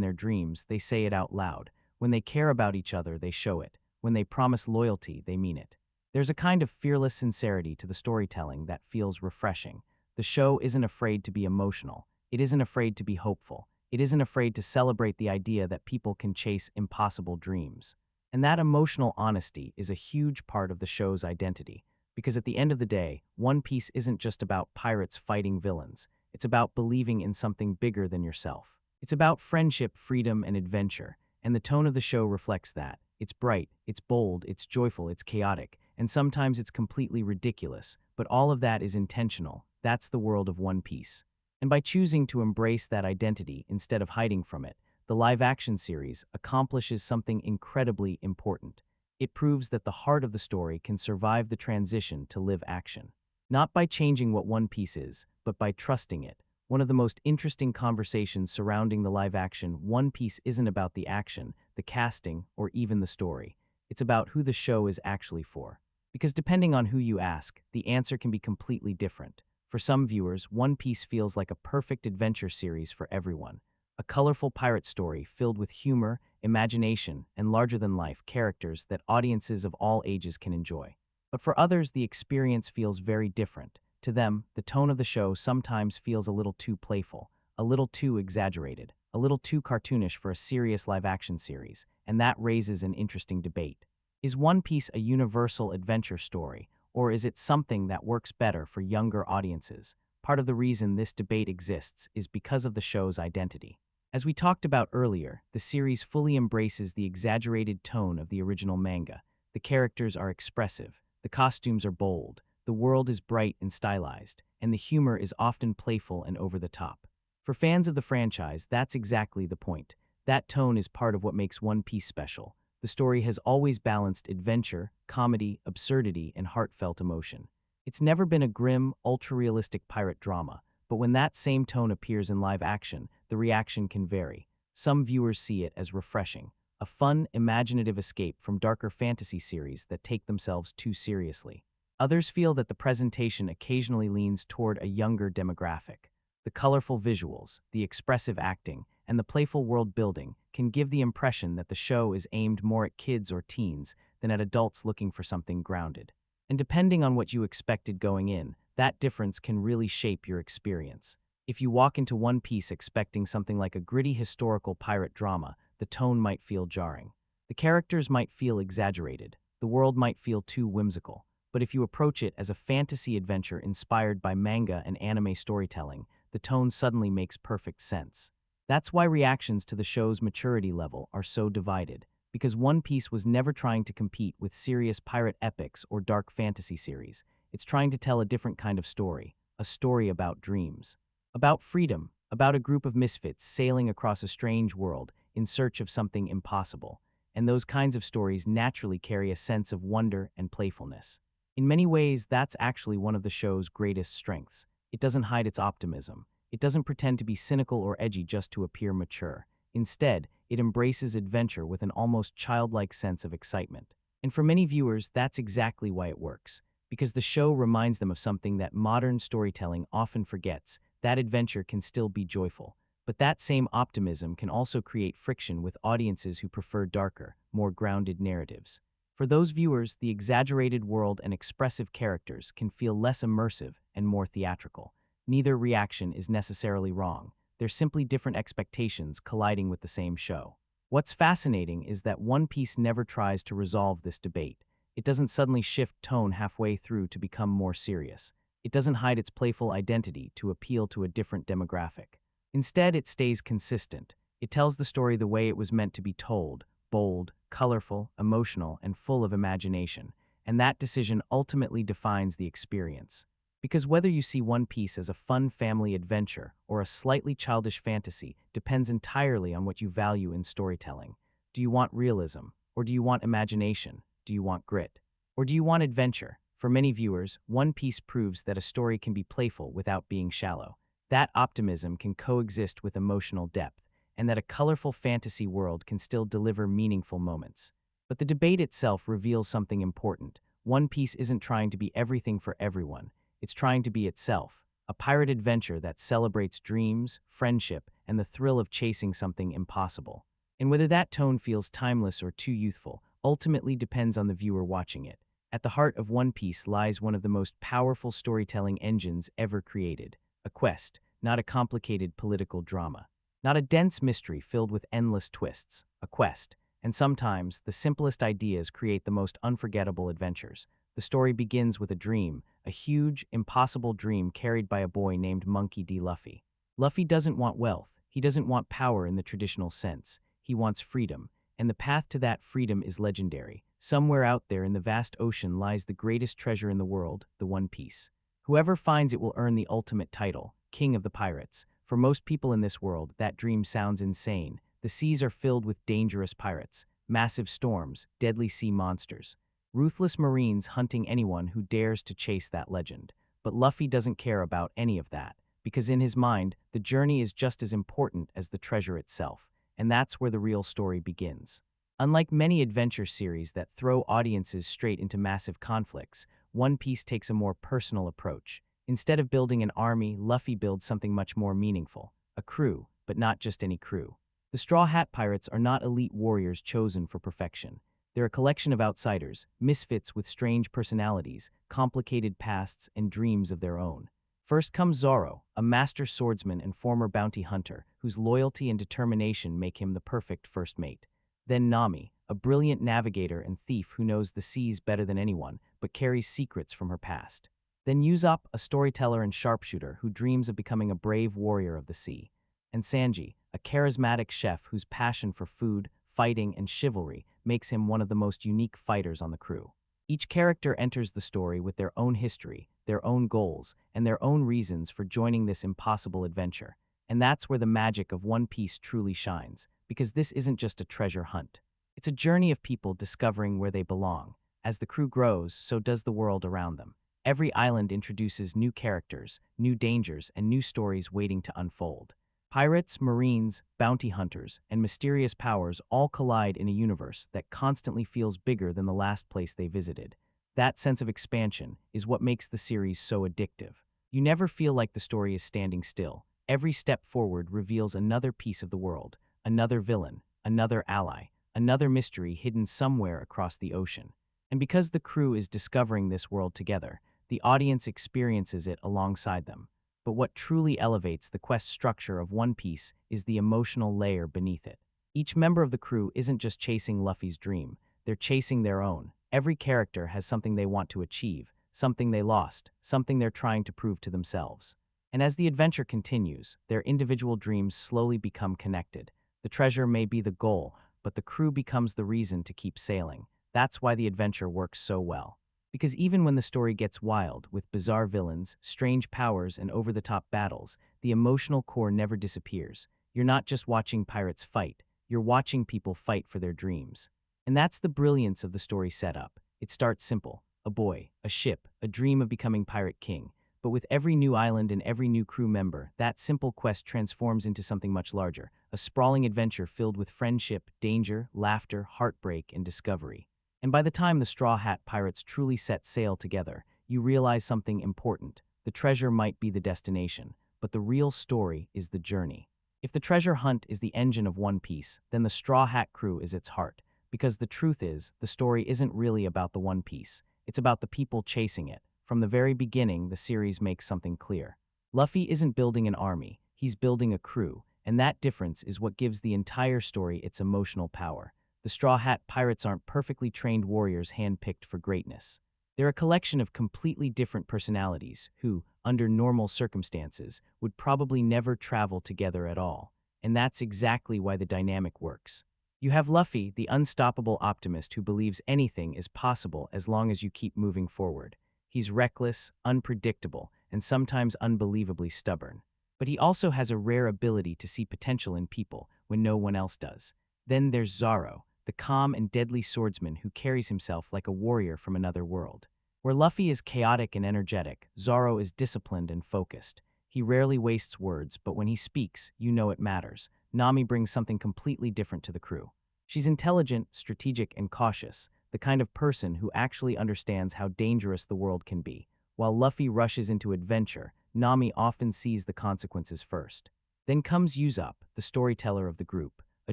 their dreams, they say it out loud. When they care about each other, they show it. When they promise loyalty, they mean it. There's a kind of fearless sincerity to the storytelling that feels refreshing. The show isn't afraid to be emotional. It isn't afraid to be hopeful. It isn't afraid to celebrate the idea that people can chase impossible dreams. And that emotional honesty is a huge part of the show's identity. Because at the end of the day, One Piece isn't just about pirates fighting villains. It's about believing in something bigger than yourself. It's about friendship, freedom, and adventure. And the tone of the show reflects that. It's bright, it's bold, it's joyful, it's chaotic, and sometimes it's completely ridiculous. But all of that is intentional. That's the world of One Piece. And by choosing to embrace that identity instead of hiding from it, the live-action series accomplishes something incredibly important. It proves that the heart of the story can survive the transition to live action. Not by changing what One Piece is, but by trusting it. One of the most interesting conversations surrounding the live-action One Piece isn't about the action, the casting, or even the story. It's about who the show is actually for. Because depending on who you ask, the answer can be completely different. For some viewers, One Piece feels like a perfect adventure series for everyone. A colorful pirate story filled with humor, imagination, and larger-than-life characters that audiences of all ages can enjoy. But for others, the experience feels very different. To them, the tone of the show sometimes feels a little too playful, a little too exaggerated, a little too cartoonish for a serious live-action series, and that raises an interesting debate. Is One Piece a universal adventure story, or is it something that works better for younger audiences? Part of the reason this debate exists is because of the show's identity. As we talked about earlier, the series fully embraces the exaggerated tone of the original manga. The characters are expressive, the costumes are bold, the world is bright and stylized, and the humor is often playful and over the top. For fans of the franchise, that's exactly the point. That tone is part of what makes One Piece special. The story has always balanced adventure, comedy, absurdity, and heartfelt emotion. It's never been a grim, ultra-realistic pirate drama, but when that same tone appears in live action, the reaction can vary. Some viewers see it as refreshing, a fun, imaginative escape from darker fantasy series that take themselves too seriously. Others feel that the presentation occasionally leans toward a younger demographic. The colorful visuals, the expressive acting, and the playful world building can give the impression that the show is aimed more at kids or teens than at adults looking for something grounded. And depending on what you expected going in, that difference can really shape your experience. If you walk into One Piece expecting something like a gritty historical pirate drama, the tone might feel jarring. The characters might feel exaggerated, the world might feel too whimsical. But if you approach it as a fantasy adventure inspired by manga and anime storytelling, the tone suddenly makes perfect sense. That's why reactions to the show's maturity level are so divided, because One Piece was never trying to compete with serious pirate epics or dark fantasy series. It's trying to tell a different kind of story, a story about dreams. About freedom, about a group of misfits sailing across a strange world in search of something impossible. And those kinds of stories naturally carry a sense of wonder and playfulness. In many ways, that's actually one of the show's greatest strengths. It doesn't hide its optimism. It doesn't pretend to be cynical or edgy just to appear mature. Instead, it embraces adventure with an almost childlike sense of excitement. And for many viewers, that's exactly why it works. Because the show reminds them of something that modern storytelling often forgets: that adventure can still be joyful. But that same optimism can also create friction with audiences who prefer darker, more grounded narratives. For those viewers, the exaggerated world and expressive characters can feel less immersive and more theatrical. Neither reaction is necessarily wrong. They're simply different expectations colliding with the same show. What's fascinating is that One Piece never tries to resolve this debate. It doesn't suddenly shift tone halfway through to become more serious. It doesn't hide its playful identity to appeal to a different demographic. Instead, it stays consistent. It tells the story the way it was meant to be told: bold, colorful, emotional, and full of imagination. And that decision ultimately defines the experience. Because whether you see One Piece as a fun family adventure or a slightly childish fantasy depends entirely on what you value in storytelling. Do you want realism? Or do you want imagination? Do you want grit? Or do you want adventure? For many viewers, One Piece proves that a story can be playful without being shallow, that optimism can coexist with emotional depth, and that a colorful fantasy world can still deliver meaningful moments. But the debate itself reveals something important. One Piece isn't trying to be everything for everyone. It's trying to be itself, a pirate adventure that celebrates dreams, friendship, and the thrill of chasing something impossible. And whether that tone feels timeless or too youthful ultimately depends on the viewer watching it. At the heart of One Piece lies one of the most powerful storytelling engines ever created: a quest, not a complicated political drama. Not a dense mystery filled with endless twists, a quest. And sometimes, the simplest ideas create the most unforgettable adventures. The story begins with a dream, a huge, impossible dream carried by a boy named Monkey D. Luffy. Luffy doesn't want wealth. He doesn't want power in the traditional sense. He wants freedom. And the path to that freedom is legendary. Somewhere out there in the vast ocean lies the greatest treasure in the world, the One Piece. Whoever finds it will earn the ultimate title, King of the Pirates. For most people in this world, that dream sounds insane. The seas are filled with dangerous pirates, massive storms, deadly sea monsters, ruthless marines hunting anyone who dares to chase that legend. But Luffy doesn't care about any of that, because in his mind, the journey is just as important as the treasure itself. And that's where the real story begins. Unlike many adventure series that throw audiences straight into massive conflicts, One Piece takes a more personal approach. Instead of building an army, Luffy builds something much more meaningful: a crew, but not just any crew. The Straw Hat Pirates are not elite warriors chosen for perfection. They're a collection of outsiders, misfits with strange personalities, complicated pasts, and dreams of their own. First comes Zoro, a master swordsman and former bounty hunter, whose loyalty and determination make him the perfect first mate. Then Nami, a brilliant navigator and thief who knows the seas better than anyone, but carries secrets from her past. Then Usopp, a storyteller and sharpshooter who dreams of becoming a brave warrior of the sea. And Sanji, a charismatic chef whose passion for food, fighting, and chivalry makes him one of the most unique fighters on the crew. Each character enters the story with their own history, their own goals, and their own reasons for joining this impossible adventure. And that's where the magic of One Piece truly shines, because this isn't just a treasure hunt. It's a journey of people discovering where they belong. As the crew grows, so does the world around them. Every island introduces new characters, new dangers, and new stories waiting to unfold. Pirates, marines, bounty hunters, and mysterious powers all collide in a universe that constantly feels bigger than the last place they visited. That sense of expansion is what makes the series so addictive. You never feel like the story is standing still. Every step forward reveals another piece of the world, another villain, another ally, another mystery hidden somewhere across the ocean. And because the crew is discovering this world together, the audience experiences it alongside them. But what truly elevates the quest structure of One Piece is the emotional layer beneath it. Each member of the crew isn't just chasing Luffy's dream, they're chasing their own. Every character has something they want to achieve, something they lost, something they're trying to prove to themselves. And as the adventure continues, their individual dreams slowly become connected. The treasure may be the goal, but the crew becomes the reason to keep sailing. That's why the adventure works so well. Because even when the story gets wild, with bizarre villains, strange powers, and over-the-top battles, the emotional core never disappears. You're not just watching pirates fight, you're watching people fight for their dreams. And that's the brilliance of the story setup. It starts simple: a boy, a ship, a dream of becoming Pirate King. But with every new island and every new crew member, that simple quest transforms into something much larger, a sprawling adventure filled with friendship, danger, laughter, heartbreak, and discovery. And by the time the Straw Hat Pirates truly set sail together, you realize something important. The treasure might be the destination, but the real story is the journey. If the treasure hunt is the engine of One Piece, then the Straw Hat crew is its heart. Because the truth is, the story isn't really about the One Piece. It's about the people chasing it. From the very beginning, the series makes something clear. Luffy isn't building an army, he's building a crew, and that difference is what gives the entire story its emotional power. The Straw Hat Pirates aren't perfectly trained warriors handpicked for greatness. They're a collection of completely different personalities who, under normal circumstances, would probably never travel together at all. And that's exactly why the dynamic works. You have Luffy, the unstoppable optimist who believes anything is possible as long as you keep moving forward. He's reckless, unpredictable, and sometimes unbelievably stubborn. But he also has a rare ability to see potential in people when no one else does. Then there's Zoro, the calm and deadly swordsman who carries himself like a warrior from another world. Where Luffy is chaotic and energetic, Zoro is disciplined and focused. He rarely wastes words, but when he speaks, you know it matters. Nami brings something completely different to the crew. She's intelligent, strategic, and cautious, the kind of person who actually understands how dangerous the world can be. While Luffy rushes into adventure, Nami often sees the consequences first. Then comes Usopp, the storyteller of the group, a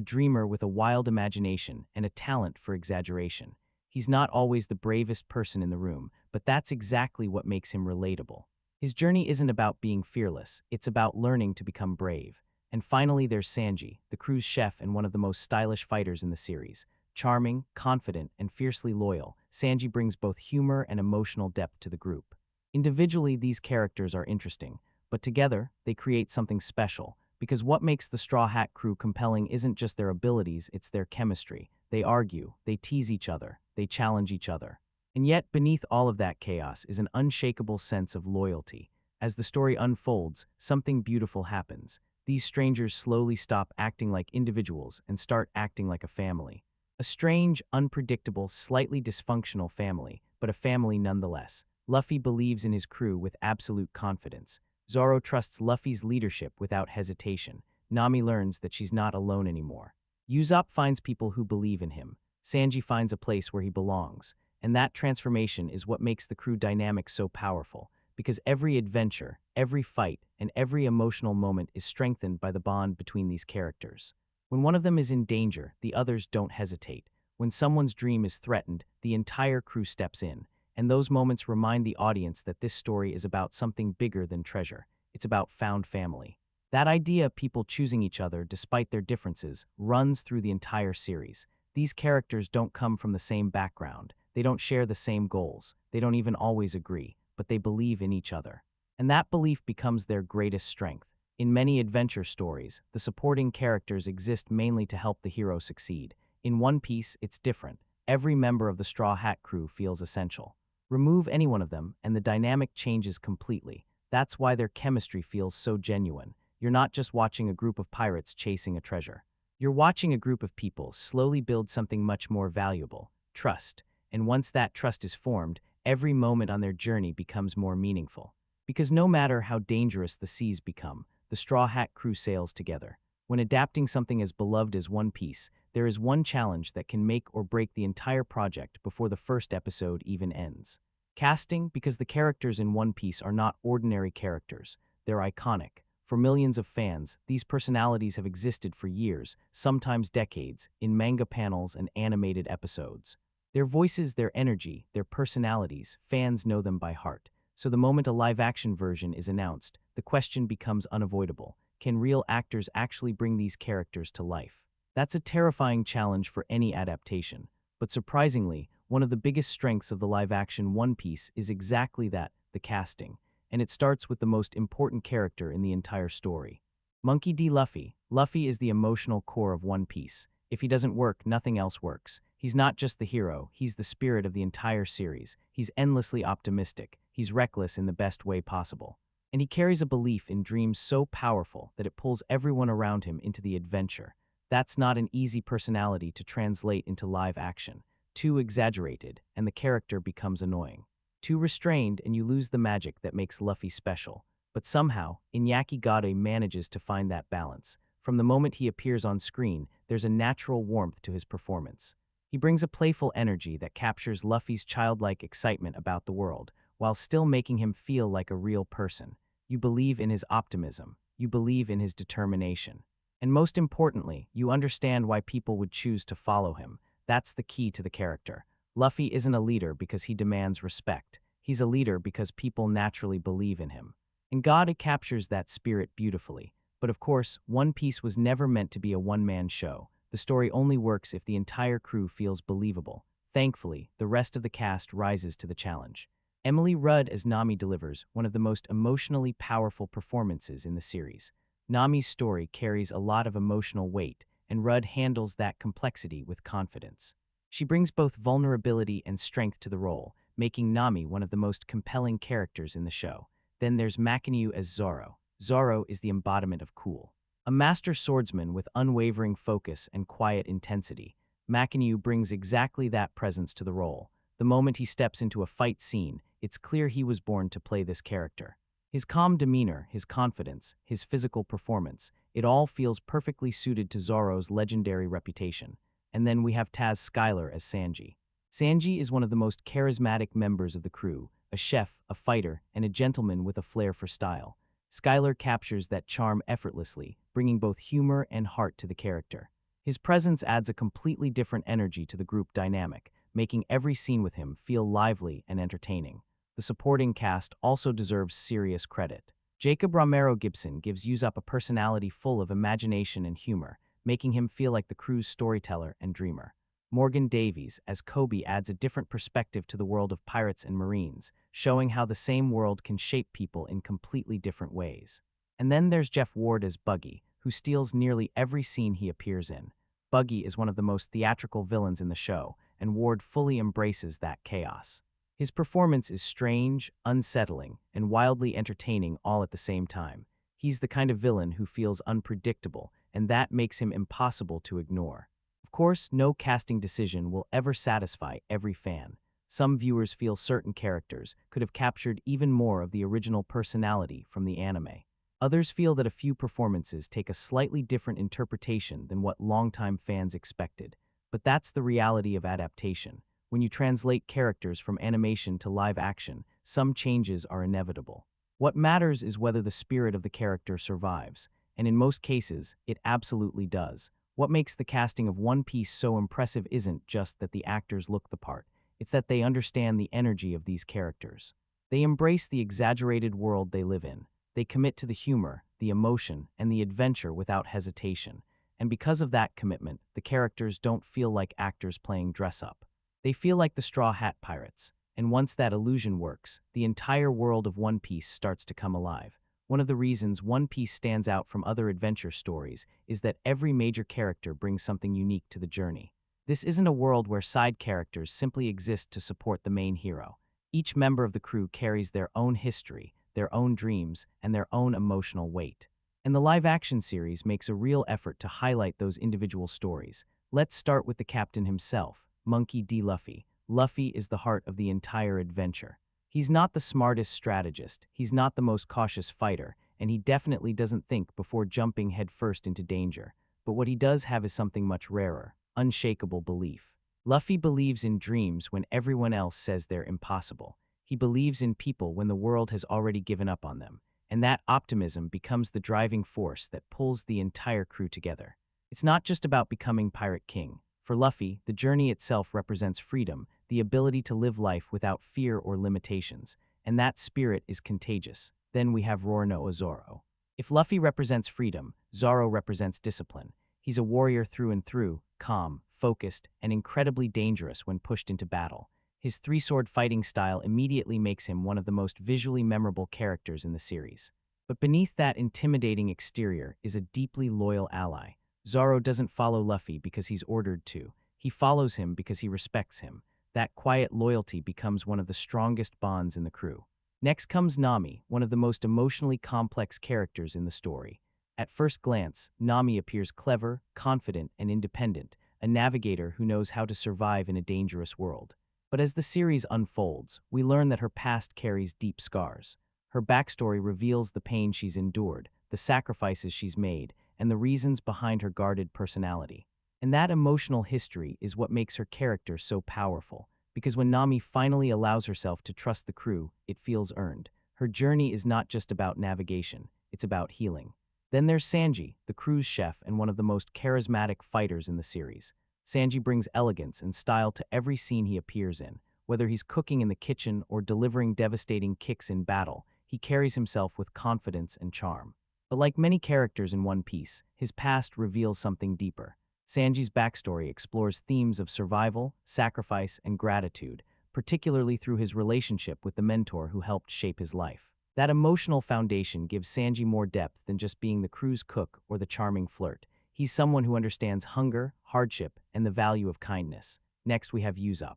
dreamer with a wild imagination and a talent for exaggeration. He's not always the bravest person in the room, but that's exactly what makes him relatable. His journey isn't about being fearless, it's about learning to become brave. And finally, there's Sanji, the crew's chef and one of the most stylish fighters in the series. Charming, confident, and fiercely loyal, Sanji brings both humor and emotional depth to the group. Individually, these characters are interesting, but together, they create something special, because what makes the Straw Hat crew compelling isn't just their abilities, it's their chemistry. They argue, they tease each other, they challenge each other. And yet, beneath all of that chaos is an unshakable sense of loyalty. As the story unfolds, something beautiful happens. These strangers slowly stop acting like individuals and start acting like a family. A strange, unpredictable, slightly dysfunctional family, but a family nonetheless. Luffy believes in his crew with absolute confidence. Zoro trusts Luffy's leadership without hesitation. Nami learns that she's not alone anymore. Usopp finds people who believe in him. Sanji finds a place where he belongs. And that transformation is what makes the crew dynamic so powerful, because every adventure, every fight, and every emotional moment is strengthened by the bond between these characters. When one of them is in danger, the others don't hesitate. When someone's dream is threatened, the entire crew steps in. And those moments remind the audience that this story is about something bigger than treasure. It's about found family. That idea of people choosing each other despite their differences runs through the entire series. These characters don't come from the same background. They don't share the same goals. They don't even always agree, but they believe in each other. And that belief becomes their greatest strength. In many adventure stories, the supporting characters exist mainly to help the hero succeed. In One Piece, it's different. Every member of the Straw Hat crew feels essential. Remove any one of them, and the dynamic changes completely. That's why their chemistry feels so genuine. You're not just watching a group of pirates chasing a treasure. You're watching a group of people slowly build something much more valuable: trust. And once that trust is formed, every moment on their journey becomes more meaningful. Because no matter how dangerous the seas become, the Straw Hat crew sails together. When adapting something as beloved as One Piece, there is one challenge that can make or break the entire project before the first episode even ends. Casting, because the characters in One Piece are not ordinary characters. They're iconic. For millions of fans, these personalities have existed for years, sometimes decades, in manga panels and animated episodes. Their voices, their energy, their personalities, fans know them by heart. So the moment a live-action version is announced, the question becomes unavoidable. Can real actors actually bring these characters to life? That's a terrifying challenge for any adaptation. But surprisingly, one of the biggest strengths of the live-action One Piece is exactly that, the casting. And it starts with the most important character in the entire story. Monkey D. Luffy. Luffy is the emotional core of One Piece. If he doesn't work, nothing else works. He's not just the hero, he's the spirit of the entire series. He's endlessly optimistic. He's reckless in the best way possible. And he carries a belief in dreams so powerful that it pulls everyone around him into the adventure. That's not an easy personality to translate into live action. Too exaggerated, and the character becomes annoying. Too restrained, and you lose the magic that makes Luffy special. But somehow, Iñaki Godoy manages to find that balance. From the moment he appears on screen, there's a natural warmth to his performance. He brings a playful energy that captures Luffy's childlike excitement about the world, while still making him feel like a real person. You believe in his optimism. You believe in his determination. And most importantly, you understand why people would choose to follow him. That's the key to the character. Luffy isn't a leader because he demands respect. He's a leader because people naturally believe in him. And God captures that spirit beautifully. But of course, One Piece was never meant to be a one-man show. The story only works if the entire crew feels believable. Thankfully, the rest of the cast rises to the challenge. Emily Rudd as Nami delivers one of the most emotionally powerful performances in the series. Nami's story carries a lot of emotional weight, and Rudd handles that complexity with confidence. She brings both vulnerability and strength to the role, making Nami one of the most compelling characters in the show. Then there's Mackenyu as Zoro. Zoro is the embodiment of cool. A master swordsman with unwavering focus and quiet intensity, Mackenyu brings exactly that presence to the role. The moment he steps into a fight scene, it's clear he was born to play this character. His calm demeanor, his confidence, his physical performance, it all feels perfectly suited to Zoro's legendary reputation. And then we have Taz Skyl as Sanji. Sanji is one of the most charismatic members of the crew, a chef, a fighter, and a gentleman with a flair for style. Skyler captures that charm effortlessly, bringing both humor and heart to the character. His presence adds a completely different energy to the group dynamic, making every scene with him feel lively and entertaining. The supporting cast also deserves serious credit. Jacob Romero Gibson gives Usopp a personality full of imagination and humor, making him feel like the crew's storyteller and dreamer. Morgan Davies as Kobe adds a different perspective to the world of pirates and marines, showing how the same world can shape people in completely different ways. And then there's Jeff Ward as Buggy, who steals nearly every scene he appears in. Buggy is one of the most theatrical villains in the show, and Ward fully embraces that chaos. His performance is strange, unsettling, and wildly entertaining all at the same time. He's the kind of villain who feels unpredictable, and that makes him impossible to ignore. Of course, no casting decision will ever satisfy every fan. Some viewers feel certain characters could have captured even more of the original personality from the anime. Others feel that a few performances take a slightly different interpretation than what longtime fans expected. But that's the reality of adaptation. When you translate characters from animation to live action, some changes are inevitable. What matters is whether the spirit of the character survives, and in most cases, it absolutely does. What makes the casting of One Piece so impressive isn't just that the actors look the part, it's that they understand the energy of these characters. They embrace the exaggerated world they live in. They commit to the humor, the emotion, and the adventure without hesitation. And because of that commitment, the characters don't feel like actors playing dress-up. They feel like the Straw Hat Pirates. And once that illusion works, the entire world of One Piece starts to come alive. One of the reasons One Piece stands out from other adventure stories is that every major character brings something unique to the journey. This isn't a world where side characters simply exist to support the main hero. Each member of the crew carries their own history, their own dreams, and their own emotional weight. And the live-action series makes a real effort to highlight those individual stories. Let's start with the captain himself, Monkey D. Luffy. Luffy is the heart of the entire adventure. He's not the smartest strategist, he's not the most cautious fighter, and he definitely doesn't think before jumping headfirst into danger. But what he does have is something much rarer, unshakable belief. Luffy believes in dreams when everyone else says they're impossible. He believes in people when the world has already given up on them, and that optimism becomes the driving force that pulls the entire crew together. It's not just about becoming Pirate King. For Luffy, the journey itself represents freedom, the ability to live life without fear or limitations. and that spirit is contagious. Then we have Roronoa Zoro. If Luffy represents freedom, Zoro represents discipline. He's a warrior through and through, calm, focused, and incredibly dangerous when pushed into battle. His three-sword fighting style immediately makes him one of the most visually memorable characters in the series. But beneath that intimidating exterior is a deeply loyal ally. Zoro doesn't follow Luffy because he's ordered to. He follows him because he respects him. That quiet loyalty becomes one of the strongest bonds in the crew. Next comes Nami, one of the most emotionally complex characters in the story. At first glance, Nami appears clever, confident, and independent, a navigator who knows how to survive in a dangerous world. But as the series unfolds, we learn that her past carries deep scars. Her backstory reveals the pain she's endured, the sacrifices she's made, and the reasons behind her guarded personality. And that emotional history is what makes her character so powerful, because when Nami finally allows herself to trust the crew, it feels earned. Her journey is not just about navigation, it's about healing. Then there's Sanji, the crew's chef and one of the most charismatic fighters in the series. Sanji brings elegance and style to every scene he appears in. Whether he's cooking in the kitchen or delivering devastating kicks in battle, he carries himself with confidence and charm. But like many characters in One Piece, his past reveals something deeper. Sanji's backstory explores themes of survival, sacrifice, and gratitude, particularly through his relationship with the mentor who helped shape his life. That emotional foundation gives Sanji more depth than just being the crew's cook or the charming flirt. He's someone who understands hunger, hardship, and the value of kindness. Next, we have Usopp.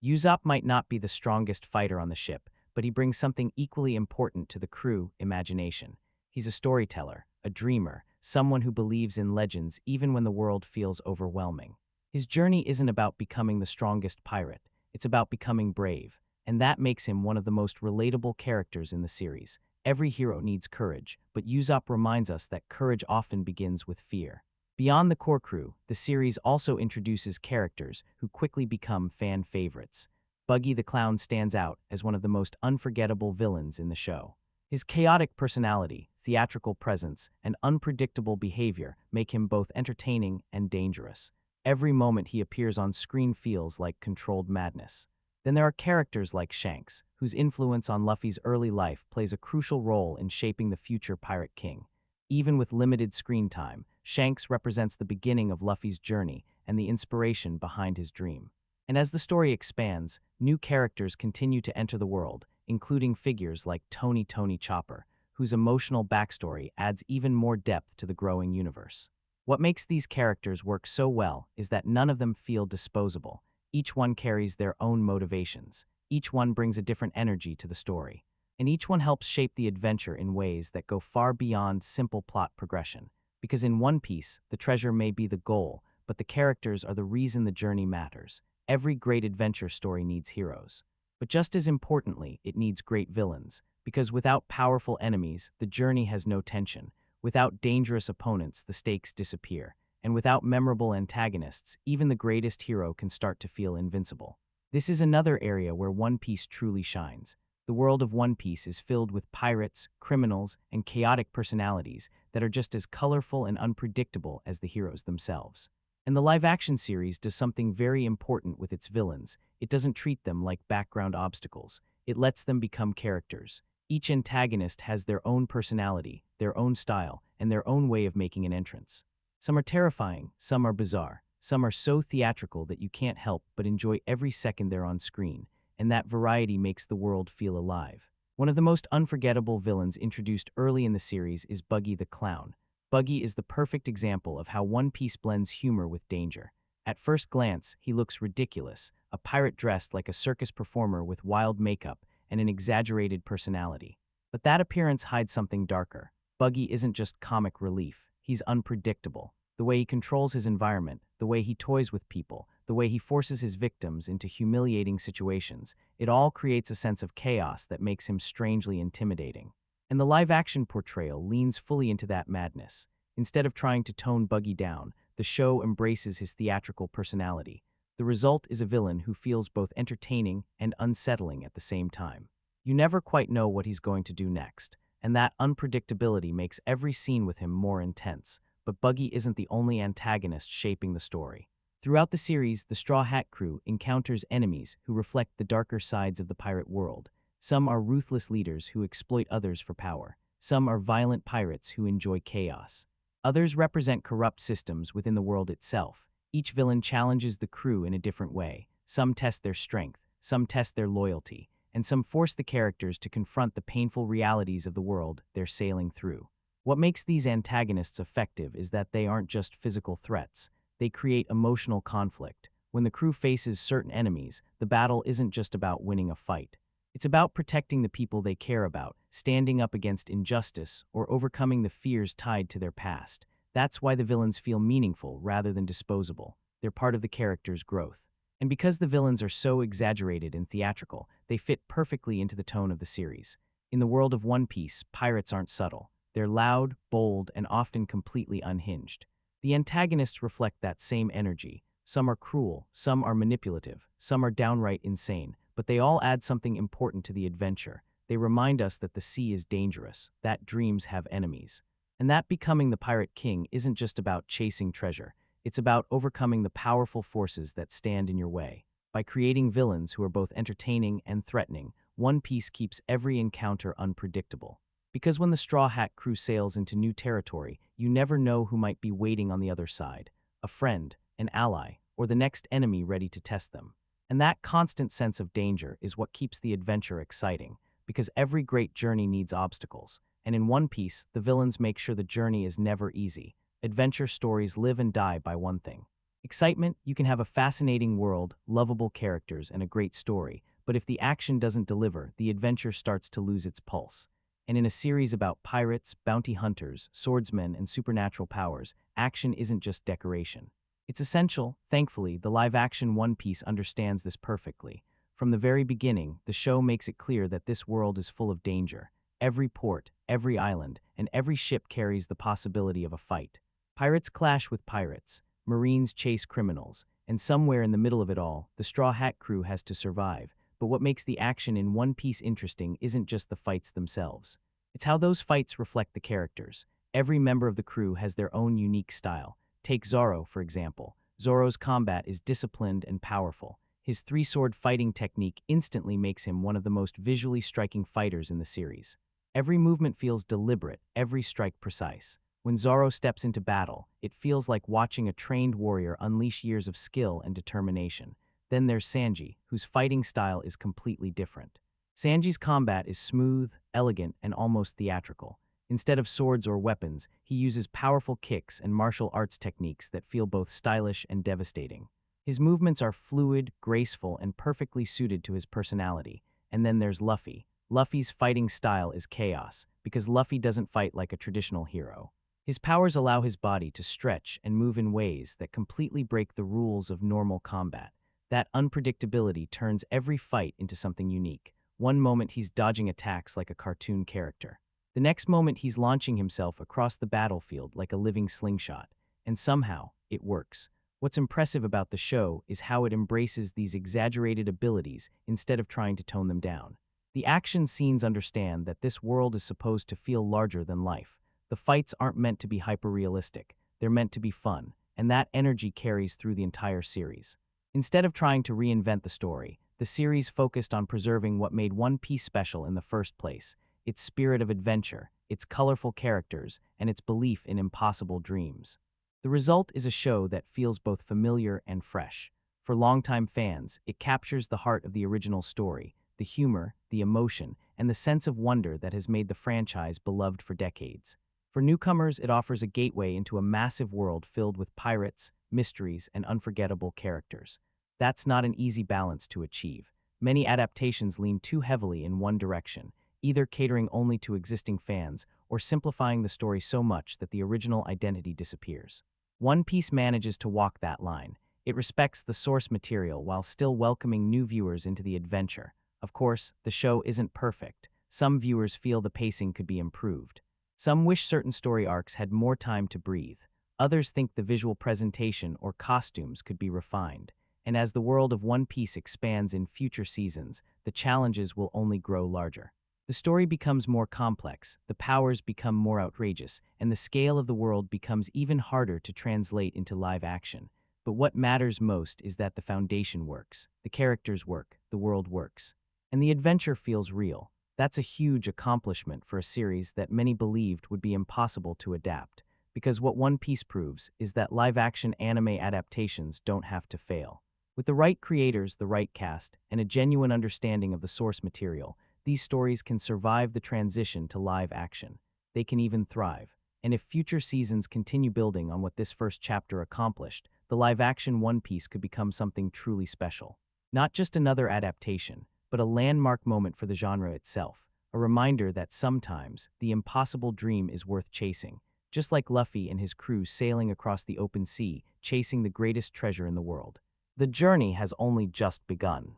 Usopp might not be the strongest fighter on the ship, but he brings something equally important to the crew: imagination. He's a storyteller, a dreamer, someone who believes in legends even when the world feels overwhelming. His journey isn't about becoming the strongest pirate, it's about becoming brave, and that makes him one of the most relatable characters in the series. Every hero needs courage, but Usopp reminds us that courage often begins with fear. Beyond the core crew, the series also introduces characters who quickly become fan favorites. Buggy the Clown stands out as one of the most unforgettable villains in the show. His chaotic personality, theatrical presence, and unpredictable behavior make him both entertaining and dangerous. Every moment he appears on screen feels like controlled madness. Then there are characters like Shanks, whose influence on Luffy's early life plays a crucial role in shaping the future Pirate King. Even with limited screen time, Shanks represents the beginning of Luffy's journey and the inspiration behind his dream. And as the story expands, new characters continue to enter the world, including figures like Tony Chopper, whose emotional backstory adds even more depth to the growing universe. What makes these characters work so well is that none of them feel disposable. Each one carries their own motivations. Each one brings a different energy to the story. And each one helps shape the adventure in ways that go far beyond simple plot progression. Because in One Piece, the treasure may be the goal, but the characters are the reason the journey matters. Every great adventure story needs heroes. But just as importantly, it needs great villains. Because without powerful enemies, the journey has no tension. Without dangerous opponents, the stakes disappear. And without memorable antagonists, even the greatest hero can start to feel invincible. This is another area where One Piece truly shines. The world of One Piece is filled with pirates, criminals, and chaotic personalities that are just as colorful and unpredictable as the heroes themselves. And the live-action series does something very important with its villains. It doesn't treat them like background obstacles. It lets them become characters. Each antagonist has their own personality, their own style, and their own way of making an entrance. Some are terrifying, some are bizarre, some are so theatrical that you can't help but enjoy every second they're on screen, and that variety makes the world feel alive. One of the most unforgettable villains introduced early in the series is Buggy the Clown. Buggy is the perfect example of how One Piece blends humor with danger. At first glance, he looks ridiculous, a pirate dressed like a circus performer with wild makeup and an exaggerated personality. But that appearance hides something darker. Buggy isn't just comic relief, he's unpredictable. The way he controls his environment, the way he toys with people, the way he forces his victims into humiliating situations, it all creates a sense of chaos that makes him strangely intimidating. And the live-action portrayal leans fully into that madness. Instead of trying to tone Buggy down, the show embraces his theatrical personality. The result is a villain who feels both entertaining and unsettling at the same time. You never quite know what he's going to do next, and that unpredictability makes every scene with him more intense. But Buggy isn't the only antagonist shaping the story. Throughout the series, the Straw Hat Crew encounters enemies who reflect the darker sides of the pirate world. Some are ruthless leaders who exploit others for power. Some are violent pirates who enjoy chaos. Others represent corrupt systems within the world itself. Each villain challenges the crew in a different way. Some test their strength, some test their loyalty, and some force the characters to confront the painful realities of the world they're sailing through. What makes these antagonists effective is that they aren't just physical threats. They create emotional conflict. When the crew faces certain enemies, the battle isn't just about winning a fight. It's about protecting the people they care about, standing up against injustice, or overcoming the fears tied to their past. That's why the villains feel meaningful rather than disposable. They're part of the character's growth. And because the villains are so exaggerated and theatrical, they fit perfectly into the tone of the series. In the world of One Piece, pirates aren't subtle. They're loud, bold, and often completely unhinged. The antagonists reflect that same energy. Some are cruel, some are manipulative, some are downright insane, but they all add something important to the adventure. They remind us that the sea is dangerous, that dreams have enemies, and that becoming the Pirate King isn't just about chasing treasure. It's about overcoming the powerful forces that stand in your way. By creating villains who are both entertaining and threatening, One Piece keeps every encounter unpredictable. Because when the Straw Hat crew sails into new territory, you never know who might be waiting on the other side. A friend, an ally, or the next enemy ready to test them. And that constant sense of danger is what keeps the adventure exciting, because every great journey needs obstacles. And in One Piece, the villains make sure the journey is never easy. Adventure stories live and die by one thing: excitement. You can have a fascinating world, lovable characters, and a great story, but if the action doesn't deliver, the adventure starts to lose its pulse. And in a series about pirates, bounty hunters, swordsmen, and supernatural powers, action isn't just decoration. It's essential. Thankfully, the live-action One Piece understands this perfectly. From the very beginning, the show makes it clear that this world is full of danger. Every port, every island, and every ship carries the possibility of a fight. Pirates clash with pirates, Marines chase criminals, and somewhere in the middle of it all, the Straw Hat crew has to survive. But what makes the action in One Piece interesting isn't just the fights themselves. It's how those fights reflect the characters. Every member of the crew has their own unique style. Take Zoro, for example. Zoro's combat is disciplined and powerful. His three-sword fighting technique instantly makes him one of the most visually striking fighters in the series. Every movement feels deliberate, every strike precise. When Zoro steps into battle, it feels like watching a trained warrior unleash years of skill and determination. Then there's Sanji, whose fighting style is completely different. Sanji's combat is smooth, elegant, and almost theatrical. Instead of swords or weapons, he uses powerful kicks and martial arts techniques that feel both stylish and devastating. His movements are fluid, graceful, and perfectly suited to his personality. And then there's Luffy. Luffy's fighting style is chaos, because Luffy doesn't fight like a traditional hero. His powers allow his body to stretch and move in ways that completely break the rules of normal combat. That unpredictability turns every fight into something unique. One moment he's dodging attacks like a cartoon character. The next moment he's launching himself across the battlefield like a living slingshot. And somehow, it works. What's impressive about the show is how it embraces these exaggerated abilities instead of trying to tone them down. The action scenes understand that this world is supposed to feel larger than life. The fights aren't meant to be hyper-realistic. They're meant to be fun, and that energy carries through the entire series. Instead of trying to reinvent the story, the series focused on preserving what made One Piece special in the first place: its spirit of adventure, its colorful characters, and its belief in impossible dreams. The result is a show that feels both familiar and fresh. For longtime fans, it captures the heart of the original story, the humor, the emotion, and the sense of wonder that has made the franchise beloved for decades. For newcomers, it offers a gateway into a massive world filled with pirates, mysteries, and unforgettable characters. That's not an easy balance to achieve. Many adaptations lean too heavily in one direction, either catering only to existing fans or simplifying the story so much that the original identity disappears. One Piece manages to walk that line. It respects the source material while still welcoming new viewers into the adventure. Of course, the show isn't perfect. Some viewers feel the pacing could be improved. Some wish certain story arcs had more time to breathe. Others think the visual presentation or costumes could be refined. And as the world of One Piece expands in future seasons, the challenges will only grow larger. The story becomes more complex, the powers become more outrageous, and the scale of the world becomes even harder to translate into live action. But what matters most is that the foundation works. The characters work, the world works. and the adventure feels real. That's a huge accomplishment for a series that many believed would be impossible to adapt, because what One Piece proves is that live-action anime adaptations don't have to fail. With the right creators, the right cast, and a genuine understanding of the source material, these stories can survive the transition to live action. They can even thrive. And if future seasons continue building on what this first chapter accomplished, the live-action One Piece could become something truly special. Not just another adaptation, but a landmark moment for the genre itself, a reminder that sometimes the impossible dream is worth chasing, just like Luffy and his crew sailing across the open sea, chasing the greatest treasure in the world. The journey has only just begun.